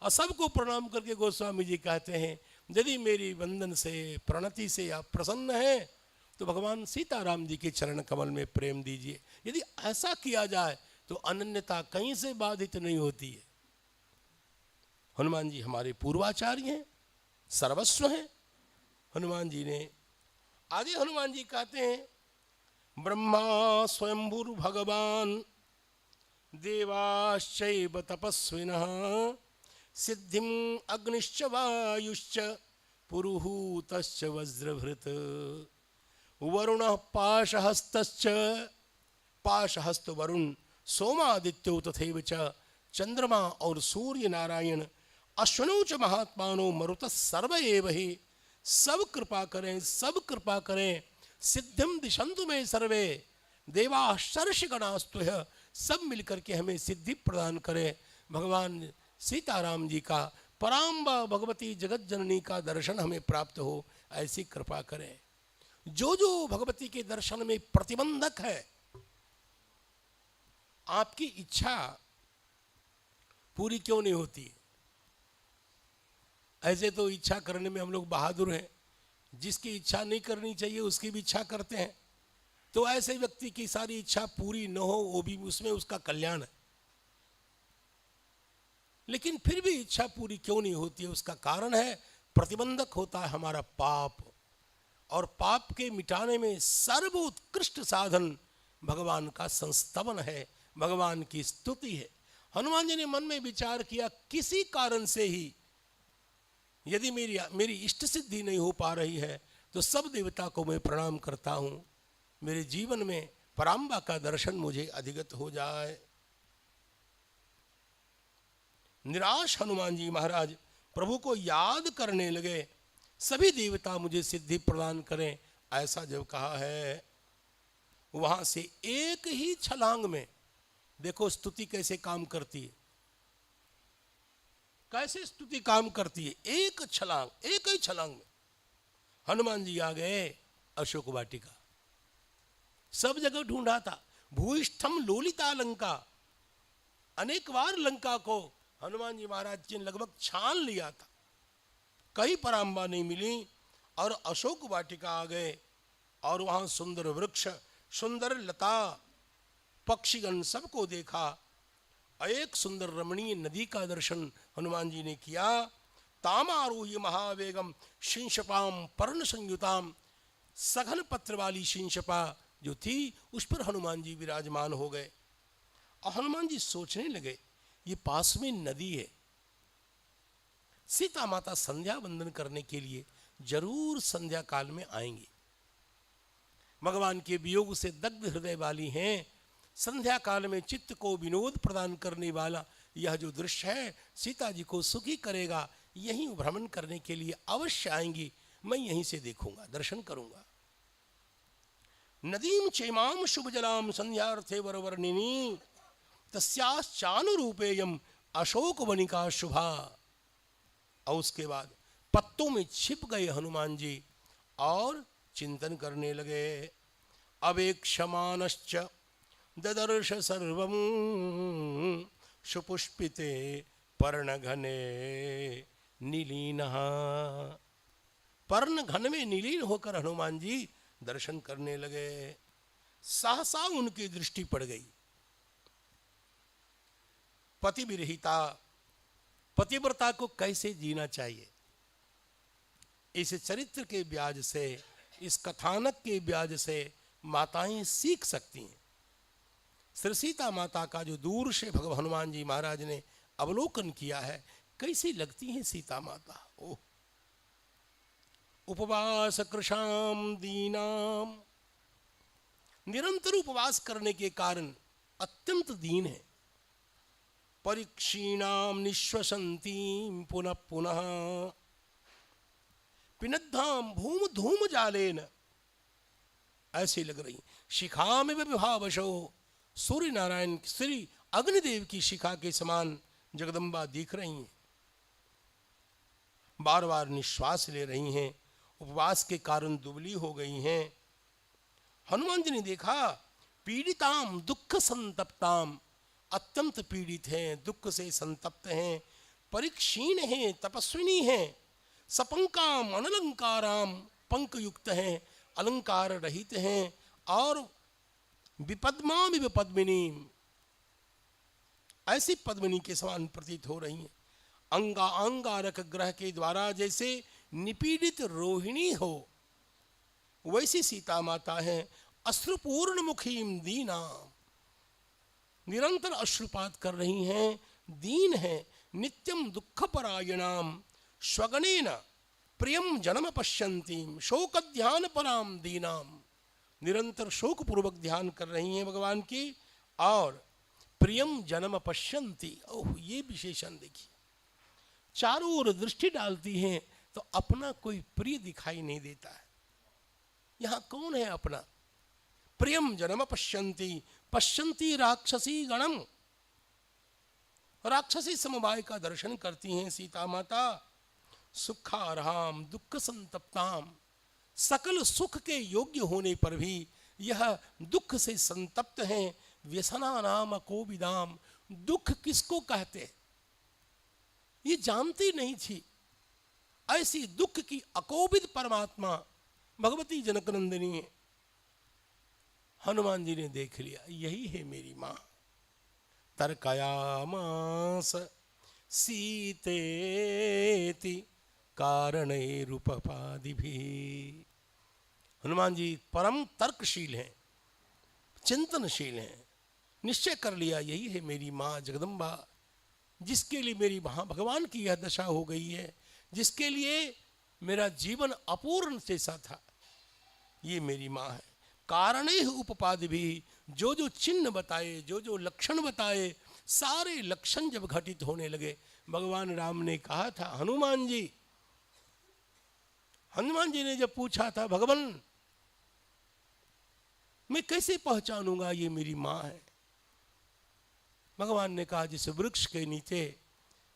और सबको प्रणाम करके गोस्वामी जी कहते हैं यदि मेरी वंदन से प्रणति से आप प्रसन्न हैं तो भगवान सीताराम जी के चरण कमल में प्रेम दीजिए। यदि ऐसा किया जाए तो अनन्यता कहीं से बाधित नहीं होती है। हनुमान जी हमारे पूर्वाचार्य हैं, सर्वस्व हैं। हनुमान जी ने आगे हनुमान जी कहते हैं ब्रह्मा स्वयंभूर भगवान देवाश्चैव तपस्विनः सिद्धिम अग्निश्च वायुश्च पुरुहूतश्च वज्रभृत वरुणः पाशहस्तश्च पाशहस्त वरुण सोमादित्यो तथैव च चंद्रमा और सूर्य नारायण अश्वनो च महात्मानो मरुत सर्व एव हि। सब कृपा करें, सब कृपा करें। सिद्धिम दिशंतु में सर्वे देवा सर्षगणास्तुह, सब मिलकर के हमें सिद्धि प्रदान करें। भगवान सीताराम जी का, पराम्बा भगवती जगत जननी का दर्शन हमें प्राप्त हो, ऐसी कृपा करें। जो जो भगवती के दर्शन में प्रतिबंधक है, आपकी इच्छा पूरी क्यों नहीं होती? ऐसे तो इच्छा करने में हम लोग बहादुर हैं, जिसकी इच्छा नहीं करनी चाहिए उसकी भी इच्छा करते हैं। तो ऐसे व्यक्ति की सारी इच्छा पूरी न हो, वो भी उसमें उसका कल्याण है। लेकिन फिर भी इच्छा पूरी क्यों नहीं होती है? उसका कारण है प्रतिबंधक होता है हमारा पाप, और पाप के मिटाने में सर्वोत्कृष्ट साधन भगवान का संस्तवन है, भगवान की स्तुति है। हनुमान जी ने मन में विचार किया किसी कारण से ही यदि मेरी इष्ट सिद्धि नहीं हो पा रही है तो सब देवता को मैं प्रणाम करता हूँ, मेरे जीवन में पराम्बा का दर्शन मुझे अधिगत हो जाए। निराश हनुमान जी महाराज प्रभु को याद करने लगे, सभी देवता मुझे सिद्धि प्रदान करें, ऐसा जब कहा है वहां से एक ही छलांग में, देखो स्तुति कैसे काम करती है, कैसे स्तुति काम करती है। एक छलांग, एक ही छलांग में हनुमान जी आ गए अशोक वाटिका। सब जगह ढूंढा था, भूइष्ठम लोलिता लंका, अनेक बार लंका को हनुमान जी महाराज जी ने लगभग छान लिया था, कहीं पराम्बा नहीं मिली, और अशोक वाटिका आ गए और वहां सुंदर वृक्ष, सुंदर लता, पक्षीगण सबको देखा। एक सुंदर रमणीय नदी का दर्शन हनुमान जी ने किया। तामारूह्य महावेगम शिंशपाम पर्ण संयुताम, सघन पत्र वाली शिंशपा जो थी उस पर हनुमान जी विराजमान हो गए। और हनुमान जी सोचने लगे ये पास में नदी है, सीता माता संध्या वंदन करने के लिए जरूर संध्या काल में आएंगी, भगवान के वियोग से दग्ध हृदय वाली हैं, संध्या काल में चित्त को विनोद प्रदान करने वाला यह जो दृश्य है सीता जी को सुखी करेगा। यहीं भ्रमण करने के लिए अवश्य आएंगी, मैं यहीं से देखूंगा, दर्शन करूंगा। नदीम चेमाम शुभ जलाम संध्यार्थे वरवर्णिनी तस्याश्चानुरूपेयम अशोक वनिका शुभा। और उसके बाद पत्तों में छिप गए हनुमान जी और चिंतन करने लगे। अवेक्षमानश्च ददर्श सर्वं सुपुष्पिते पर्णघने निलीनः। पर्णघन में निलीन होकर हनुमान जी दर्शन करने लगे। सहसा उनकी दृष्टि पड़ गई। पति विरहिता पतिव्रता को कैसे जीना चाहिए, इस चरित्र के ब्याज से, इस कथानक के ब्याज से माताएं सीख सकती हैं। श्री सीता माता का जो दूर से भगवान हनुमान जी महाराज ने अवलोकन किया है, कैसी लगती हैं सीता माता। ओह, उपवास कृशाम दीनाम, निरंतर उपवास करने के कारण अत्यंत दीन है। परीक्षीणाम निश्वसंतीम पुनः पुनः पिनद्धाम भूम धूम जालेन, ऐसे लग रही। शिखा में विभावशो, सूर्य नारायण श्री अग्निदेव की शिखा के समान जगदम्बा दिख रही हैं। बार बार निश्वास ले रही हैं, उपवास के कारण दुबली हो गई हैं। हनुमान जी ने देखा पीड़िताम दुख संतप्ताम, अत्यंत पीड़ित हैं, दुख से संतप्त हैं। परीक्षीण हैं, तपस्विनी हैं। सपंकाम अनलंकाराम, पंक युक्त हैं, अलंकार रहित हैं। और विपद्मामिव पद्मिनी, ऐसी पद्मिनी के समान प्रतीत हो रही हैं। अंगारक ग्रह के द्वारा जैसे निपीड़ित रोहिणी हो, वैसी सीता माता है। अश्रुपूर्ण मुखीम दीना, निरंतर अश्रुपात कर रही हैं, दीन है। नित्यम दुख परायणाम स्वगणेन प्रियम जन्म पश्यंतीम शोक ध्यान पराम दीनाम, निरंतर शोक पूर्वक ध्यान कर रही हैं भगवान की। और प्रियम जन्म पश्यंती, ओह ये विशेषण देखिए, चारों ओर दृष्टि डालती हैं तो अपना कोई प्रिय दिखाई नहीं देता है। यहां कौन है अपना? प्रियम जन्म पश्यंती, पश्यंती राक्षसी गणम, राक्षसी समवाय का दर्शन करती हैं सीता माता। सुखारहाम दुख संतप्ताम, सकल सुख के योग्य होने पर भी यह दुख से संतप्त हैं। व्यसना नाम कोविदाम, दुख किसको कहते ये जानती नहीं थी। ऐसी दुख की अकोविद परमात्मा भगवती जनकनंदिनी है। हनुमान जी ने देख लिया, यही है मेरी मां। तर्कयामास सीतेति कारणैरुपपादिभिः। हनुमान जी परम तर्कशील हैं, चिंतनशील हैं। निश्चय कर लिया यही है मेरी मां जगदम्बा, जिसके लिए मेरी वहां भगवान की यह दशा हो गई है, जिसके लिए मेरा जीवन अपूर्ण जैसा था, ये मेरी मां है। कारणे उपपादि भी, जो जो चिन्ह बताए, जो जो लक्षण बताए, सारे लक्षण जब घटित होने लगे, भगवान राम ने कहा था हनुमान जी ने जब पूछा था भगवान मैं कैसे पहचानूंगा ये मेरी मां है, भगवान ने कहा जिस वृक्ष के नीचे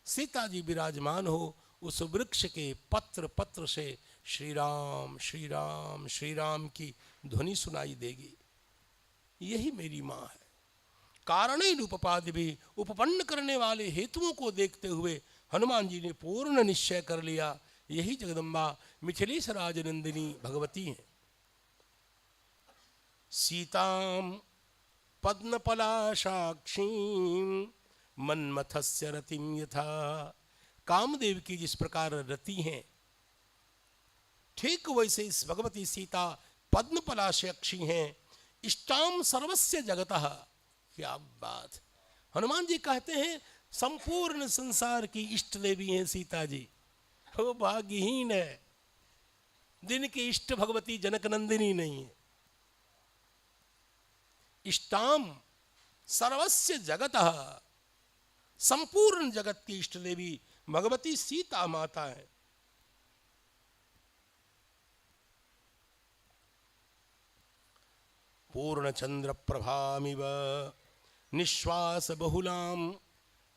सीता जी विराजमान हो, उस वृक्ष के पत्र पत्र से श्री राम श्री राम श्री राम की ध्वनि सुनाई देगी। यही मेरी मां है। कारणे उपपादि भी, उपपन्न करने वाले हेतुओं को देखते हुए हनुमान जी ने पूर्ण निश्चय कर लिया, यही जगदम्बा मिथिलेश राजनंदिनी भगवती हैं। सीताम पद्मपलाशाक्षीं मन्मथस्य रतिं यथा, कामदेव की जिस प्रकार रति हैं, ठीक वैसे इस भगवती सीता पद्मपलाशाक्षी हैं। इष्टाम सर्वस्य जगतः, क्या बात। हनुमान जी कहते हैं संपूर्ण संसार की इष्ट देवी हैं सीता जी। वो भाग्यहीन है, दिन की इष्ट भगवती जनकनंदिनी नहीं है। इष्टाम सर्वस्य जगतः, संपूर्ण जगत की इष्ट देवी भगवती सीता माता है। पूर्ण चंद्र प्रभामिव निश्वास बहुलाम,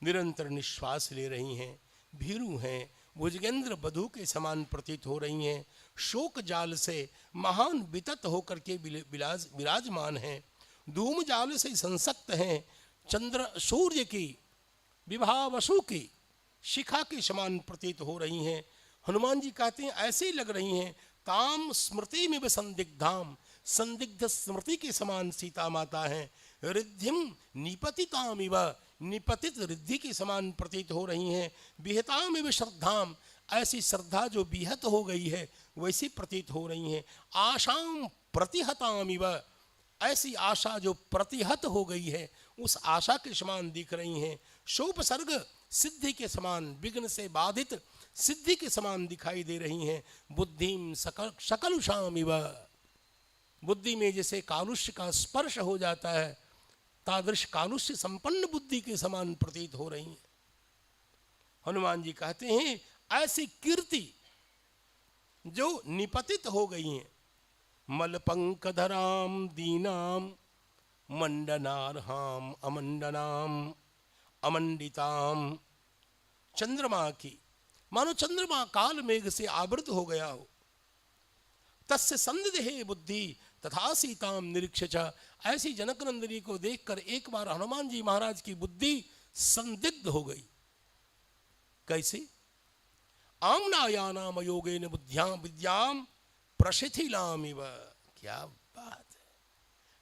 निरंतर निश्वास ले रही हैं, भीरू हैं, भुजगेंद्र बधू के समान प्रतीत हो रही हैं, शोक जाल से महान वितत होकर के विराजमान हैं, धूम जाल से संसक्त हैं, चंद्र सूर्य की विभा वसु की शिखा के समान प्रतीत हो रही हैं। हनुमान जी कहते हैं ऐसे ही लग रही हैं, ताम स्मृति में भी संदिग्धाम, संदिग्ध स्मृति के समान सीता माता हैं। रिद्धिम निपतिताम इव, निपतित रिद्धि के समान प्रतीत हो रही हैं। विहताम इव श्रद्धाम, ऐसी श्रद्धा जो विहत हो गई है वैसी प्रतीत हो रही हैं। आशाम प्रतिहताम इव, ऐसी आशा जो प्रतिहत हो गई है उस आशा के समान दिख रही हैं। शोपसर्ग सिद्धि के समान, विघ्न से बाधित सिद्धि के समान दिखाई दे रही हैं। बुद्धिम सकलुषाम इव, बुद्धि में जैसे कालुष्य का स्पर्श हो जाता है तादृश कालुष्य संपन्न बुद्धि के समान प्रतीत हो रही हैं। हनुमान जी कहते हैं ऐसी कीर्ति जो निपतित हो गई हैं। मलपंकधराम दीनाम मंडनार्हाम अमंडनाम अमंडिताम, चंद्रमा की, मानो चंद्रमा काल मेघ से आवृत हो गया हो। तस्य संदिग्धे बुद्धि तथा सीताम निरीक्ष, ऐसी जनकनंदिनी को देखकर एक बार हनुमान जी महाराज की बुद्धि संदिग्ध हो गई। कैसे? आमनायानाम योगेन बुद्ध्याम विद्याम प्रशिथिलामिव, क्या बात है।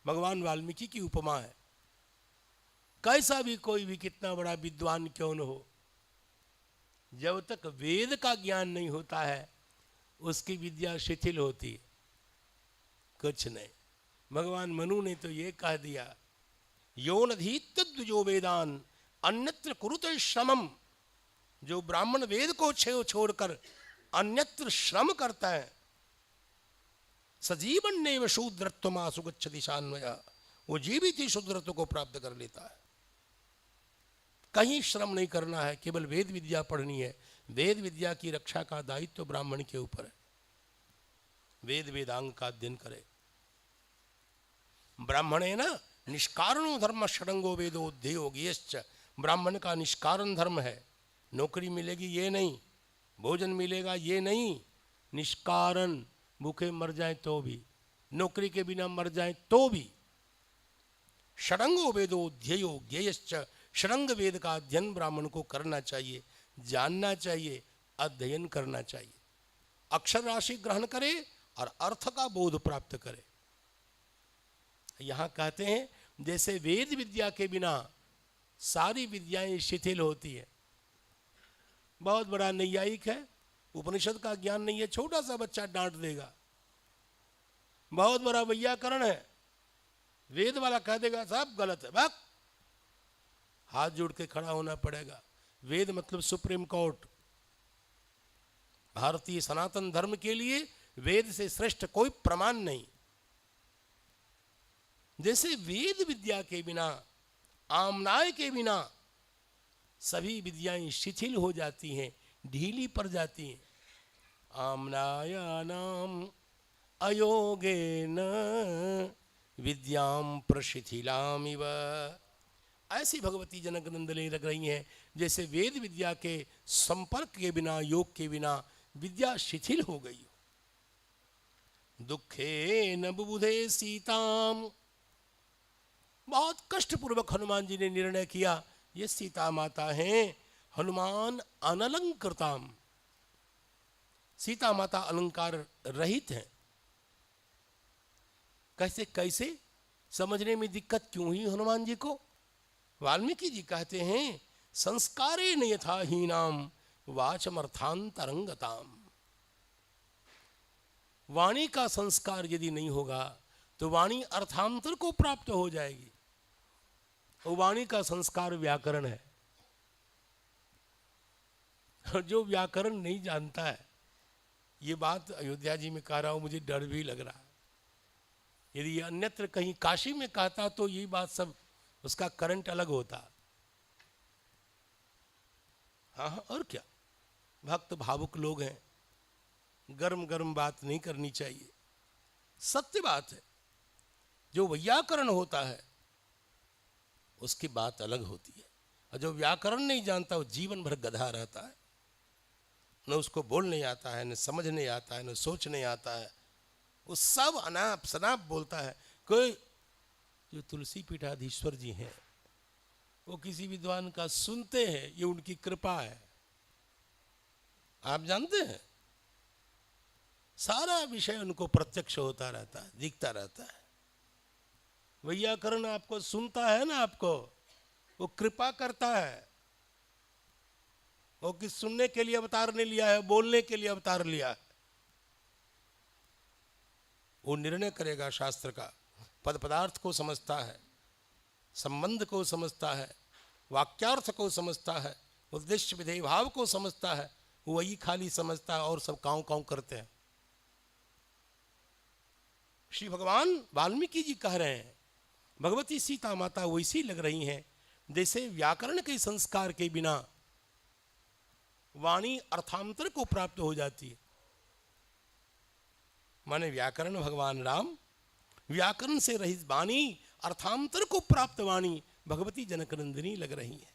भगवान वाल्मीकि की उपमा है। कैसा भी कोई भी कितना बड़ा विद्वान क्यों न हो, जब तक वेद का ज्ञान नहीं होता है उसकी विद्या शिथिल होती है, कुछ नहीं। भगवान मनु ने तो ये कह दिया, यो नधीत्यो वेदान अन्यत्र कुरुते श्रमम, जो ब्राह्मण वेद को छोड़कर अन्यत्र श्रम करता है, सजीवन ने शूद्रत्वमा सुगच्छति शान्वया, वो जीवित ही शूद्रत्व को प्राप्त कर लेता है। कहीं श्रम नहीं करना है, केवल वेद विद्या पढ़नी है। वेद विद्या की रक्षा का दायित्व ब्राह्मण के ऊपर है। वेद वेदांग का अध्ययन करे। ब्राह्मणेन निष्कारणो धर्म षडंगो वेदो ध्येयो ज्ञेयश्च, ब्राह्मण का निष्कारण धर्म है। नौकरी मिलेगी ये नहीं, भोजन मिलेगा ये नहीं, निष्कारण, भूखे मर जाए तो भी, नौकरी के बिना मर जाए तो भी। षडंगो वेदो ध्येयो ज्ञेयश्च, षडंग वेद का अध्ययन ब्राह्मण को करना चाहिए, जानना चाहिए, अध्ययन करना चाहिए। अक्षर राशि ग्रहण करे और अर्थ का बोध प्राप्त करे। यहां कहते हैं जैसे वेद विद्या के बिना सारी विद्याएं शिथिल होती है। बहुत बड़ा नैयायिक है, उपनिषद का ज्ञान नहीं है, छोटा सा बच्चा डांट देगा। बहुत बड़ा वैयाकरण है, वेद वाला कह देगा सब गलत है, बक हाथ जोड़ के खड़ा होना पड़ेगा। वेद मतलब सुप्रीम कोर्ट। भारतीय सनातन धर्म के लिए वेद से श्रेष्ठ कोई प्रमाण नहीं। जैसे वेद विद्या के बिना, आमनाय के बिना सभी विद्याएं शिथिल हो जाती हैं, ढीली पड़ जाती हैं। आमनायानाम अयोगेन विद्याम प्रशिथिलामिव, ऐसी भगवती जनकनंदनी लग रही हैं जैसे वेद विद्या के संपर्क के बिना, योग के बिना विद्या शिथिल हो गई हो। दुखे न बुबुधे सीताम, बहुत कष्टपूर्वक हनुमान जी ने निर्णय किया ये सीता माता हैं। हनुमान अनलंकृताम, सीता माता अलंकार रहित हैं। कैसे कैसे समझने में दिक्कत क्यों हुई हनुमान जी को? वाल्मीकि जी कहते हैं संस्कारे न यथा हीनाम वाचमर्थांतरंगताम, वाणी का संस्कार यदि नहीं होगा तो वाणी अर्थांतर को प्राप्त हो जाएगी। और वाणी का संस्कार व्याकरण है। जो व्याकरण नहीं जानता है, ये बात अयोध्या जी में कह रहा हूं, मुझे डर भी लग रहा है। यदि अन्यत्र कहीं काशी में कहता तो ये बात सब उसका करंट अलग होता। हाँ हाँ, और क्या, भक्त भावुक लोग हैं, गर्म गर्म बात नहीं करनी चाहिए। सत्य बात है, जो व्याकरण होता है उसकी बात अलग होती है, और जो व्याकरण नहीं जानता वो जीवन भर गधा रहता है, न उसको बोलने आता है, न समझने आता है, न सोचने आता है, वो सब अनाप शनाप बोलता है। कोई जो तुलसी पीठाधीश्वर जी हैं वो किसी विद्वान का सुनते हैं, ये उनकी कृपा है। आप जानते हैं, सारा विषय उनको प्रत्यक्ष होता रहता है, दिखता रहता है। व्याकरण आपको सुनता है ना, आपको वो कृपा करता है। वो किस सुनने के लिए अवतार नहीं लिया है, बोलने के लिए अवतार लिया है। वो निर्णय करेगा शास्त्र का, पद पदार्थ को समझता है, संबंध को समझता है, वाक्यार्थ को समझता है, उद्देश्य विधेय भाव को समझता है। वही खाली समझता है और सब काँव काँव करते हैं। श्री भगवान वाल्मीकि जी कह रहे हैं, भगवती सीता माता वैसी लग रही हैं जैसे व्याकरण के संस्कार के बिना वाणी अर्थांतर को प्राप्त हो जाती है। माने व्याकरण भगवान राम, व्याकरण से रहित वाणी, अर्थांतर को प्राप्त वाणी भगवती जनकनंदिनी लग रही है।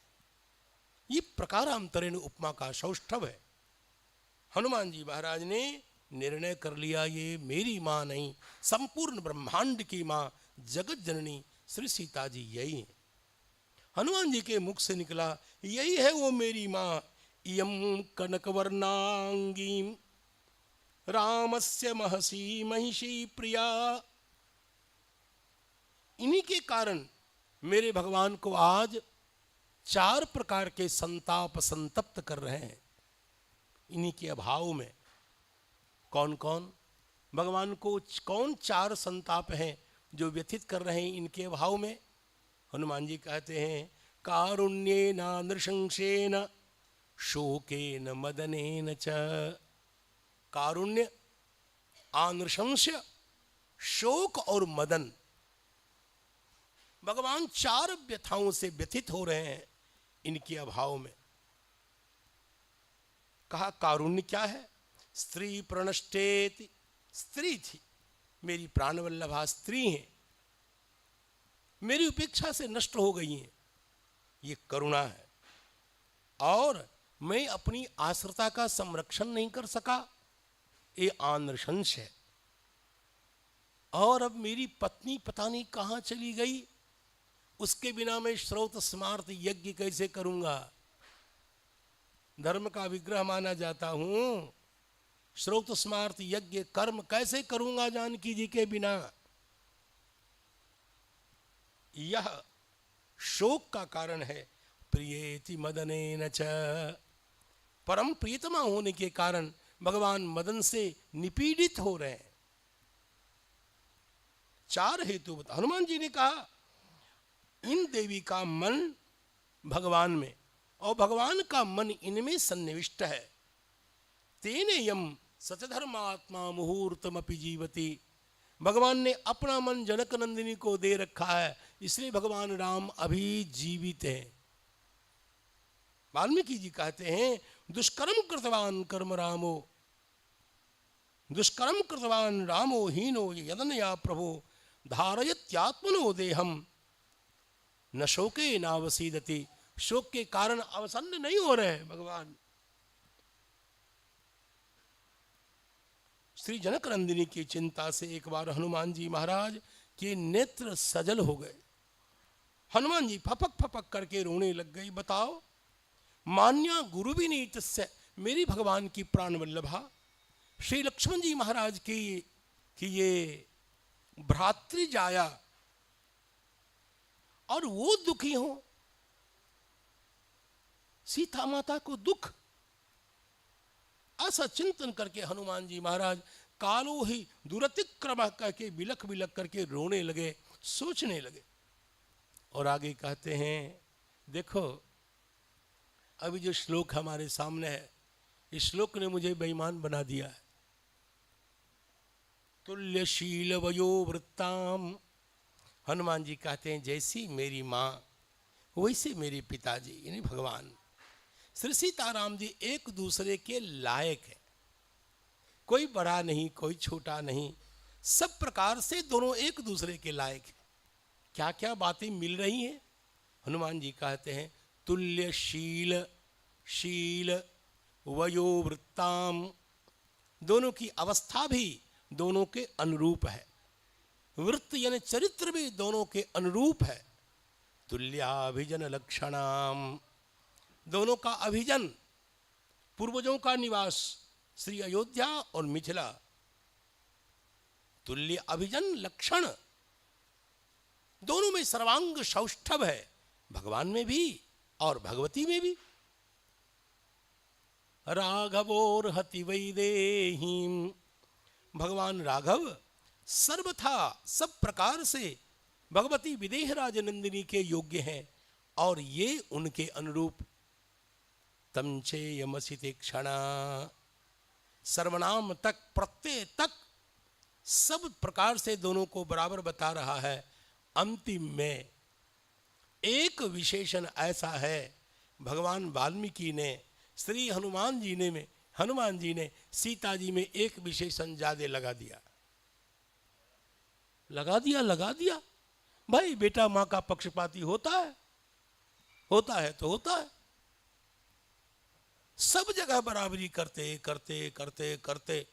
ये प्रकारांतरेण उपमा का सौष्ठव है। हनुमान जी महाराज ने निर्णय कर लिया, ये मेरी माँ नहीं, संपूर्ण ब्रह्मांड की माँ जगत जननी श्री सीता जी यही है। हनुमान जी के मुख से निकला, यही है वो मेरी माँ। इयं कनकवर्णांगी रामस्य महसी महिषी प्रिया। इन्हीं के कारण मेरे भगवान को आज 4 प्रकार के संताप संतप्त कर रहे हैं। इन्हीं के अभाव में कौन कौन, भगवान को कौन 4 संताप हैं जो व्यथित कर रहे हैं इनके अभाव में? हनुमान जी कहते हैं, कारुण्येन नृशंसेन शोकेन मदनेन च। कारुण्य, आनृशंस्य, शोक और मदन, भगवान 4 व्यथाओं से व्यथित हो रहे हैं इनके अभाव में। कहा कारुण्य क्या है? स्त्री प्रणष्टेति, स्त्री थी, मेरी प्राणवल्लभा स्त्री हैं, मेरी उपेक्षा से नष्ट हो गई हैं, ये करुणा है। और मैं अपनी आश्रिता का संरक्षण नहीं कर सका, ये आनृशंस है। और अब मेरी पत्नी पता नहीं कहाँ चली गई, उसके बिना मैं श्रौत स्मार्त यज्ञ कैसे करूंगा? धर्म का विग्रह माना जाता हूं, श्रौत स्मार्त यज्ञ कर्म कैसे करूंगा जानकी जी के बिना? यह शोक का कारण है। प्रियेति मदनेन च, परम प्रियतमा होने के कारण भगवान मदन से निपीड़ित हो रहे हैं। 4 हेतु बता। हनुमान जी ने कहा, इन देवी का मन भगवान में और भगवान का मन इनमें सन्निविष्ट है। तेने यम सतधर्मात्मा मुहूर्तमपि जीवति। भगवान ने अपना मन जनक नंदिनी को दे रखा है, इसलिए भगवान राम अभी जीवित हैं। वाल्मीकि जी कहते हैं, दुष्कर्म कृतवान कर्म रामो, दुष्कर्म कृतवान रामो हीनो यदनया प्रभो धारयत्यात्मनो देहम न शोके नावसीदति। शोक के कारण अवसन्न नहीं हो रहे हैं भगवान। श्री जनक नंदिनी की चिंता से एक बार हनुमान जी महाराज के नेत्र सजल हो गए। हनुमान जी फपक फपक करके रोने लग गई। बताओ, मान्या गुरु भी नहीं तस्य, मेरी भगवान की प्राण वल्लभा श्री लक्ष्मण जी महाराज की ये भ्रातृ जाया, और वो दुखी हो, सीता माता को दुख। ऐसा चिंतन करके हनुमान जी महाराज कालो ही दुरतिक्रम करके बिलख बिलख करके रोने लगे, सोचने लगे। और आगे कहते हैं, देखो अभी जो श्लोक हमारे सामने है, इस श्लोक ने मुझे बेईमान बना दिया है। तुल्यशील वयो वृत्ताम हनुमान जी कहते हैं जैसी मेरी माँ वैसे मेरे पिताजी यानी भगवान। श्री सीताराम जी एक दूसरे के लायक है, कोई बड़ा नहीं कोई छोटा नहीं, सब प्रकार से दोनों एक दूसरे के लायक है। क्या क्या बातें मिल रही हैं? हनुमान जी कहते हैं तुल्यशील शील वयोवृत्ताम, दोनों की अवस्था भी दोनों के अनुरूप है, वृत्त यानी चरित्र भी दोनों के अनुरूप है। तुल्याभिजन लक्षणाम, दोनों का अभिजन, पूर्वजों का निवास श्री अयोध्या और मिथिला, तुल्य अभिजन लक्षण, दोनों में सर्वांग सौष्ठव है, भगवान में भी और भगवती में भी। राघवोर्हति वैदेहीम, भगवान राघव सर्वथा सब प्रकार से भगवती विदेहराज नंदिनी के योग्य हैं और ये उनके अनुरूप। तमचेयमसिते क्षणा, सर्वनाम तक प्रत्यय तक सब प्रकार से दोनों को बराबर बता रहा है। अंतिम में एक विशेषण ऐसा है, भगवान वाल्मीकि ने श्री हनुमान जी ने सीता जी में एक विशेषण ज्यादा लगा दिया। भाई बेटा माँ का पक्षपाती होता है तो होता है। सब जगह बराबरी करते करते करते करते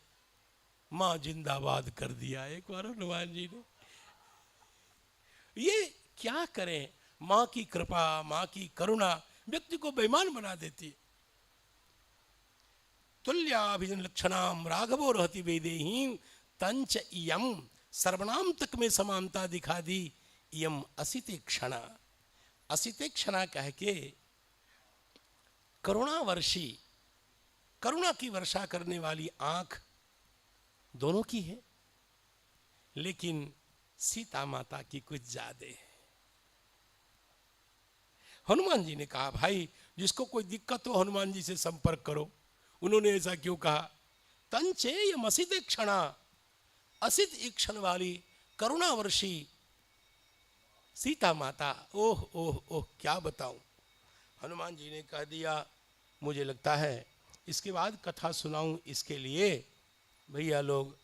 माँ जिंदाबाद कर दिया एक बार हनुमान जी ने। ये क्या करें, माँ की कृपा माँ की करुणा व्यक्ति को बेईमान बना देती है। तुल्याभिजन लक्षणाम राघवो रहति वेदेहीम तंच इयम, सर्वनाम तक में समानता दिखा दी। यम असिते क्षणा कह के करुणावर्षी, करुणा की वर्षा करने वाली आंख दोनों की है, लेकिन सीता माता की कुछ ज्यादा है। हनुमान जी ने कहा भाई जिसको कोई दिक्कत हो हनुमान जी से संपर्क करो। उन्होंने ऐसा क्यों कहा? तंचे यम असिते क्षणा, असित ईक्षण वाली करुणावर्षी सीता माता। ओह ओह ओह क्या बताऊं। हनुमान जी ने कह दिया मुझे लगता है इसके बाद कथा सुनाऊं, इसके लिए भैया लोग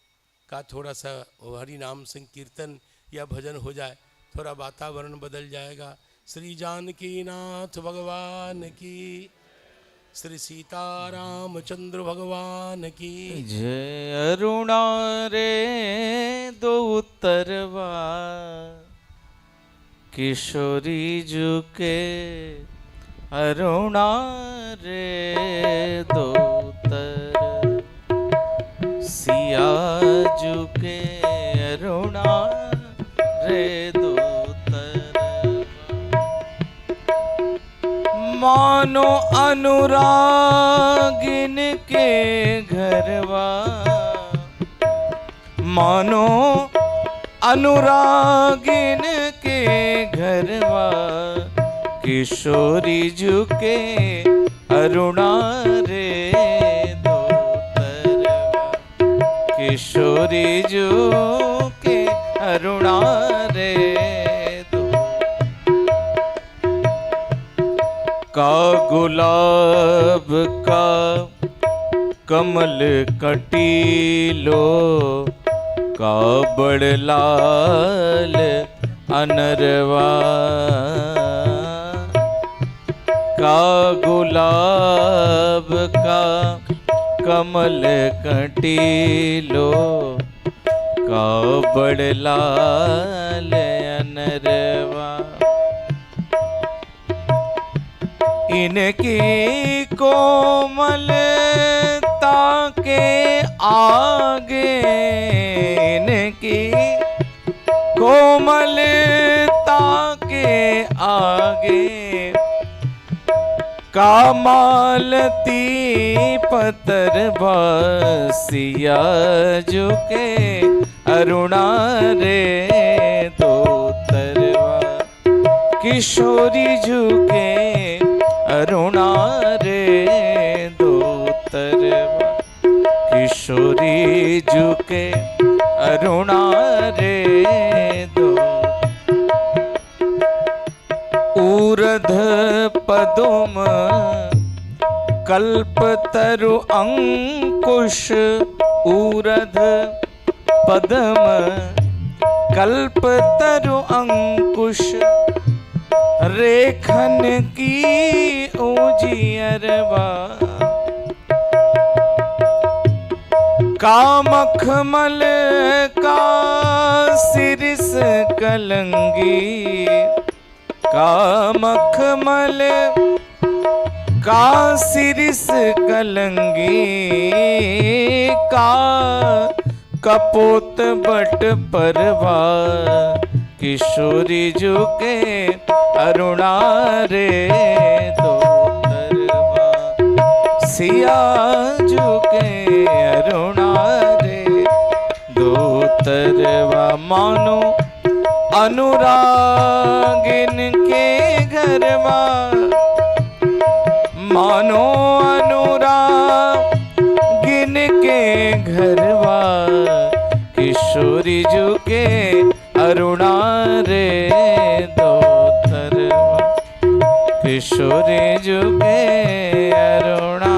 का थोड़ा सा हरि नाम संकीर्तन या भजन हो जाए, थोड़ा वातावरण बदल जाएगा। श्री जानकी नाथ भगवान की, श्री सीतारामचंद्र भगवान की जय। अरुणा रे दो उत्तरवा, किशोरी जुके अरुणा रे दो उत्तर, सिया जुके अरुणा रे दो उत्तर। मानो अनुरागिन के घरवा, मानो अनुरागिन के घरवा, किशोरी जुके अरुणा रे दो तरवा, किशोरी जुके अरुणा रे दो। का गुलाब का कमल कटीलो, का बड़लाल अनरवा, का गुलाब का कमल कटीलो, का बड़लाल अनरवा। इनकी कोमलता के आगे, इनकी कोमलता के आगे, कामालती पतर बसिया जुके अरुणा रे दो तरवा, किशोरी जुके अरुणा रे दो तरवा, किशोरी जुके अरुणा रे दो। पदुम कल्पतरु अंकुश ऊरध पद्म कल्पतरु अंकुश रेखन की ऊजियरवा कामखमल का सिरिस कलंगी कामखमल का सिरिस कलंगी का कपोत बट परवा किशोरी झुके अरुणा रे दो तरवा सिया झुके अरुणा रे दो तरवा मानो अनुरागिन के घरवा मानो अनुरागिन के घरवा किशोरी झुके अरुणा रे दो तरवा किशोरी झुके अरुणा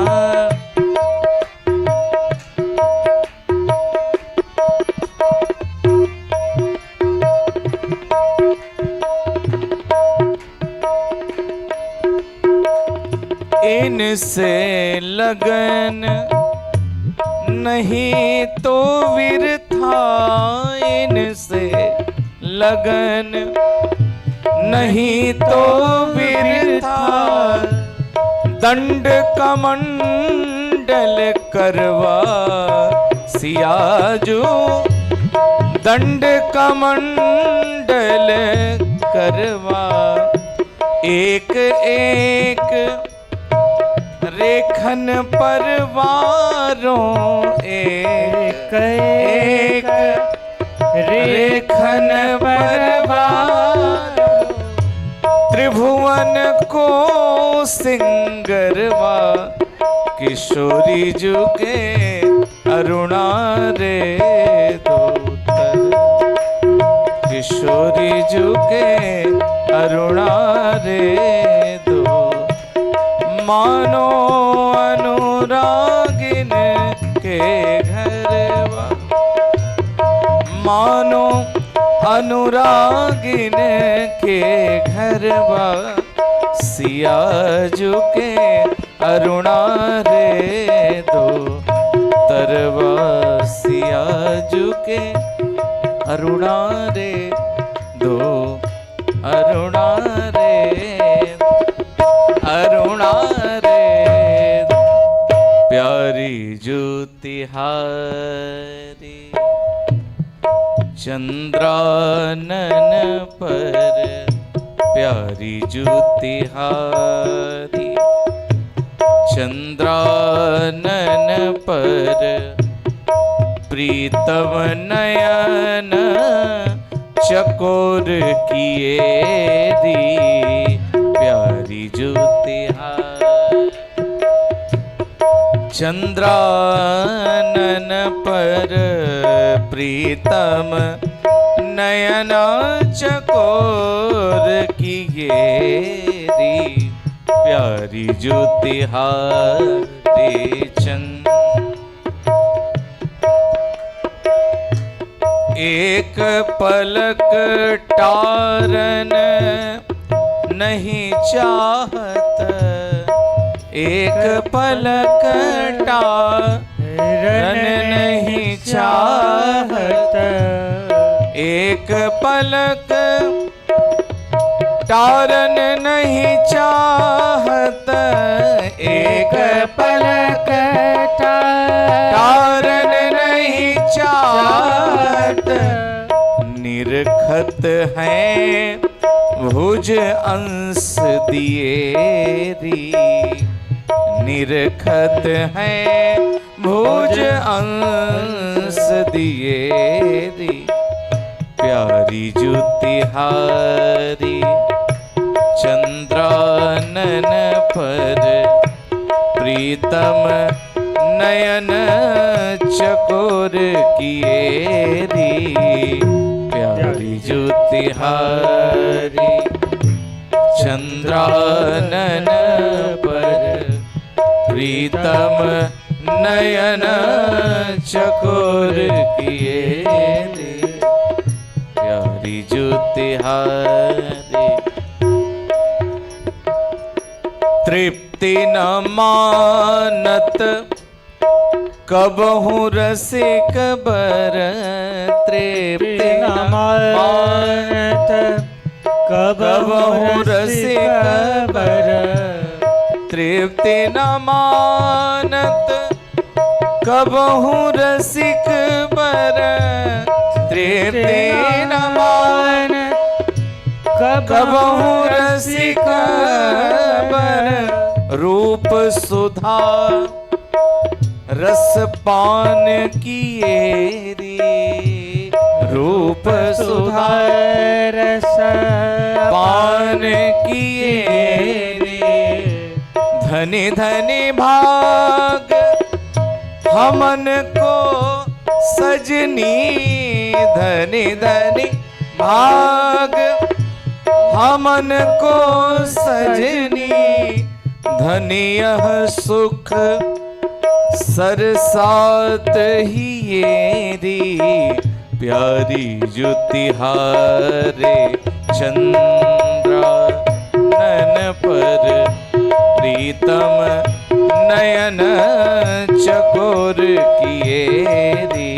इनसे लगन नहीं तो विरथा इनसे लगन नहीं तो विरथा दंड कमंडल करवा सियाजू दंड कमंडल करवा एक एक रेखन परवारों एक एक रेखन परवारों त्रिभुवन को सिंगरवा किशोरी झुके अरुणा रे दो किशोरी झुके अरुणा रे दो मानो अनुरागिन के घरवा मानो अनुरागिन के घरवा सिया झुके अरुणा रे दो तरवा सिया झुके अरुणा रे दो अरुणा रे अरुणा रे प्यारी ज्योतिहारी चंद्रानन पर प्यारी ज्योतिहारी चंद्रानन पर प्रीतम नयन चकोर किए दी प्यारी ज्योतिहारी चंद्रानन पर प्रीतम नयन चकोर किए दी प्यारी ज्योतिहारी चंद एक पलक टारन नहीं चाहत एक पलक टारन नहीं चाहत एक पलक टारन नहीं चाहत एक पलक टारन नहीं चाहत निरखत हैं भुज अंश दिएरी निरखत हैं भुज अंश दिएरी प्यारी ज्योतिहारी चंद्रानन पर प्रीतम नयन चकोर किएरी प्यारी ज्योतिहारी चंद्रानन पर प्रीतम नयन चकोर किए रे प्यारी ज्योतिहारी तृप्ति न मानत कबहु रसिक बर तृप्ति न मानत कबहु रसिक बर तृप्ति न मानत कबहु रसिक बर तृप्ति न मानत कबहु रसिक बर रूप सुधा रस पान किए रे रूप सुधा रस पान किए रे धनी धनी भाग हमन को सजनी धनी धनी भाग हमन को सजनी धनी यह सुख सरसात ही री प्यारी ज्योतिहारे चंद्रानन पर प्रीतम नयन चकोर किए री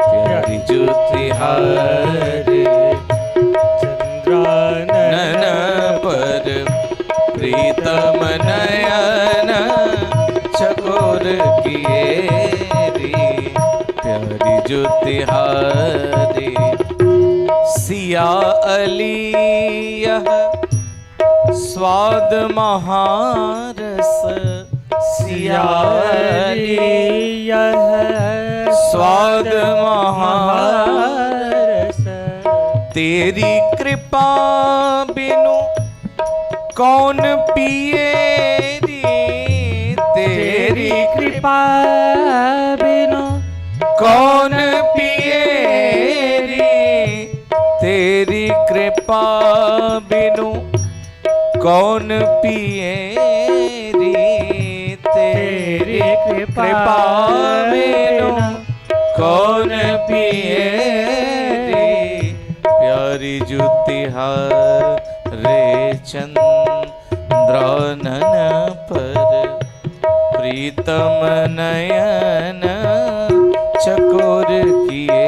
प्यारी ज्योतिहारे चंद्रानन पर प्रीतम नयन चकोर किए रे प्यारी ज्योतिहारी सिया अली यह स्वाद महारस सिया अली यह स्वाद महारस तेरी कृपा बिनु कौन पिए तेरी कृपा बिनु कौन पिए रे तेरी कृपा बिनु कौन पिए रे तेरी कृपा बिनु कौन पिए रे प्यारी ज्योतिहारे चंद्रानन पर प्रीतम नयन चकोर किए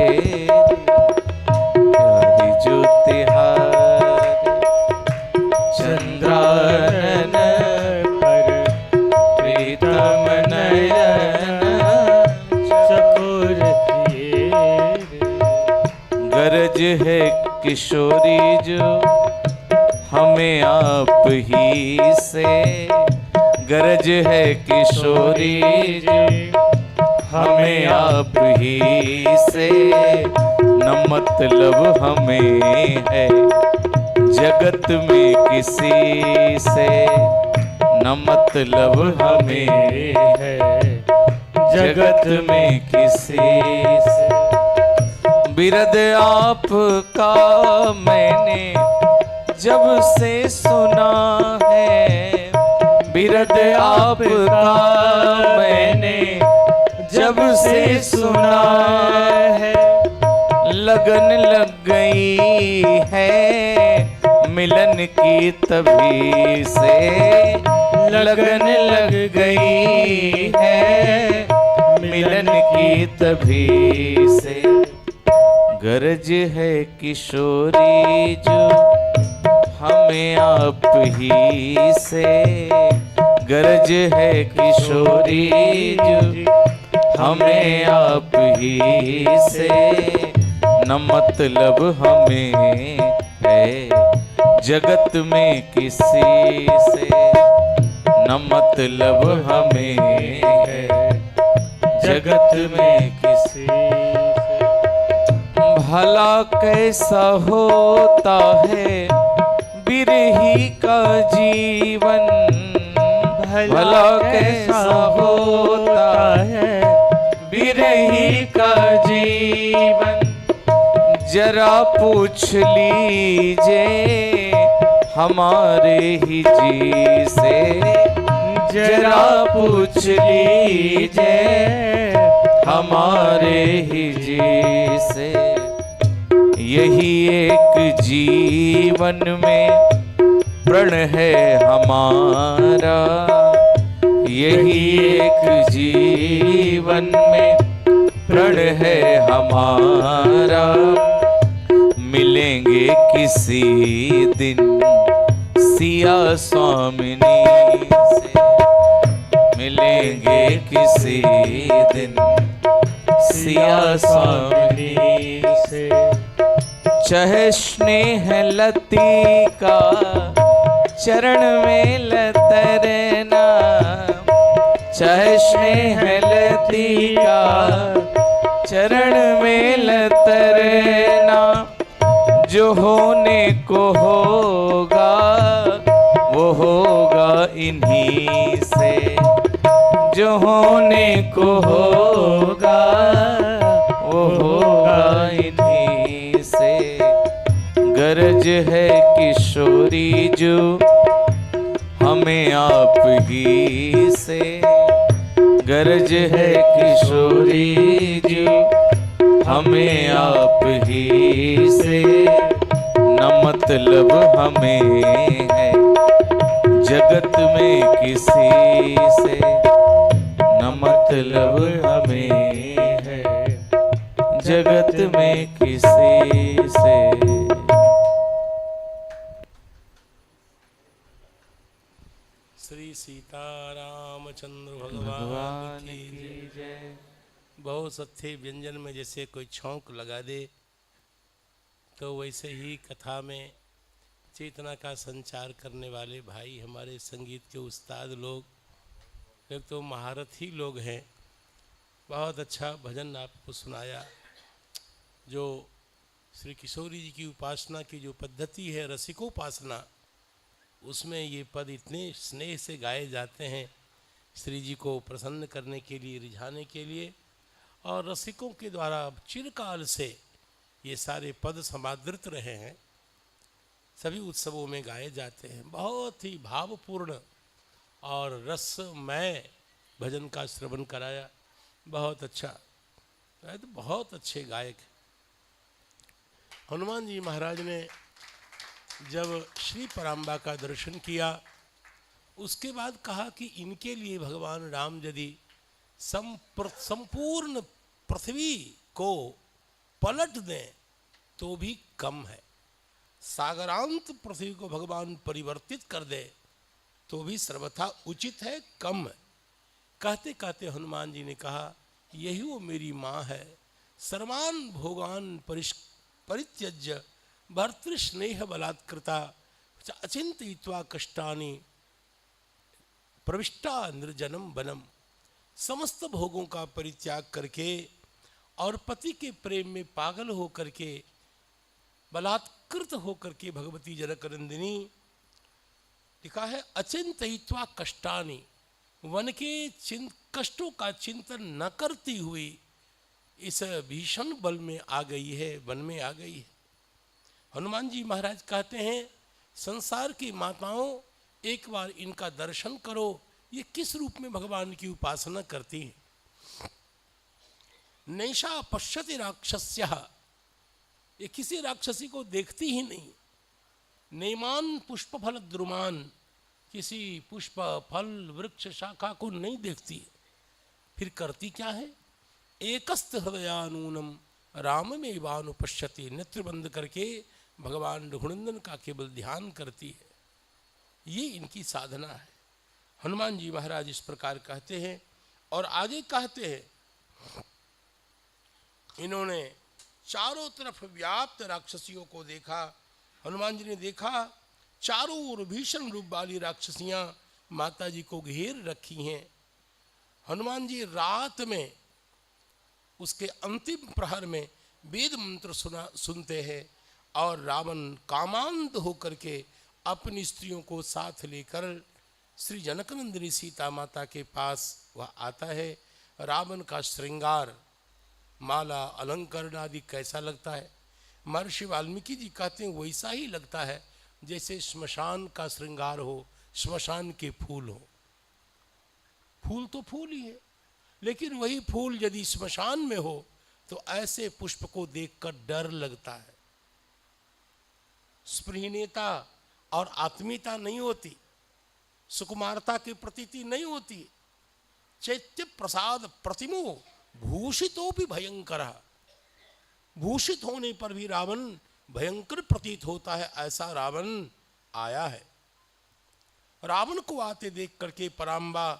प्यारी ज्योतिहारी चंद्रानन पर प्रीतम नयन चकोर किए गरज है किशोरी जो हमें आप ही से गरज है किशोरी हमें आप ही से न मतलब हमें है जगत में किसी से न मतलब हमें है जगत में किसी से बिरद आपका मैंने जब से सुना है बिरद आपका मैंने जब से सुना है लगन लग गई है मिलन की तभी से लगन लग गई है मिलन की तभी से गरज है किशोरी जो हमें आप ही से गरज है किशोरी जो हमें आप ही से न मतलब हमें है जगत में किसी से न मतलब हमें है जगत में किसी से भला कैसा होता है बिरही का जीवन भला कैसा होता है बिरही का जीवन जरा पूछ लीजिए हमारे ही जी से जरा पूछ लीजिए, हमारे ही जी से। यही एक जीवन में प्रण है हमारा, यही एक जीवन में प्रण है हमारा। मिलेंगे किसी दिन सिया स्वामिनी से, मिलेंगे किसी दिन सिया स्वामिनी से। चाहे स्नेह लतिका चरण में लतरना, चाहे स्नेह लतिका चरण में लतरना। जो होने को होगा वो होगा इन्हीं से, जो होने को होगा वो होगा इन्हीं से। गरज है किशोरी जो हमें आप ही से, गरज है किशोरी जो हमें आप ही से। न मतलब हमें है जगत में किसी से, न मतलब हमें है जगत में किसी से। श्री सीतारामचंद्र भगवान की जय। बहुत सत्य व्यंजन में जैसे कोई छौंक लगा दे, तो वैसे ही कथा में चेतना का संचार करने वाले भाई हमारे संगीत के उस्ताद लोग, एक तो महारथी लोग हैं। बहुत अच्छा भजन आपको सुनाया। जो श्री किशोरी जी की उपासना की जो पद्धति है रसिकोपासना, उसमें ये पद इतने स्नेह से गाए जाते हैं श्री जी को प्रसन्न करने के लिए, रिझाने के लिए। और रसिकों के द्वारा चिरकाल से ये सारे पद समादृत रहे हैं, सभी उत्सवों में गाए जाते हैं। बहुत ही भावपूर्ण और रसमय भजन का श्रवण कराया। बहुत अच्छा, तो बहुत अच्छे गायक। हनुमान जी महाराज ने जब श्री पराम्बा का दर्शन किया, उसके बाद कहा कि इनके लिए भगवान राम यदि संपूर्ण पृथ्वी को पलट दें तो भी कम है, सागरांत पृथ्वी को भगवान परिवर्तित कर दे तो भी सर्वथा उचित है, कम है। कहते कहते हनुमान जी ने कहा, यही वो मेरी माँ है। सर्वान भोगान परित्यज्य भर्तृस्नेह बलात्कृता अचिंतयित्वा कष्टानि प्रविष्टा निर्जनम वनम। समस्त भोगों का परित्याग करके और पति के प्रेम में पागल होकर के, बलात्कृत होकर के भगवती जनकनंदिनी, लिखा है अचिंतयित्वा कष्टानि, वन के कष्टों का चिंतन न करती हुई इस भीषण बल में आ गई है, वन में आ गई है। हनुमान जी महाराज कहते हैं, संसार की माताओं एक बार इनका दर्शन करो, ये किस रूप में भगवान की उपासना करती हैं। नैषा पश्यति राक्षस्यः, ये किसी राक्षसी को देखती ही नहीं। नैमान पुष्प फल द्रुमान, किसी पुष्प फल वृक्ष शाखा को नहीं देखती। फिर करती क्या है, एकस्त हृदयानूनम राममेवानुपश्यति, नेत्र बंद करके भगवान रघुनंदन का केवल ध्यान करती है। ये इनकी साधना है। हनुमान जी महाराज इस प्रकार कहते हैं और आगे कहते हैं, इन्होंने चारों तरफ व्याप्त राक्षसियों को देखा। हनुमान जी ने देखा चारों ओर भीषण रूप वाली राक्षसियां माता जी को घेर रखी हैं। हनुमान जी रात में उसके अंतिम प्रहर में वेद मंत्र सुनते हैं और रावण कामांध होकर के अपनी स्त्रियों को साथ लेकर श्री जनकनंदिनी सीता माता के पास वह आता है। रावण का श्रृंगार, माला, अलंकरण आदि कैसा लगता है? महर्षि वाल्मीकि जी कहते हैं वैसा ही लगता है। जैसे श्मशान का श्रृंगार हो, श्मशान के फूल हो। फूल तो फूल ही है, लेकिन वही फूल यदि श्मशान में हो तो ऐसे पुष्प को देखकर डर लगता है। स्पृहनीयता और आत्मीयता नहीं होती, सुकुमारता की प्रतीति नहीं होती। चैत्य प्रसाद प्रतिमो भूषितो भी भयंकर, भूषित होने पर भी रावण भयंकर प्रतीत होता है, ऐसा रावण आया है। रावण को आते देख करके पराम्बा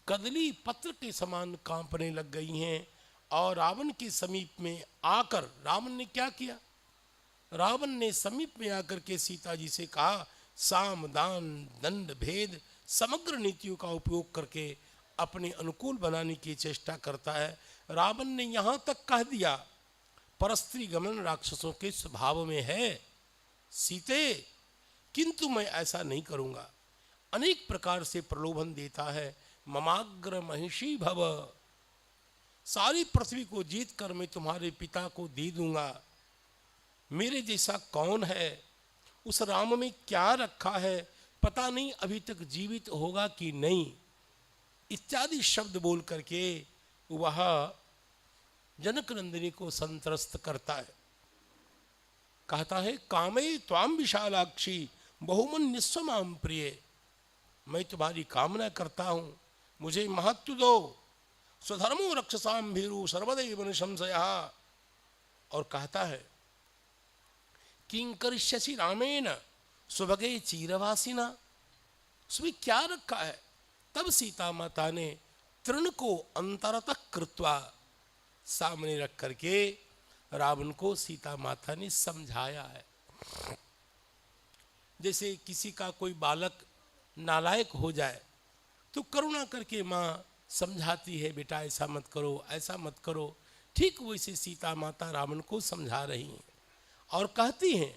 कदली पत्र के समान कांपने लग गई हैं और रावण के समीप में आकर रावण ने क्या किया? रावण ने समीप में आकर के सीता जी से कहा, साम दान दंड भेद समग्र नीतियों का उपयोग करके अपने अनुकूल बनाने की चेष्टा करता है। रावण ने यहाँ तक कह दिया, परस्त्री गमन राक्षसों के स्वभाव में है सीते, किंतु मैं ऐसा नहीं करूँगा। अनेक प्रकार से प्रलोभन देता है। ममाग्र महिषी भव, सारी पृथ्वी को जीत कर मैं तुम्हारे पिता को दे दूंगा। मेरे जैसा कौन है? उस राम में क्या रखा है? पता नहीं अभी तक जीवित होगा कि नहीं, इत्यादि शब्द बोल करके वह जनक नंदिनी को संतरस्त करता है। कहता है, कामे त्वाम विशालाक्षी बहुमन्य स्वमाम प्रिय, मैं तुम्हारी कामना करता हूं, मुझे महत्व दो। स्वधर्मो रक्षसाम भीरु सर्वदैव निशंसया। और कहता है, किं करिष्यसि रामेण सुभगे चीरवासिना, उसमें क्या रखा है? तब सीता माता ने तृण को अंतरतः कृत्वा सामने रख करके रावण को सीता माता ने समझाया है। जैसे किसी का कोई बालक नालायक हो जाए तो करुणा करके माँ समझाती है, बेटा ऐसा मत करो, ऐसा मत करो। ठीक वैसे सीता माता रावण को समझा रही हैं और कहती हैं,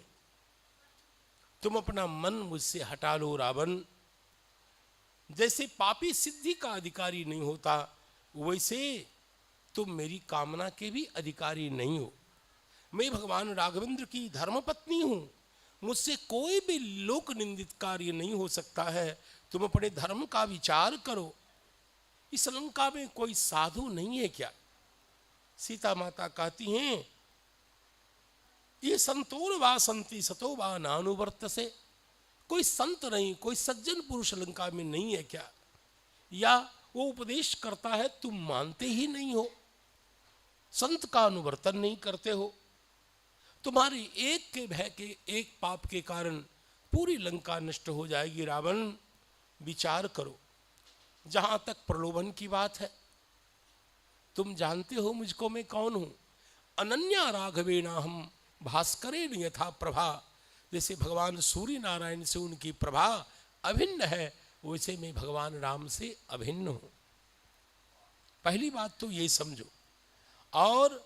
तुम अपना मन मुझसे हटा लो रावण। जैसे पापी सिद्धि का अधिकारी नहीं होता, वैसे तुम मेरी कामना के भी अधिकारी नहीं हो। मैं भगवान राघवेंद्र की धर्मपत्नी हूँ, मुझसे कोई भी लोक निंदित कार्य नहीं हो सकता है। तुम अपने धर्म का विचार करो। इस लंका में कोई साधु नहीं है क्या? सीता माता कहती हैं, ये संतोर वा संति सतो वा नानुवर्त से, कोई संत नहीं, कोई सज्जन पुरुष लंका में नहीं है क्या? या वो उपदेश करता है तुम मानते ही नहीं हो, संत का अनुवर्तन नहीं करते हो। तुम्हारी एक के भय के, एक पाप के कारण पूरी लंका नष्ट हो जाएगी। रावण, विचार करो। जहां तक प्रलोभन की बात है, तुम जानते हो मुझको मैं कौन हूं। अनन्या राघवेणा हम भास्करेण यथा प्रभा, जैसे भगवान सूर्य नारायण से उनकी प्रभा अभिन्न है, वैसे मैं भगवान राम से अभिन्न हूं। पहली बात तो ये समझो। और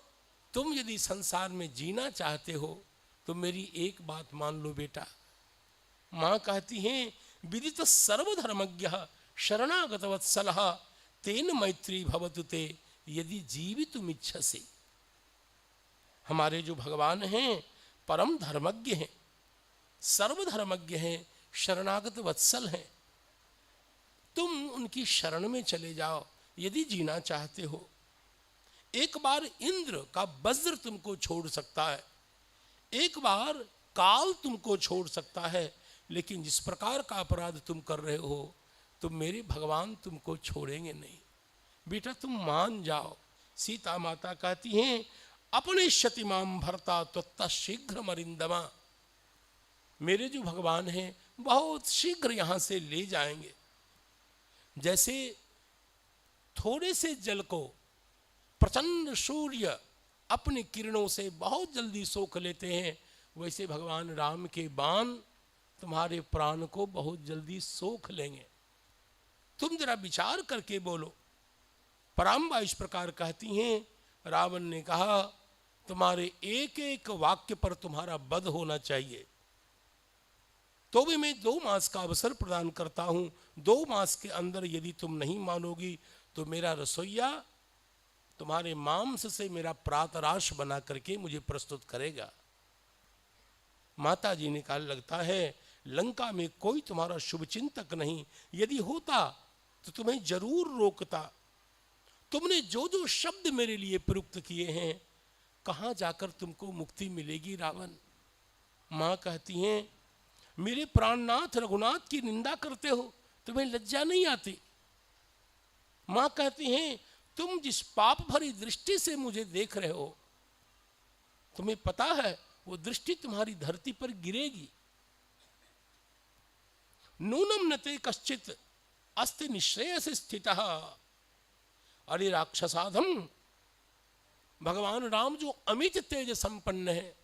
तुम यदि संसार में जीना चाहते हो तो मेरी एक बात मान लो बेटा। माँ कहती हैं, विदित सर्वधर्मज्ञ शरणागत वत्सलः तेन मैत्री भवतु ते यदि जीवितुमिच्छसि। हमारे जो भगवान हैं परम धर्मज्ञ हैं, सर्वधर्मज्ञ हैं, शरणागत वत्सल हैं। तुम उनकी शरण में चले जाओ यदि जीना चाहते हो। एक बार इंद्र का वज्र तुमको छोड़ सकता है, एक बार काल तुमको छोड़ सकता है, लेकिन जिस प्रकार का अपराध तुम कर रहे हो तो मेरे भगवान तुमको छोड़ेंगे नहीं। बेटा तुम मान जाओ। सीता माता कहती हैं, अपने शतिमाम भरता त्वत्तः शीघ्र मरिंदमा, मेरे जो भगवान हैं बहुत शीघ्र यहाँ से ले जाएंगे। जैसे थोड़े से जल को प्रचंड सूर्य अपने किरणों से बहुत जल्दी सोख लेते हैं, वैसे भगवान राम के बाण तुम्हारे प्राण को बहुत जल्दी सोख लेंगे। तुम जरा विचार करके बोलो। पराम्बा इस प्रकार कहती हैं, रावण ने कहा, तुम्हारे एक एक वाक्य पर तुम्हारा वध होना चाहिए, तो भी मैं 2 मास का अवसर प्रदान करता हूं। 2 मास के अंदर यदि तुम नहीं मानोगी तो मेरा रसोइया तुम्हारे मांस से मेरा प्रातराश बना करके मुझे प्रस्तुत करेगा। माता जी ने कहा, लगता है लंका में कोई तुम्हारा शुभ चिंतक नहीं, यदि होता तो तुम्हें जरूर रोकता। तुमने जो जो शब्द मेरे लिए प्रयुक्त किए हैं, कहाँ जाकर तुमको मुक्ति मिलेगी रावण। माँ कहती हैं, मेरे प्राणनाथ रघुनाथ की निंदा करते हो, तुम्हें लज्जा नहीं आती। माँ कहती हैं, तुम जिस पाप भरी दृष्टि से मुझे देख रहे हो, तुम्हें पता है वो दृष्टि तुम्हारी धरती पर गिरेगी। नूनम नते कश्चित अस्ति निश्रेयस स्थितः। अरे राक्षसाधम, भगवान राम जो अमित तेज संपन्न है,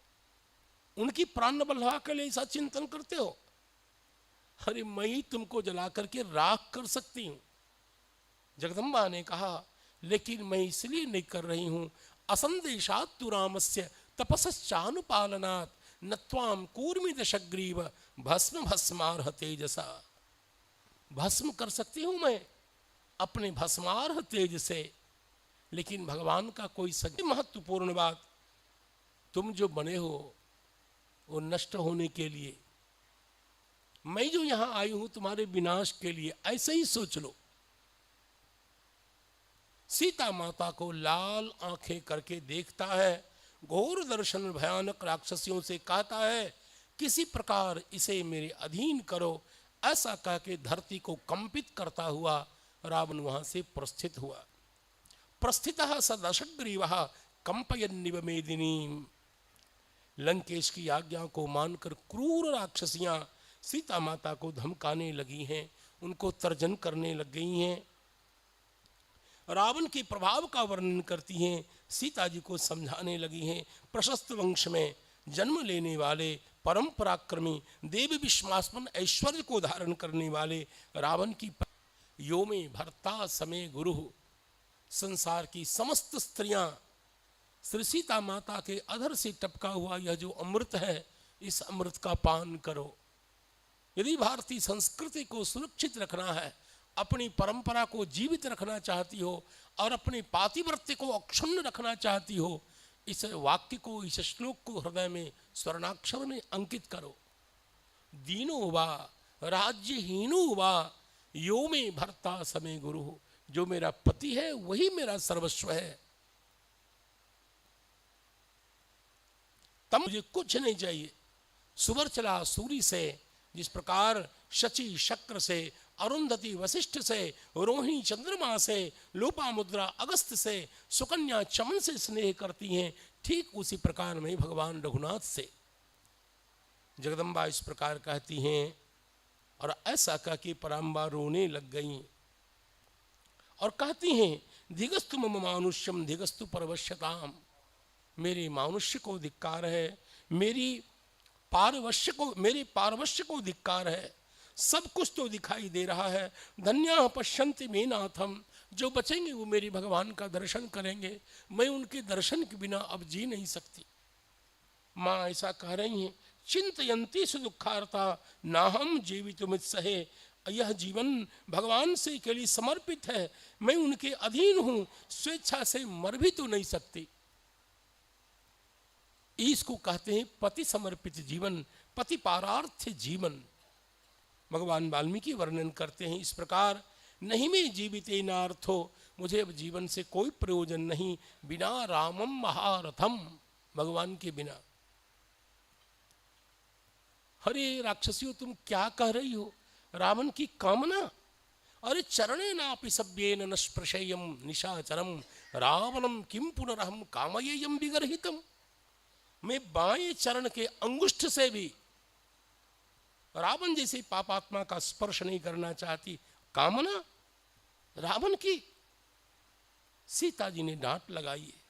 उनकी प्राण बल्हा के लिए ऐसा चिंतन करते हो। अरे मैं ही तुमको जला करके राख कर सकती हूं। जगदम्बा ने कहा, लेकिन मैं इसलिए नहीं कर रही हूं, असंदेशात् तु रामस्य तपसश्चानुपालनात् नत्वाम कूर्मि दशग्रीव भस्म भस्मार्ह तेजसा। भस्म कर सकती हूं मैं अपने भस्मार्ह तेज से, लेकिन भगवान का कोई महत्वपूर्ण बात, तुम जो बने हो वो नष्ट होने के लिए, मैं जो यहां आई हूं तुम्हारे विनाश के लिए, ऐसे ही सोच लो। सीता माता को लाल आंखें करके देखता है, घोर दर्शन भयानक राक्षसियों से कहता है, किसी प्रकार इसे मेरे अधीन करो। ऐसा कह के धरती को कंपित करता हुआ रावण वहां से प्रस्थित हुआ। प्रस्थितः स दशग्रीवः कंपयन्निव मेदिनीम्। लंकेश की आज्ञा को मानकर क्रूर राक्षसियां सीता माता को धमकाने लगी हैं, उनको तर्जन करने लग गई हैं, रावण के प्रभाव का वर्णन करती हैं, सीता जी को समझाने लगी हैं। प्रशस्त वंश में जन्म लेने वाले परम पराक्रमी देव विश्वासमन ऐश्वर्य को धारण करने वाले रावण की यो में भर्ता समय गुरु। संसार की समस्त स्त्रियां श्री सीता माता के अधर से टपका हुआ यह जो अमृत है, इस अमृत का पान करो। यदि भारतीय संस्कृति को सुरक्षित रखना है, अपनी परंपरा को जीवित रखना चाहती हो और अपने पातिव्रत्य को अक्षुण्ण रखना चाहती हो, इस वाक्य को, इस श्लोक को हृदय में स्वर्णाक्षर में अंकित करो। दीनो वा राज्यहीनो वा यो में भर्ता समय गुरु। जो मेरा पति है वही मेरा सर्वस्व है, तब मुझे कुछ नहीं चाहिए। सुवर्चला सूरी से, जिस प्रकार शची शक्र से, अरुंधति वशिष्ठ से, रोहिणी चंद्रमा से, लोपामुद्रा अगस्त से, सुकन्या चमन से स्नेह करती हैं, ठीक उसी प्रकार में भगवान रघुनाथ से। जगदम्बा इस प्रकार कहती हैं, और ऐसा कह के पराम्बा रोने लग गई और कहती हैं, धिगस्तु मम मानुष्यम धिगस्तु परवश्यताम। मेरे मानुष्य को धिक्कार है, मेरे पारवश्य को धिक्कार है। सब कुछ तो दिखाई दे रहा है, धन्या पश्यन्ति मे नाथम। जो बचेंगे वो मेरे भगवान का दर्शन करेंगे, मैं उनके दर्शन के बिना अब जी नहीं सकती। माँ ऐसा कह रही हैं, चिंतयन्ति सुदुखार्ता नाहम जीवितुमित्सहे। यह जीवन भगवान से के लिए समर्पित है, मैं उनके अधीन हूं, स्वेच्छा से मर भी तो नहीं सकती। इसको कहते हैं पति समर्पित जीवन, पति पारार्थ जीवन। भगवान वाल्मीकि वर्णन करते हैं इस प्रकार, नहीं में जीविते नार्थो। मुझे अब जीवन से कोई प्रयोजन नहीं, बिना रामम महारथम। भगवान के बिना। अरे राक्षसियों, तुम क्या कह रही हो? रावण की कामना? अरे चरणे नापि सभ्येन न स्पृशेयम निशाचरम रावणम किम पुनरहम कामयेयम विगर्हितम। मैं बाएं चरण के अंगुष्ठ से भी रावण जैसे पापात्मा का स्पर्श नहीं करना चाहती। कामना रावण की? सीता जी ने डांट लगाई है,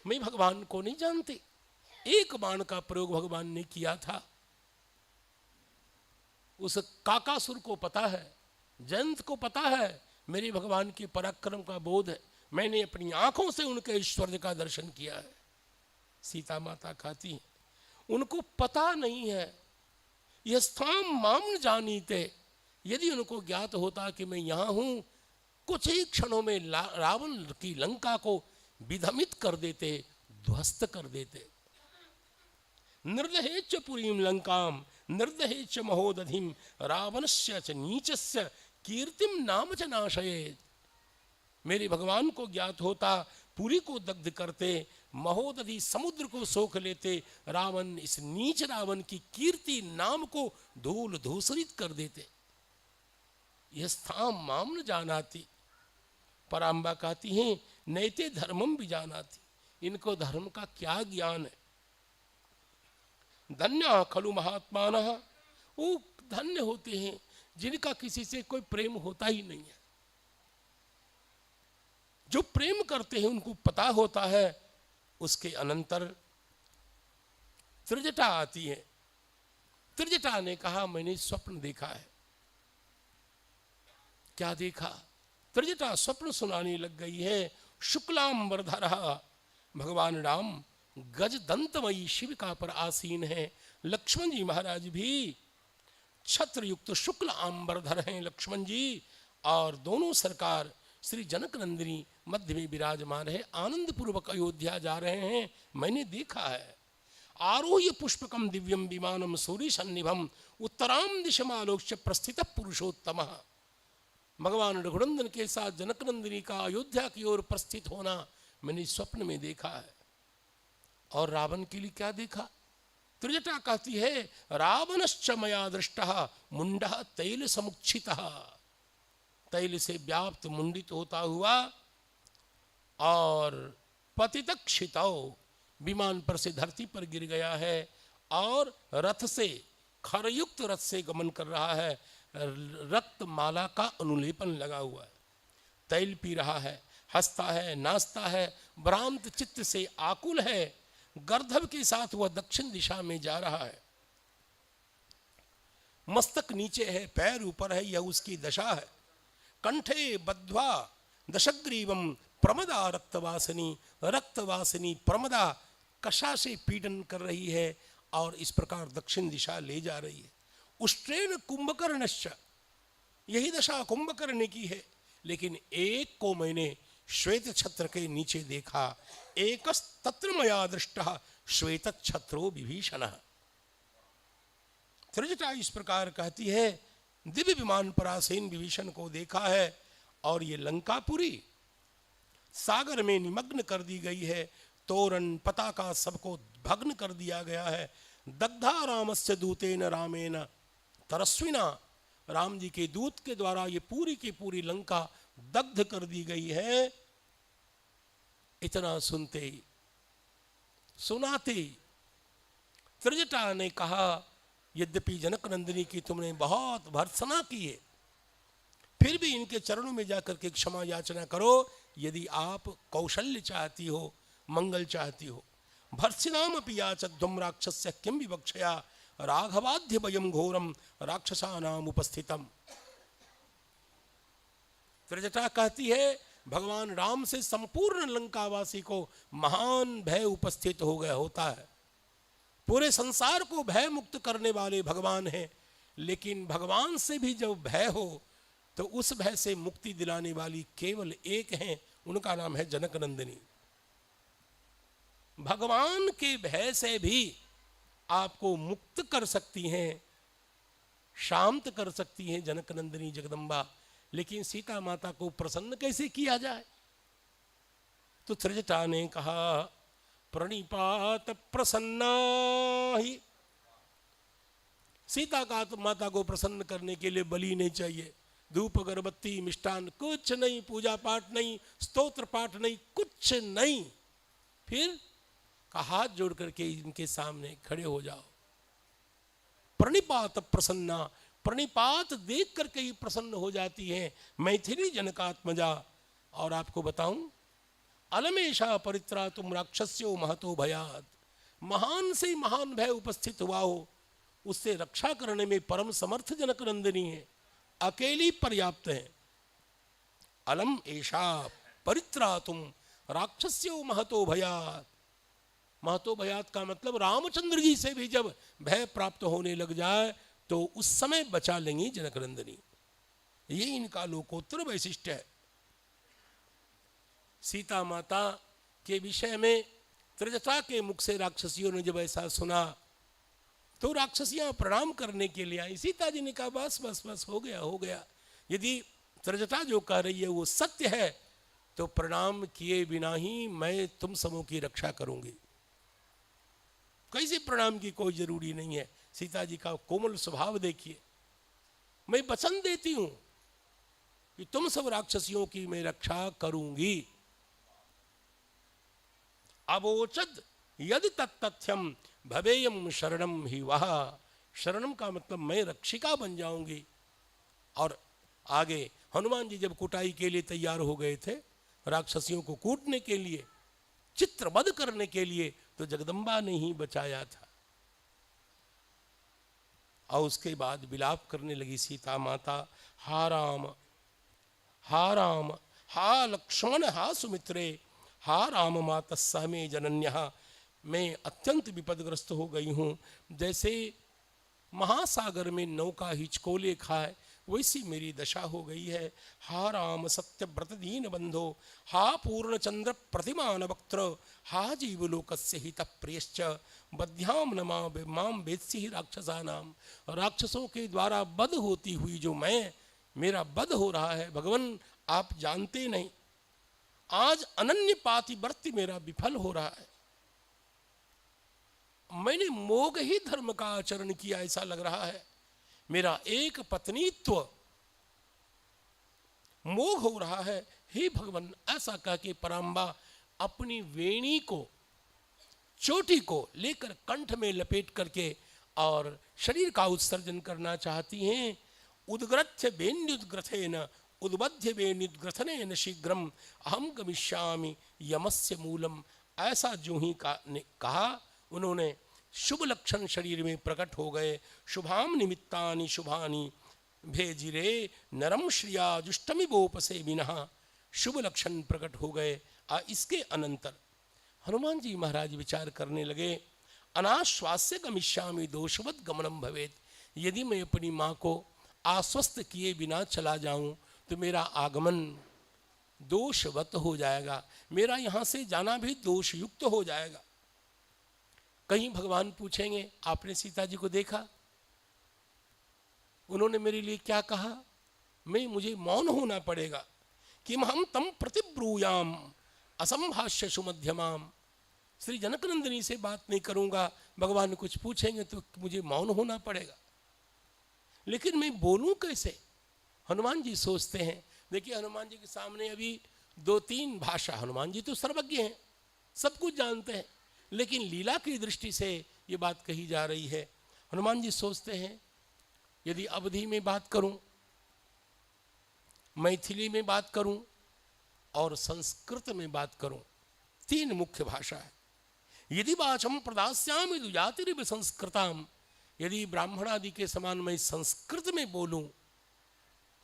मैं भगवान को नहीं जानती। एक बाण का प्रयोग भगवान ने किया था, उस काकासुर को पता है, जयंत को पता है, मेरे भगवान के पराक्रम का बोध है। मैंने अपनी आंखों से उनके ऐश्वर्य का दर्शन किया है। सीता माता कहती है, उनको पता नहीं है। यह स्थान माम जानीते। यदि उनको ज्ञात होता कि मैं यहाँ हूँ, कुछ ही क्षणों में रावण की लंका को विधमित कर देते, ध्वस्त कर देते। निर्दहेच पुरीम लंकाम निर्दहे च महोदधिम रावणस्य च नीचस्य कीर्तिम नाम च नाशयेत्। मेरे भगवान को ज्ञात होता पुरी को दग्ध करते, महोदधि समुद्र को सोख लेते, रावण इस नीच रावण की कीर्ति नाम को धूल धूसरित कर देते। यह स्थाम माम न जानाति। पराम्बा कहती हैं नैते धर्मम भी जानाति, इनको धर्म का क्या ज्ञान है। धन्य खलु महात्मानः, वो धन्य होते हैं जिनका किसी से कोई प्रेम होता ही नहीं है। जो प्रेम करते हैं उनको पता होता है उसके अनंतर त्रिजटा आती है। त्रिजटा ने कहा मैंने स्वप्न देखा है। क्या देखा? त्रिजटा स्वप्न सुनाने लग गई है। शुक्लांबरधरः, भगवान राम गज दंतमयी शिविका पर आसीन है। लक्ष्मण जी महाराज भी छत्र युक्त शुक्ल आंबरधर हैं लक्ष्मण जी, और दोनों सरकार श्री जनक नंदिनी मध्य में विराजमान है। आनंद पूर्वक अयोध्या जा रहे हैं, मैंने देखा है। आरोह्य पुष्पकम दिव्यम विमानम सूर्य सन्निभम उत्तराम दिशमालोक्य प्रस्थित पुरुषोत्तमः। भगवान रघुनंदन के साथ जनक नंदिनी का अयोध्या की ओर प्रस्थित होना मैंने स्वप्न में देखा है। और रावण के लिए क्या देखा? त्रिजटा कहती है रावणश्च मया दृष्टः मुंडः तैल समुच्छितः, तैल से व्याप्त मुंडित होता हुआ और पतितक्षितौ, विमान पर से धरती पर गिर गया है और रथ से, खरयुक्त रथ से गमन कर रहा है। रक्त माला का अनुलेपन लगा हुआ है, तैल पी रहा है, हंसता है, नाचता है, भ्रांत चित्त से आकुल है। गर्दभ के साथ वह दक्षिण दिशा में जा रहा है। मस्तक नीचे है, पैर ऊपर है, यह उसकी दशा है। कंठे बद्ध्वा दशग्रीवम प्रमदा रक्तवासिनी, रक्तवासिनी प्रमदा कषा से पीड़न कर रही है और इस प्रकार दक्षिण दिशा ले जा रही है। उष्ट्रेण कुंभकर्णश्च, यही दशा कुंभकर्ण की है। लेकिन एक को मैंने श्वेत छत्र के नीचे देखा, एकस्तत्र मया दृष्टः श्वेत छत्रो विभीषणः। त्रिजटा इस प्रकार कहती है दिव्य विमान पर आसीन विभीषण को देखा है और ये लंकापुरी सागर में निमग्न कर दी गई है। तोरण पताका सबको भग्न कर दिया गया है। दग्धा रामस्य दूतेन रामेन तरस्विना, राम जी के दूत के द्वारा ये पूरी की पूरी लंका दग्ध कर दी गई है। इतना सुनते सुनाते त्रिजटा ने कहा यद्यपि जनक नंदिनी की तुमने बहुत भर्त्सना की है, फिर भी इनके चरणों में जाकर के क्षमा याचना करो। यदि आप कौशल्य चाहती हो, मंगल चाहती हो। भर्त्सिनाम अपि याचध्वम राक्षस्य किम विवक्षया राघवाद्य भयम घोरम राक्षसानाम उपस्थितम। त्रिजटा कहती है भगवान राम से संपूर्ण लंकावासी को महान भय उपस्थित हो गया होता है। पूरे संसार को भय मुक्त करने वाले भगवान हैं, लेकिन भगवान से भी जब भय हो तो उस भय से मुक्ति दिलाने वाली केवल एक हैं, उनका नाम है जनक नंदिनी। भगवान के भय से भी आपको मुक्त कर सकती हैं, शांत कर सकती हैं जनक नंदिनी जगदम्बा। लेकिन सीता माता को प्रसन्न कैसे किया जाए? तो त्रिजटा ने कहा प्रणिपात प्रसन्ना ही। सीता का माता को प्रसन्न करने के लिए बलि नहीं चाहिए, धूप अगरबत्ती मिष्टान कुछ नहीं, पूजा पाठ नहीं, स्तोत्र पाठ नहीं, कुछ नहीं। फिर का हाथ जोड़ करके इनके सामने खड़े हो जाओ। प्रणिपात प्रसन्ना, प्रणिपात देख करके ही प्रसन्न हो जाती है मैथिली जनकात्मजा। और आपको बताऊं अलमेशा परित्रा तुम राक्षस्यो महतो भयात, महान से महान भय उपस्थित हुआ हो उससे रक्षा करने में परम समर्थ जनक नंदिनी है, अकेली पर्याप्त है। अलम ऐशा परित्रा तुम राक्षस्यो महतो भयात। महतो भयात का मतलब रामचंद्र जी से भी जब भय प्राप्त होने लग जाए तो उस समय बचा लेंगी जनक नंदिनी। ये इनका लोकोत्तर वैशिष्ट्य है। सीता माता के विषय में त्रिजटा के मुख से राक्षसियों ने जब ऐसा सुना तो राक्षसियां प्रणाम करने के लिए आई। सीता जी ने कहा बस बस बस हो गया हो गया, यदि त्रजटा जो कह रही है वो सत्य है तो प्रणाम किए बिना ही मैं तुम सबों की रक्षा करूंगी। कैसे प्रणाम की कोई जरूरी नहीं है। सीता जी का कोमल स्वभाव देखिए, मैं वचन देती हूं कि तुम सब राक्षसियों की मैं रक्षा करूंगी। अवोचद यदि तत्तथ्यम भवेयम शरणम ही वह, शरणम का मतलब मैं रक्षिका बन जाऊंगी। और आगे हनुमान जी जब कुटाई के लिए तैयार हो गए थे, राक्षसियों को कूटने के लिए, चित्रवध करने के लिए, तो जगदम्बा ने ही बचाया था। और उसके बाद विलाप करने लगी सीता माता, हा राम हा राम हा लक्ष्मण हा सुमित्रे हा राम माता सहमे जनन्या, मैं अत्यंत विपदग्रस्त हो गई हूँ। जैसे महासागर में नौका हिचकोले खाए वैसी मेरी दशा हो गई है। हा राम सत्य व्रत दीन बंधो हा पूर्ण चंद्र प्रतिमान वक्त्र हा जीवलोकस्य हित प्रियश्च बध्याम नमा माम वेत्सि राक्षसानाम, राक्षसों के द्वारा वध होती हुई जो मैं, मेरा वध हो रहा है भगवान आप जानते नहीं। आज अनन्य पातिव्रत्य मेरा विफल हो रहा है। मैंने मोघ ही धर्म का आचरण किया ऐसा लग रहा है। मेरा एक पत्नीत्व मोघ हो रहा है। हे भगवान, ऐसा कह के पराम्बा अपनी वेणी को, चोटी को लेकर कंठ में लपेट करके और शरीर का उत्सर्जन करना चाहती हैं। उद्ग्रथ्य वेण्युद्ग्रथेन उद्बध्य वेण्युद्ग्रथनेन शीघ्रम अहम गमिष्यामि यमस्य मूलम, ऐसा जो ही कहा उन्होंने शुभ लक्षण शरीर में प्रकट हो गए। शुभाम निमित्तानि शुभानि भेजिरे नरम श्रिया जुष्टमि बोपसे बिना, शुभ लक्षण प्रकट हो गए। इसके अनंतर हनुमान जी महाराज विचार करने लगे, अनाश्वास्य गमिष्यामि दोषवत गमनम भवेत, यदि मैं अपनी माँ को आश्वस्त किए बिना चला जाऊं तो मेरा आगमन दोषवत हो जाएगा, मेरा यहाँ से जाना भी दोषयुक्त हो जाएगा। कहीं भगवान पूछेंगे आपने सीता जी को देखा, उन्होंने मेरे लिए क्या कहा, मुझे मौन होना पड़ेगा कि हम तम प्रतिब्रूयाम असंभाष्य सुमध्यमाम, श्री जनकनंदिनी से बात नहीं करूंगा, भगवान कुछ पूछेंगे तो मुझे मौन होना पड़ेगा। लेकिन मैं बोलूं कैसे, हनुमान जी सोचते हैं। देखिए हनुमान जी के सामने अभी 2-3 भाषा, हनुमान जी तो सर्वज्ञ हैं, सब कुछ जानते हैं, लेकिन लीला की दृष्टि से ये बात कही जा रही है। हनुमान जी सोचते हैं यदि अवधी में बात करूं, मैथिली में बात करूं और संस्कृत में बात करूं, 3 मुख्य भाषा है। यदि वाचम प्रदास्यामि दुजातिरिव संस्कृताम, यदि ब्राह्मण आदि के समान मैं संस्कृत में बोलूं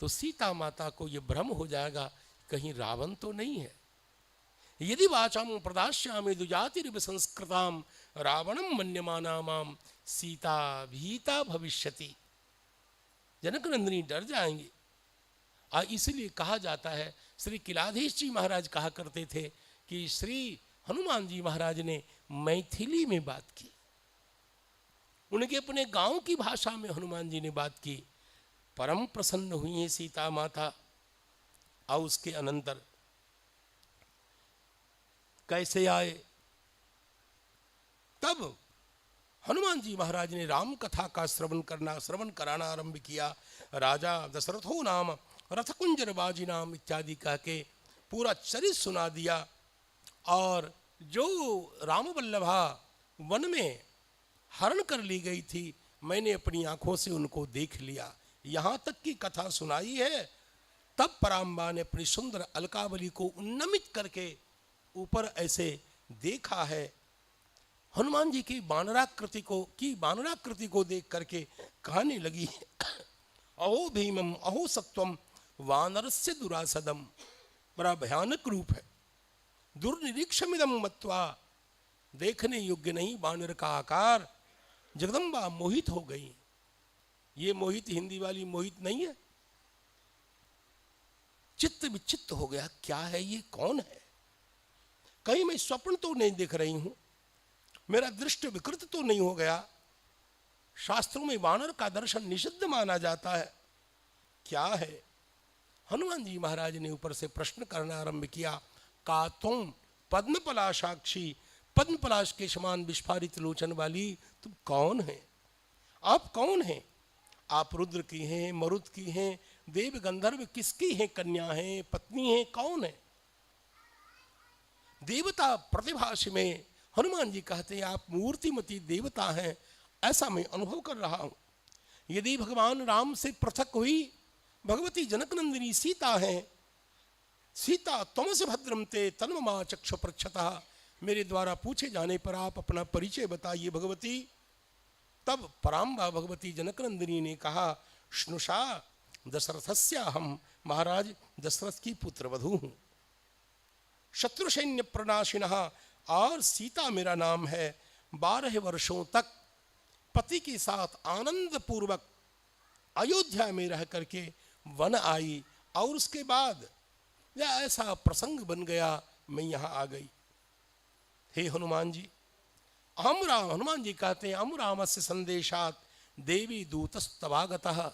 तो सीता माता को यह भ्रम हो जाएगा कहीं रावण तो नहीं है। यदि वाचाम प्रदास्यामि दुजातिरिव संस्कृताम रावणम मन्यमाना माम सीता भीता भविष्यति, जनकनंदिनी डर जाएंगे। इसलिए कहा जाता है, श्री किलाधीश जी महाराज कहा करते थे कि श्री हनुमान जी महाराज ने मैथिली में बात की, उनके अपने गांव की भाषा में हनुमान जी ने बात की। परम प्रसन्न हुई है सीता माता। और उसके अनंतर कैसे आए, तब हनुमान जी महाराज ने राम कथा का श्रवण कराना आरंभ किया। राजा दशरथो नाम रथकुंजर बाजी नाम इत्यादि कह के पूरा चरित्र सुना दिया। और जो राम वल्लभा वन में हरण कर ली गई थी, मैंने अपनी आंखों से उनको देख लिया, यहाँ तक की कथा सुनाई है। तब पराम्बा ने अपनी सुंदर अलकावली को उन्नमित करके ऊपर ऐसे देखा है। हनुमान जी की बानराकृति को देख करके कहने लगी, अहो भीमम अहो सत्वम वानरस्य दुरासदम, बड़ा भयानक रूप है। दुर्निरीक्षमिदम मत्वा, देखने योग्य नहीं वानर का आकार। जगदम्बा मोहित हो गई। ये मोहित हिंदी वाली मोहित नहीं है, चित्त विचित्त हो गया, क्या है ये, कौन है, कहीं मैं स्वप्न तो नहीं देख रही हूं, मेरा दृष्टि विकृत तो नहीं हो गया। शास्त्रों में वानर का दर्शन निषिद्ध माना जाता है। क्या है? हनुमान जी महाराज ने ऊपर से प्रश्न करना आरंभ किया। का तुम पद्मपलाशाक्षी, पद्मपलाश के समान विस्फारित लोचन वाली तुम कौन है? आप कौन हैं? आप रुद्र की हैं, मरुत की हैं, देव गंधर्व किसकी हैं? कन्या हैं, पत्नी हैं, कौन है? देवता प्रतिभाष में हनुमान जी कहते हैं आप मूर्तिमती देवता हैं, ऐसा मैं अनुभव कर रहा हूं। यदि भगवान राम से पृथक हुई भगवती जनकनंदिनी सीता है, सीता तमस भद्रम ते तन्ममा चक्षु प्रक्षतः, मेरे द्वारा पूछे जाने पर आप अपना परिचय बताइए भगवती। तब पराम्बा भगवती जनकनंदिनी ने कहा, श्नुषा दशरथस्य हम, महाराज दशरथ की पुत्रवधू हूं, शत्रु सैन्य प्रणाशिनः, और सीता मेरा नाम है। 12 वर्षों तक पति के साथ आनंद पूर्वक अयोध्या में रह करके वन आई, और उसके बाद या ऐसा प्रसंग बन गया मैं यहाँ आ गई। हे हनुमान जी, अहम राम, हनुमान जी कहते हैं अहम रामस्य संदेशात देवी दूतस्तवागतः,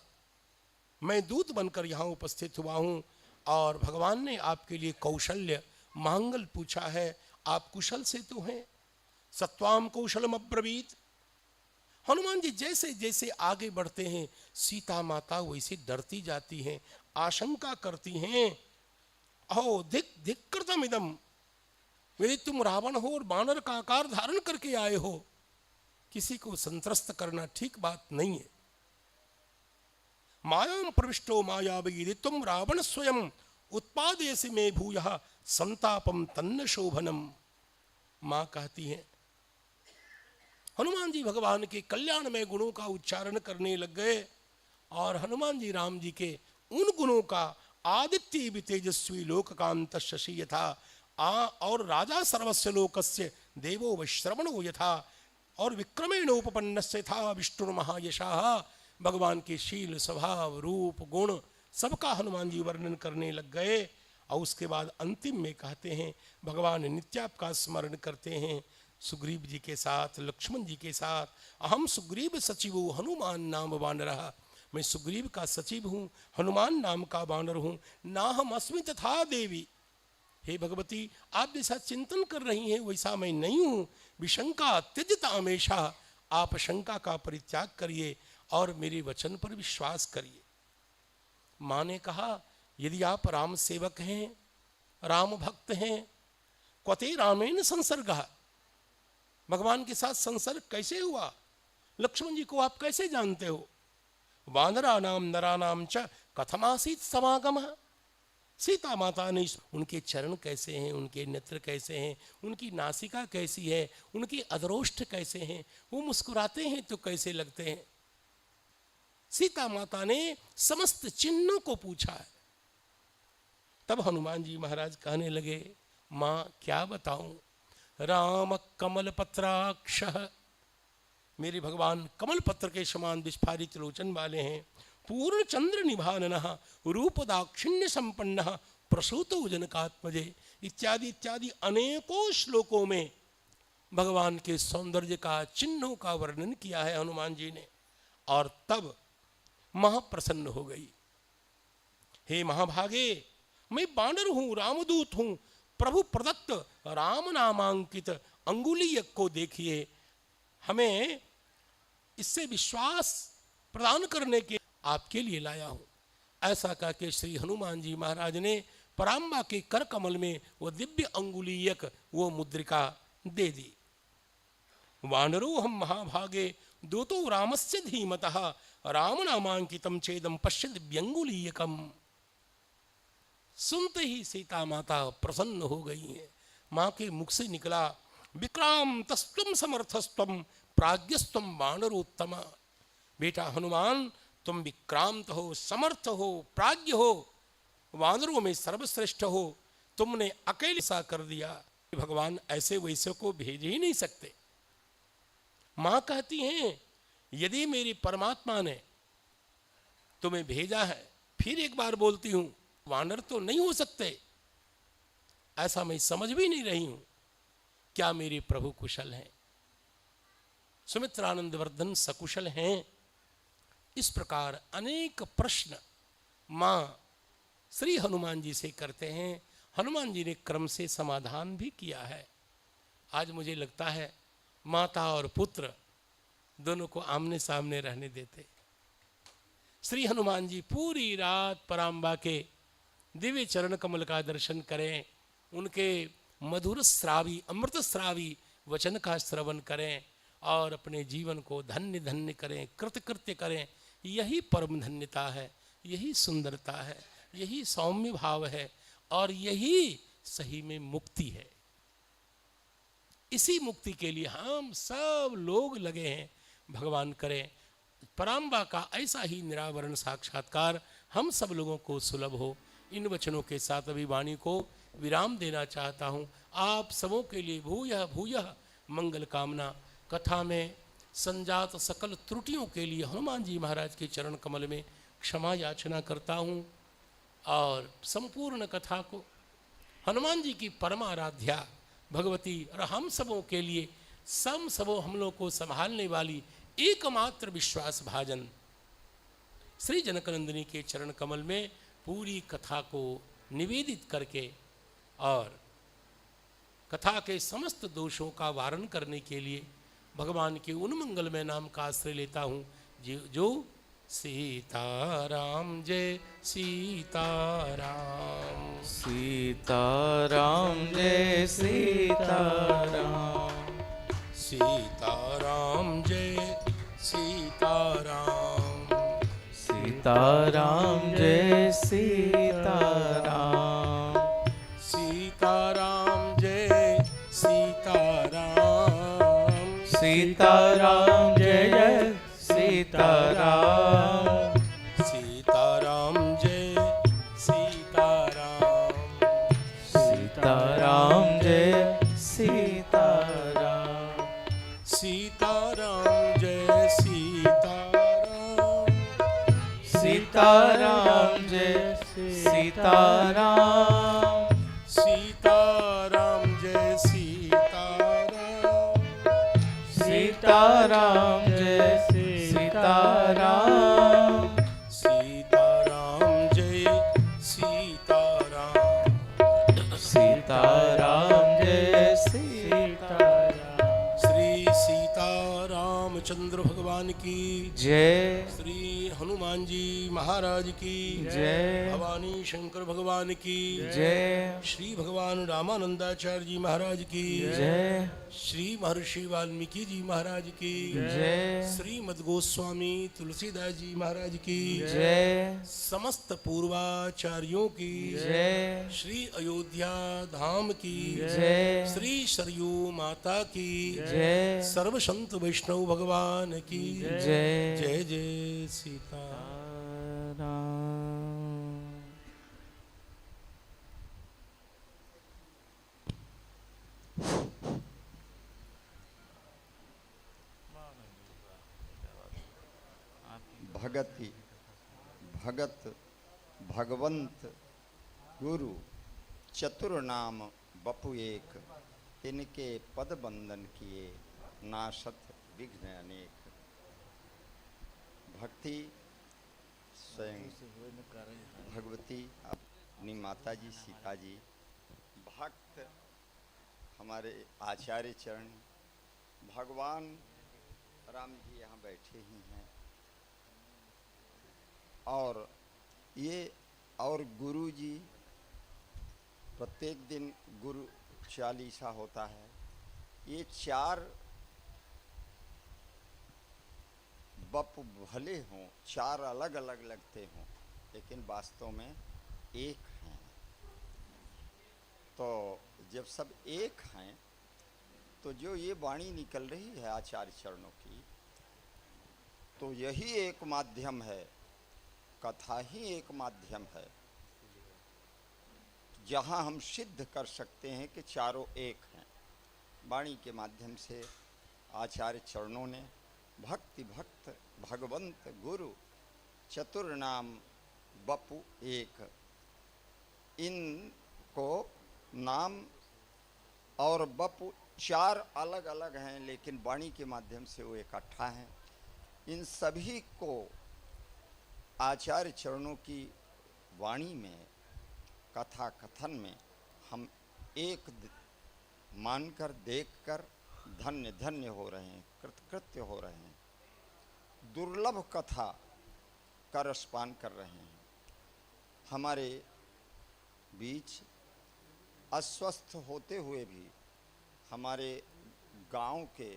मैं दूत बनकर यहाँ उपस्थित हुआ हूँ और भगवान ने आपके लिए कौशल्य मांगल पूछा है। आप कुशल से तो हैं? सत्वाम कौशलम अब्रवीत। हनुमान जी जैसे जैसे आगे बढ़ते हैं सीता माता वैसे डरती जाती हैं, आशंका करती हैं। अहो धिक धिक कृतम इदम, यदि तुम रावण हो और बानर का आकार धारण करके आए हो, किसी को संत्रस्त करना ठीक बात नहीं है। मायां प्रविष्टो मायावी, यदि तुम रावण स्वयं उत्पादेसि में भूयः संतापम तन्न शोभनम। मां कहती है, हनुमान जी भगवान के कल्याणमय गुणों का उच्चारण करने लग गए और हनुमान जी राम जी के उन गुणों का आदित्य भी तेजस्वी लोककांत शशि यथा और राजा सर्वस्य लोकस्य देवो वैश्रवणो यथा और विक्रमेणोपपन्नस्य था विष्णुर्महायशाः। भगवान के शील स्वभाव रूप गुण सबका हनुमान जी वर्णन करने लग गए। और उसके बाद अंतिम में कहते हैं भगवान नित्याप का स्मरण करते हैं सुग्रीव जी के साथ, लक्ष्मण जी के साथ। अहम सुग्रीव सचिवो हनुमान नाम वानरः, मैं सुग्रीव का सचिव हूँ, हनुमान नाम का वानर हूँ। ना हम अस्मि तथा देवी, हे भगवती आप जैसा चिंतन कर रही हैं वैसा मैं नहीं हूँ। विशंका त्यजता हमेशा, आप शंका का परित्याग करिए और मेरे वचन पर विश्वास करिए। माँ ने कहा, यदि आप राम सेवक हैं, राम भक्त हैं, क्वते रामेण संसर्गः, भगवान के साथ संसर्ग कैसे हुआ? लक्ष्मण जी को आप कैसे जानते हो? वानरानाम नरानाम च कथमासीत समागमः, सीता माता ने उनके चरण कैसे हैं, उनके नेत्र कैसे हैं, उनकी नासिका कैसी है, उनकी अधरोष्ठ कैसे हैं, वो मुस्कुराते हैं तो कैसे लगते हैं। सीता माता ने समस्त चिन्हों को पूछा है। तब हनुमान जी महाराज कहने लगे, माँ क्या बताऊं, राम कमल पत्राक्षः, मेरे भगवान कमल पत्र के समान विस्फारित लोचन वाले हैं। पूर्ण चंद्र निभाननः रूप दाक्षिण्य संपन्नः प्रसूतो जनकात्मजे, इत्यादि इत्यादि अनेकों श्लोकों में भगवान के सौंदर्य का चिन्हों का वर्णन किया है हनुमान जी ने। और तब महाप्रसन्न हो गई। हे महाभागे, मैं बानर हूं, रामदूत हूं, प्रभु प्रदत्त राम नामांकित अंगुलीयक को देखिए, हमें इससे विश्वास प्रदान करने के आपके लिए लाया हूं। ऐसा कह के श्री हनुमान जी महाराज ने पराम्बा के कर कमल में वो दिव्य अंगुलीयक वो मुद्रिका दे दी। वानरो हम महाभागे दूतो रामस्य धीमतः राम नामांकितम चेदम पश्य दिव्यंगुलीयकम। सुनते ही सीता माता प्रसन्न हो गई हैं। माँ के मुख से निकला, विक्रांतस्त्वं समर्थस्त्वं प्राज्ञस्त्वं वानरोत्तम। बेटा हनुमान, तुम विक्रांत हो, समर्थ हो, प्राज्ञ हो, वानरों में सर्वश्रेष्ठ हो। तुमने अकेले सा कर दिया, भगवान ऐसे वैसे को भेज ही नहीं सकते। माँ कहती हैं, यदि मेरी परमात्मा ने तुम्हें भेजा है, फिर एक बार बोलती हूं, वानर तो नहीं हो सकते, ऐसा मैं समझ भी नहीं रही हूं। क्या मेरे प्रभु कुशल हैं? सुमित्रानंद वर्धन सकुशल हैं? इस प्रकार अनेक प्रश्न माँ श्री हनुमान जी से करते हैं। हनुमान जी ने क्रम से समाधान भी किया है। आज मुझे लगता है माता और पुत्र दोनों को आमने सामने रहने देते। श्री हनुमान जी पूरी रात पराम्बा के दिव्य चरण कमल का दर्शन करें, उनके मधुर श्रावी अमृत श्रावी वचन का श्रवण करें और अपने जीवन को धन्य धन्य करें, कृतकृत्य करें। यही परम धन्यता है, यही सुंदरता है, यही सौम्य भाव है और यही सही में मुक्ति है। इसी मुक्ति के लिए हम सब लोग लगे हैं। भगवान करें पराम्बा का ऐसा ही निरावरण साक्षात्कार हम सब लोगों को सुलभ हो। इन वचनों के साथ अभी वाणी को विराम देना चाहता हूँ। आप सबों के लिए भूयः भूयः मंगल कामना। कथा में संजात सकल त्रुटियों के लिए हनुमान जी महाराज के चरण कमल में क्षमा याचना करता हूँ और संपूर्ण कथा को हनुमान जी की परमाराध्या भगवती और हम सबों के लिए सबों हम लोग को संभालने वाली एकमात्र विश्वास भाजन श्री जनकनंदिनी के चरण कमल में पूरी कथा को निवेदित करके और कथा के समस्त दोषों का वारण करने के लिए भगवान के उन मंगलमय नाम का आश्रय लेता हूँ जो सीताराम जय सीताराम, सीताराम जय सीताराम, सीताराम जय सीताराम, सीताराम जय सीताराम, सीताराम जय सीताराम, सीताराम जय सीताराम, सीताराम जय सीताराम, सीताराम जय सीताराम, सीताराम जय सीताराम, सीताराम जय सीताराम, सीताराम जय सीताराम, सीताराम जय सीताराम, सीताराम जय सीताराम, सीताराम जय सीताराम। श्री सीतारामचंद्र भगवान की जय, श्री हनुमान जी महाराज की जय, भवानी शंकर भगवान की जय, श्री भगवान रामानंदाचार्य जी महाराज की जय, श्री महर्षि वाल्मीकि जी महाराज की जय, श्री मदगोस्वामी तुलसीदास जी महाराज की जय, समस्त पूर्वाचार्यों की जय, श्री अयोध्या धाम की जय, श्री सरयू माता की जय, सर्व संत वैष्णव भगवान की जय, जय जय सीता। भगति भगत भगवंत गुरु चतुर नाम बपु एक, इनके पद बंदन किए नाशत विघ्न अनेक। भक्ति स्वयं भगवती अपनी माता जी सीता जी, भक्त हमारे आचार्य चरण, भगवान राम जी यहाँ बैठे ही हैं और ये और गुरु जी प्रत्येक दिन गुरु चालीसा होता है। ये चार बप भले हों, चार अलग अलग लगते हों, लेकिन वास्तव में एक हैं। तो जब सब एक हैं तो जो ये वाणी निकल रही है आचार्य चरणों की, तो यही एक माध्यम है, कथा ही एक माध्यम है जहाँ हम सिद्ध कर सकते हैं कि चारों एक हैं। वाणी के माध्यम से आचार्य चरणों ने भक्ति भक्त भगवंत गुरु चतुर नाम बपु एक, इनको नाम और बपु चार अलग अलग हैं लेकिन वाणी के माध्यम से वो इकट्ठा हैं। इन सभी को आचार्य चरणों की वाणी में, कथा कथन में हम एक मानकर देखकर धन्य धन्य हो रहे हैं, कृतकृत्य हो रहे हैं, दुर्लभ कथा का रसपान कर रहे हैं। हमारे बीच अस्वस्थ होते हुए भी हमारे गांव के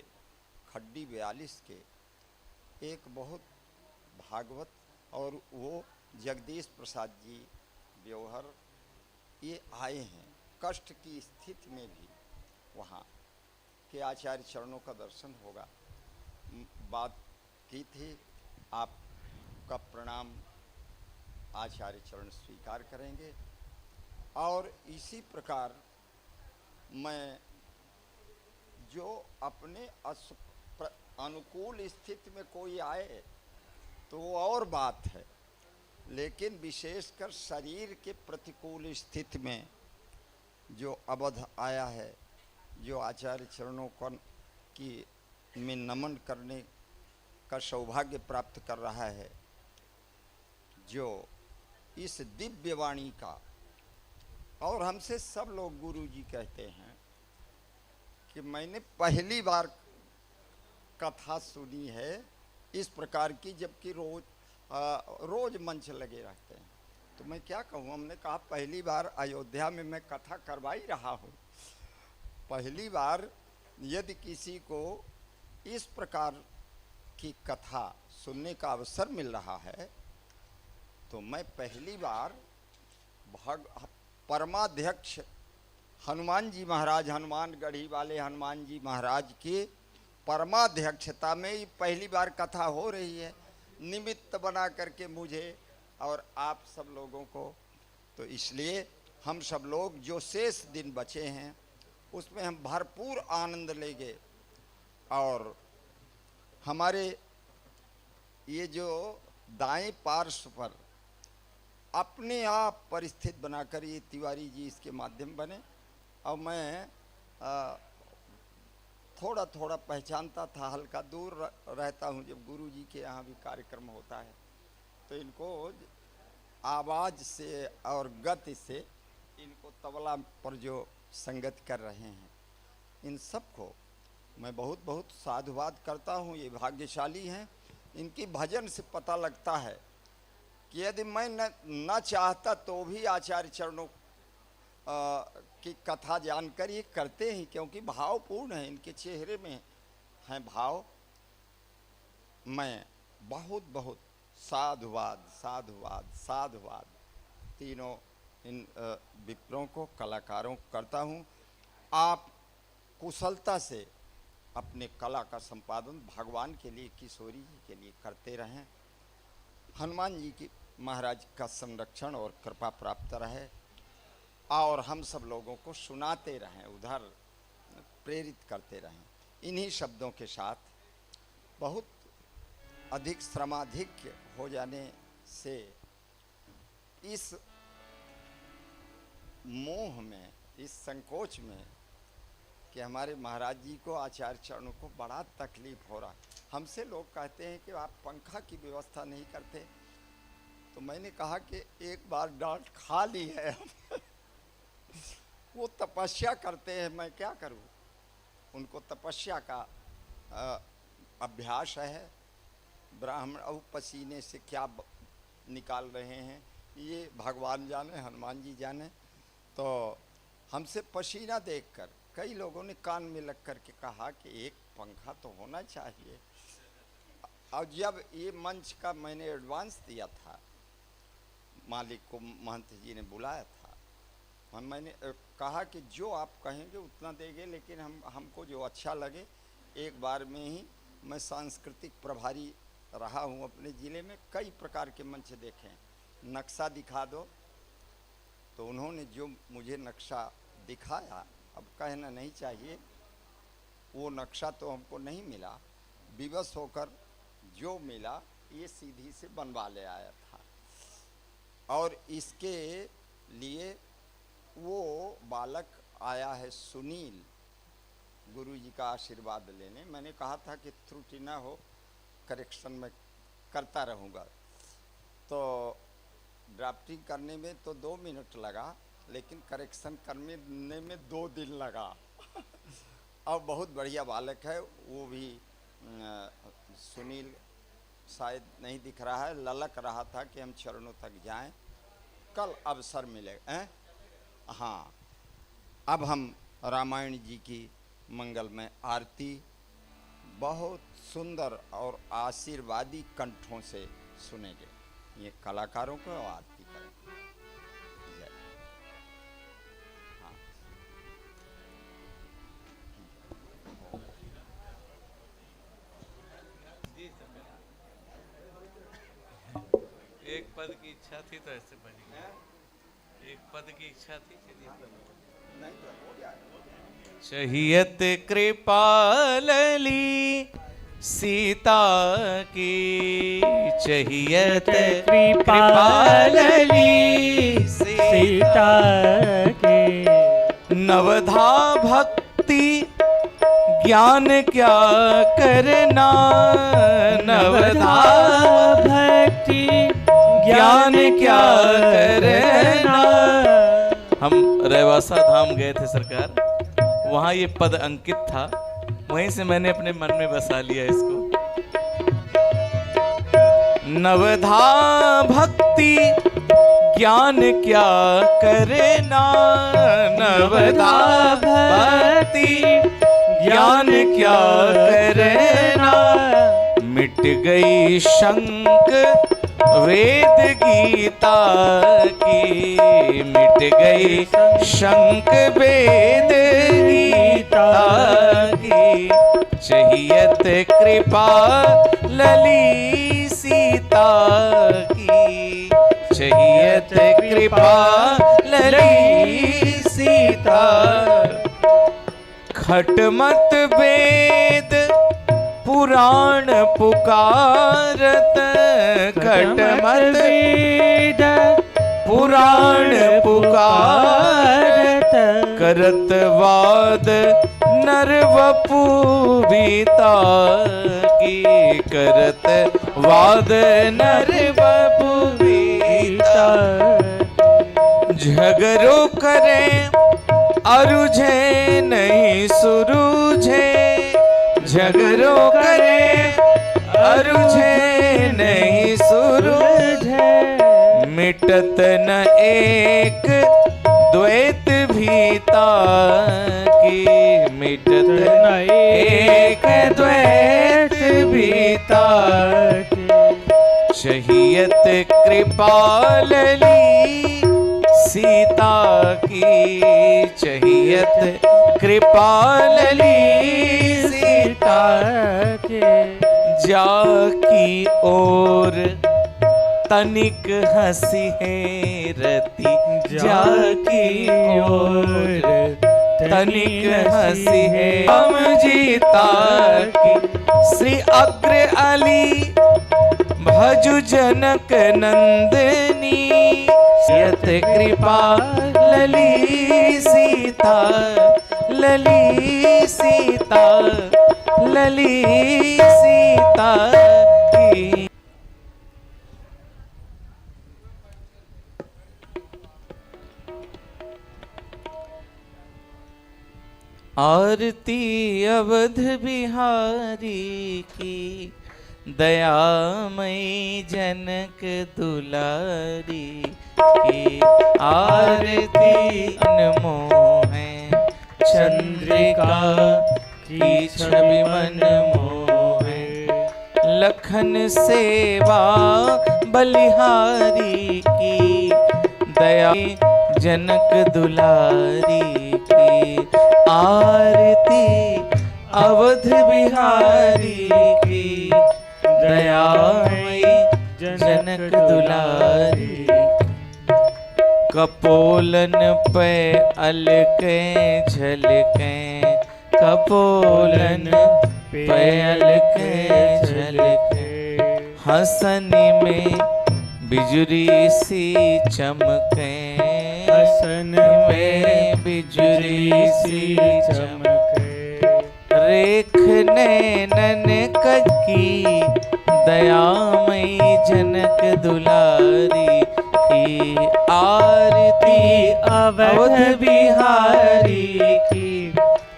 खड्डी 42 के एक बहुत भागवत और वो जगदीश प्रसाद जी ब्योहर ये आए हैं। कष्ट की स्थिति में भी वहाँ के आचार्य चरणों का दर्शन होगा। बात की थी, आपका प्रणाम आचार्य चरण स्वीकार करेंगे। और इसी प्रकार मैं जो अपने अनुकूल स्थिति में कोई आए तो वो और बात है, लेकिन विशेषकर शरीर के प्रतिकूल स्थिति में जो अवध आया है, जो आचार्य चरणों की में नमन करने का सौभाग्य प्राप्त कर रहा है, जो इस दिव्य वाणी का, और हमसे सब लोग गुरु जी कहते हैं कि मैंने पहली बार कथा सुनी है इस प्रकार की, जबकि रोज मंच लगे रहते हैं। तो मैं क्या कहूँ, हमने कहा पहली बार अयोध्या में मैं कथा करवा ही रहा हूँ। पहली बार यदि किसी को इस प्रकार की कथा सुनने का अवसर मिल रहा है तो मैं पहली बार परमाध्यक्ष हनुमान जी महाराज, हनुमानगढ़ी वाले हनुमान जी महाराज की परमाध्यक्षता में ही पहली बार कथा हो रही है, निमित्त बना करके मुझे और आप सब लोगों को। तो इसलिए हम सब लोग जो शेष दिन बचे हैं उसमें हम भरपूर आनंद लेंगे। और हमारे ये जो दाएं पार्श्व पर अपने आप परिस्थिति बनाकर ये तिवारी जी इसके माध्यम बने, और मैं थोड़ा थोड़ा पहचानता था, हल्का दूर रहता हूँ जब गुरु जी के यहाँ भी कार्यक्रम होता है, तो इनको आवाज़ से और गति से इनको तबला पर जो संगत कर रहे हैं, इन सब को मैं बहुत बहुत साधुवाद करता हूँ। ये भाग्यशाली हैं। इनकी भजन से पता लगता है कि यदि मैं न चाहता तो भी आचार्य चरणों की कथा जानकर ये करते हैं, क्योंकि भावपूर्ण है, इनके चेहरे में हैं भाव। मैं बहुत बहुत साधुवाद साधुवाद साधुवाद तीनों इन विप्रों को, कलाकारों को करता हूँ। आप कुशलता से अपने कला का संपादन भगवान के लिए, किशोरी जी के लिए करते रहें। हनुमान जी की महाराज का संरक्षण और कृपा प्राप्त रहे, और हम सब लोगों को सुनाते रहें, उधर प्रेरित करते रहें। इन्हीं शब्दों के साथ बहुत अधिक श्रमाधिक्य हो जाने से इस मोह में, इस संकोच में कि हमारे महाराज जी को, आचार्य चरणों को बड़ा तकलीफ हो रहा। हमसे लोग कहते हैं कि आप पंखा की व्यवस्था नहीं करते, तो मैंने कहा कि एक बार डांट खा ली है वो तपस्या करते हैं, मैं क्या करूं। उनको तपस्या का अभ्यास है। ब्राह्मण अब पसीने से क्या निकाल रहे हैं ये भगवान जाने, हनुमान जी जाने। तो हमसे पसीना देखकर कई लोगों ने कान में लग कर के कहा कि एक पंखा तो होना चाहिए। और जब ये मंच का मैंने एडवांस दिया था, मालिक को महंत जी ने बुलाया था, मैंने कहा कि जो आप कहेंगे उतना देंगे, लेकिन हमको जो अच्छा लगे। एक बार में ही मैं सांस्कृतिक प्रभारी रहा हूँ अपने ज़िले में, कई प्रकार के मंच देखे। नक्शा दिखा दो, तो उन्होंने जो मुझे नक्शा दिखाया, अब कहना नहीं चाहिए, वो नक्शा तो हमको नहीं मिला, विवश होकर जो मिला ये सीधी से बनवा ले आया था। और इसके लिए वो बालक आया है सुनील, गुरु जी का आशीर्वाद लेने। मैंने कहा था कि त्रुटि ना हो, करेक्शन में करता रहूँगा। तो ड्राफ्टिंग करने में तो 2 मिनट लगा, लेकिन करेक्शन करने में 2 दिन लगा। अब बहुत बढ़िया बालक है वो भी। सुनील शायद नहीं दिख रहा है, ललक रहा था कि हम चरणों तक जाएं, कल अवसर मिलेगा। हाँ, अब हम रामायण जी की मंगलमय आरती बहुत सुंदर और आशीर्वादी कंठों से सुनेंगे। ये कलाकारों को आरती करेंगे। जय। हाँ। एक पद की इच्छा थी तो ऐसे बनी, एक पद की इच्छा थी। नहीं तो हो गया। चहियत कृपा लली सीता की, चहियत कृपा लली सीता की। नवधा भक्ति ज्ञान क्या करना, नवधा भक्ति ज्ञान क्या करना। हम रेवासा धाम गए थे सरकार, वहाँ ये पद अंकित था, वहीं से मैंने अपने मन में बसा लिया इसको। नवधा भक्ति ज्ञान क्या करना, नवधा भक्ति ज्ञान क्या करना। मिट गई शंक वेद गीता की, मिट गई शंक वेद गीता की। चहियत कृपा लली सीता की, चहियत कृपा लली सीता। खटमत वेद पुराण पुकारत, खटमत वेद पुराण पुकारत। करत वाद नर वपु बीता की, करत वाद नर वपु बीता। झगड़ो करे अरुझे नहीं सुरुझे, झगड़ो करे अरुझे नहीं सुरुझे। मिटत न एक द्वैत भीता की, मिटत न एक द्वैत भीता की। चहियत कृपा लली सीता की, चहियत कृपा लली सीता के। जाकी ओर तनिक हंसी है रति, जाकी ओर तनिक हंसी है। हम जीता की श्री अग्र अली भजु जनक नंदनी। यत कृपा लली सीता, लली सीता, लली सीता की। आरती अवध बिहारी की, दयामयी जनक दुलारी की। आरती अनमोह है चंद्रिका की छवि मन मोहे। लखन सेवा बलिहारी की, दया जनक दुलारी की। आरती अवध बिहारी की, दयामयी जनक दुलारी। कपोलन पे अलके झलके, कपोलन पे अलके झलके। हंसनी में बिजुरी सी चमके, हंसन में बिजुरी सी चमके। रेख नैनन की दयामयी जनक दुलारी की आरती अवध बिहारी की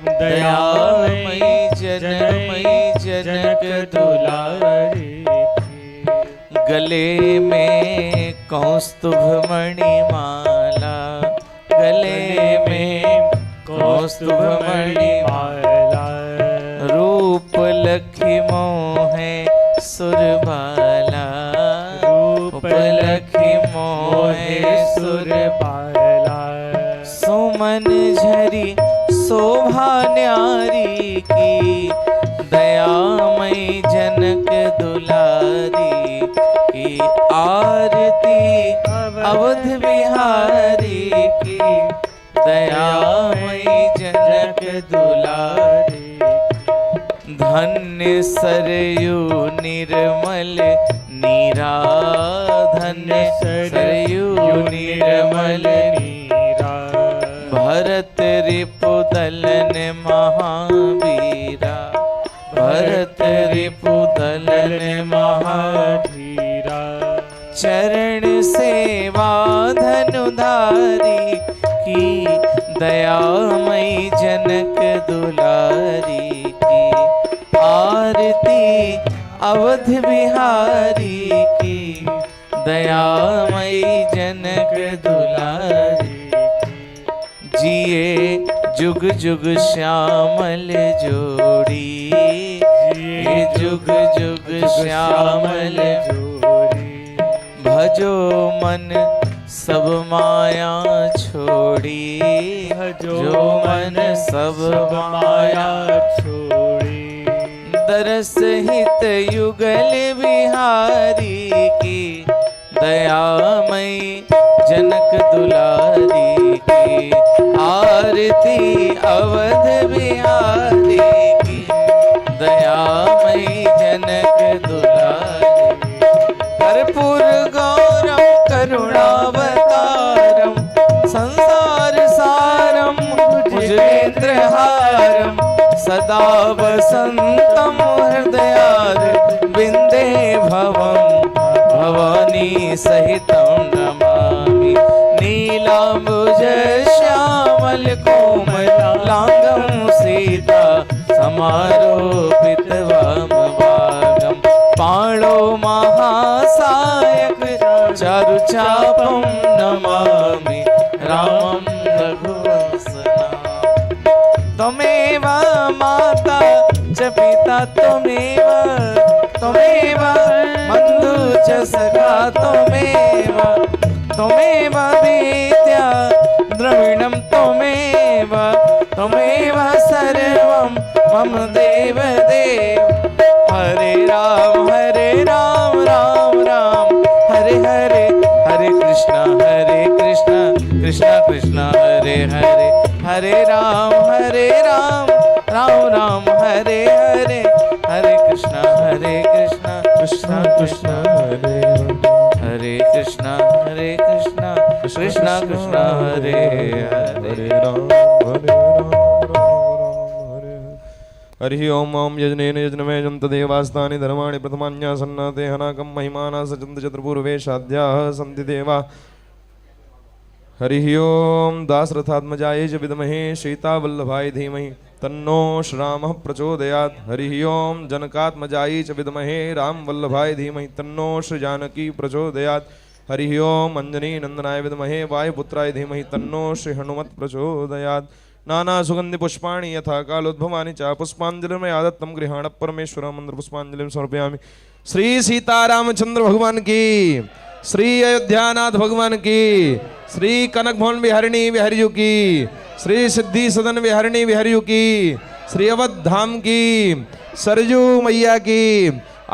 दयामयी जनक दुलारी की। गले में कौस्तुभ मणिमाला, गले में कौस्तुभ मणिमाला, रूप लखी मोहे सुरबाला, रूप लखी मोहे सुरबाला। सुमन झरी शोभा न्यारी की दयामयी जनक दुलारी की आरती अवध बिहारी की दयामयी जनक दुलारी। धन्य सरयू निर्मल नीरा, धन्य सरयू निर्मल नीरा, भरत रिपुदलन महावीरा, भरत रिपुदलन महावीरा। चरण सेवा धनुधारी की दयामयी जनक दुलारी की आरती अवध बिहारी की दयामयी जनक दुलारी। जिए जुग जुग श्यामल जोड़ी, जिए जुग जुग श्यामल जोड़ी। भजो मन सब माया छोड़ी, भजो मन सब माया छोड़ी। दरस हित युगल बिहारी की दयामयी जनक दुलारी की आरती अवध बिहारी की दयामयी जनक दुलारी। कर्पूर गौरम करुणावतारम संसार सारम भुजगेन्द्रहारम सदा वसंतम हृदयार बिंदे भवम भवानी सहितं नमामि। नीलांबुज श्यामल कोमलांगं सीता समारोपित वामभागं। पाणौ महासायक चारुचापं नमामि रामं रघुवंशनाथं। त्वमेव माता च पिता त्वमेव, त्वमेव बन्धु च सखा त्वमेव, त्वमेव विद्या द्रविणं त्वमेव, त्वमेव सर्वं मम देव देव। हरे राम राम राम हरे हरे, हरे कृष्णा कृष्णा कृष्णा हरे हरे। हरे राम राम राम हरे हरे, हरे कृष्णा कृष्णा कृष्णा हरे हरे कृष्णा कृष्णा कृष्णा हरे हरे। हरि ओम ओम यजनेन यजनमेजं तदेवास्तानि धर्माणि प्रथमान्यासन्नाते हनाकं महिमाना सचन्त चतुर्पूर्वेशाद्याः सन्ति देवा। हरि ओम दासरथात्मजाय च विद्महे सीतावल्लभाय धीमहि तन्नो श्रीरामः प्रचोदयात्। हरि ओम जनकात्मजाय च विद्महे रामवल्लभाय धीमहि तन्नो श्रीजानकी प्रचोदयात्। हरि ओम अंजनी नंदनाय विद्महे वायुपुत्राय धीमहि तन्नो श्री हनुमत् प्रचोदयात्। नाना सुगंधि पुष्पाणि यथा कालोद्भवानि च पुष्पांजलिर्मया दत्तं गृहाण परमेश्वरं मंत्र पुष्पांजलिं समर्पयामि। श्री सीतारामचंद्र भगवान की, श्री अयोध्यानाथ भगवान की, श्री कनक भवन बिहारिणी बिहारियों की, श्री सिद्धि सदन बिहारिणी बिहारियों की, श्री अवध धाम की, सरजू मैया की,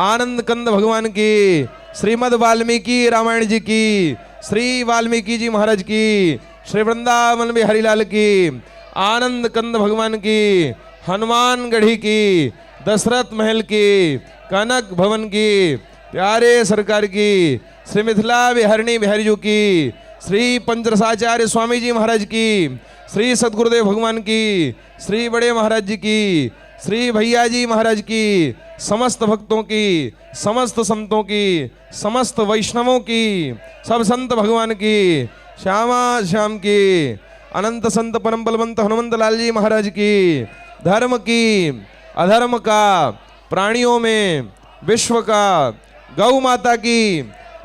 आनंद कंद भगवान की, श्रीमद वाल्मीकि रामायण जी की, श्री वाल्मीकि जी महाराज की, श्री वृंदावन बिहारी लाल की, आनंद कंद भगवान की, हनुमान गढ़ी की, दशरथ महल की, कनक भवन की, प्यारे सरकार की, श्री मिथिला बिहारिणी बिहारीजू की, श्री पंचरसाचार्य स्वामी जी महाराज की, श्री सदगुरुदेव भगवान की, श्री बड़े महाराज जी की, श्री भैया जी महाराज की, समस्त भक्तों की, समस्त संतों की, समस्त वैष्णवों की, सब संत भगवान की, श्यामा श्याम की, अनंत संत परम बलवंत हनुमंत लाल जी महाराज की, धर्म की, अधर्म का, प्राणियों में, विश्व का, गौ माता की,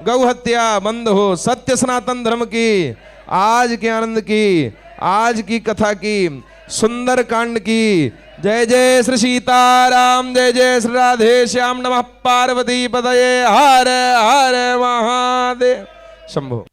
गौ हत्या बंद हो, सत्य सनातन धर्म की, आज के आनंद की, आज की कथा की, सुंदर कांड की। जय जय श्री सीताराम, जय जय श्री राधे श्याम, नमः पार्वती पतये, हर हर महादेव शंभो।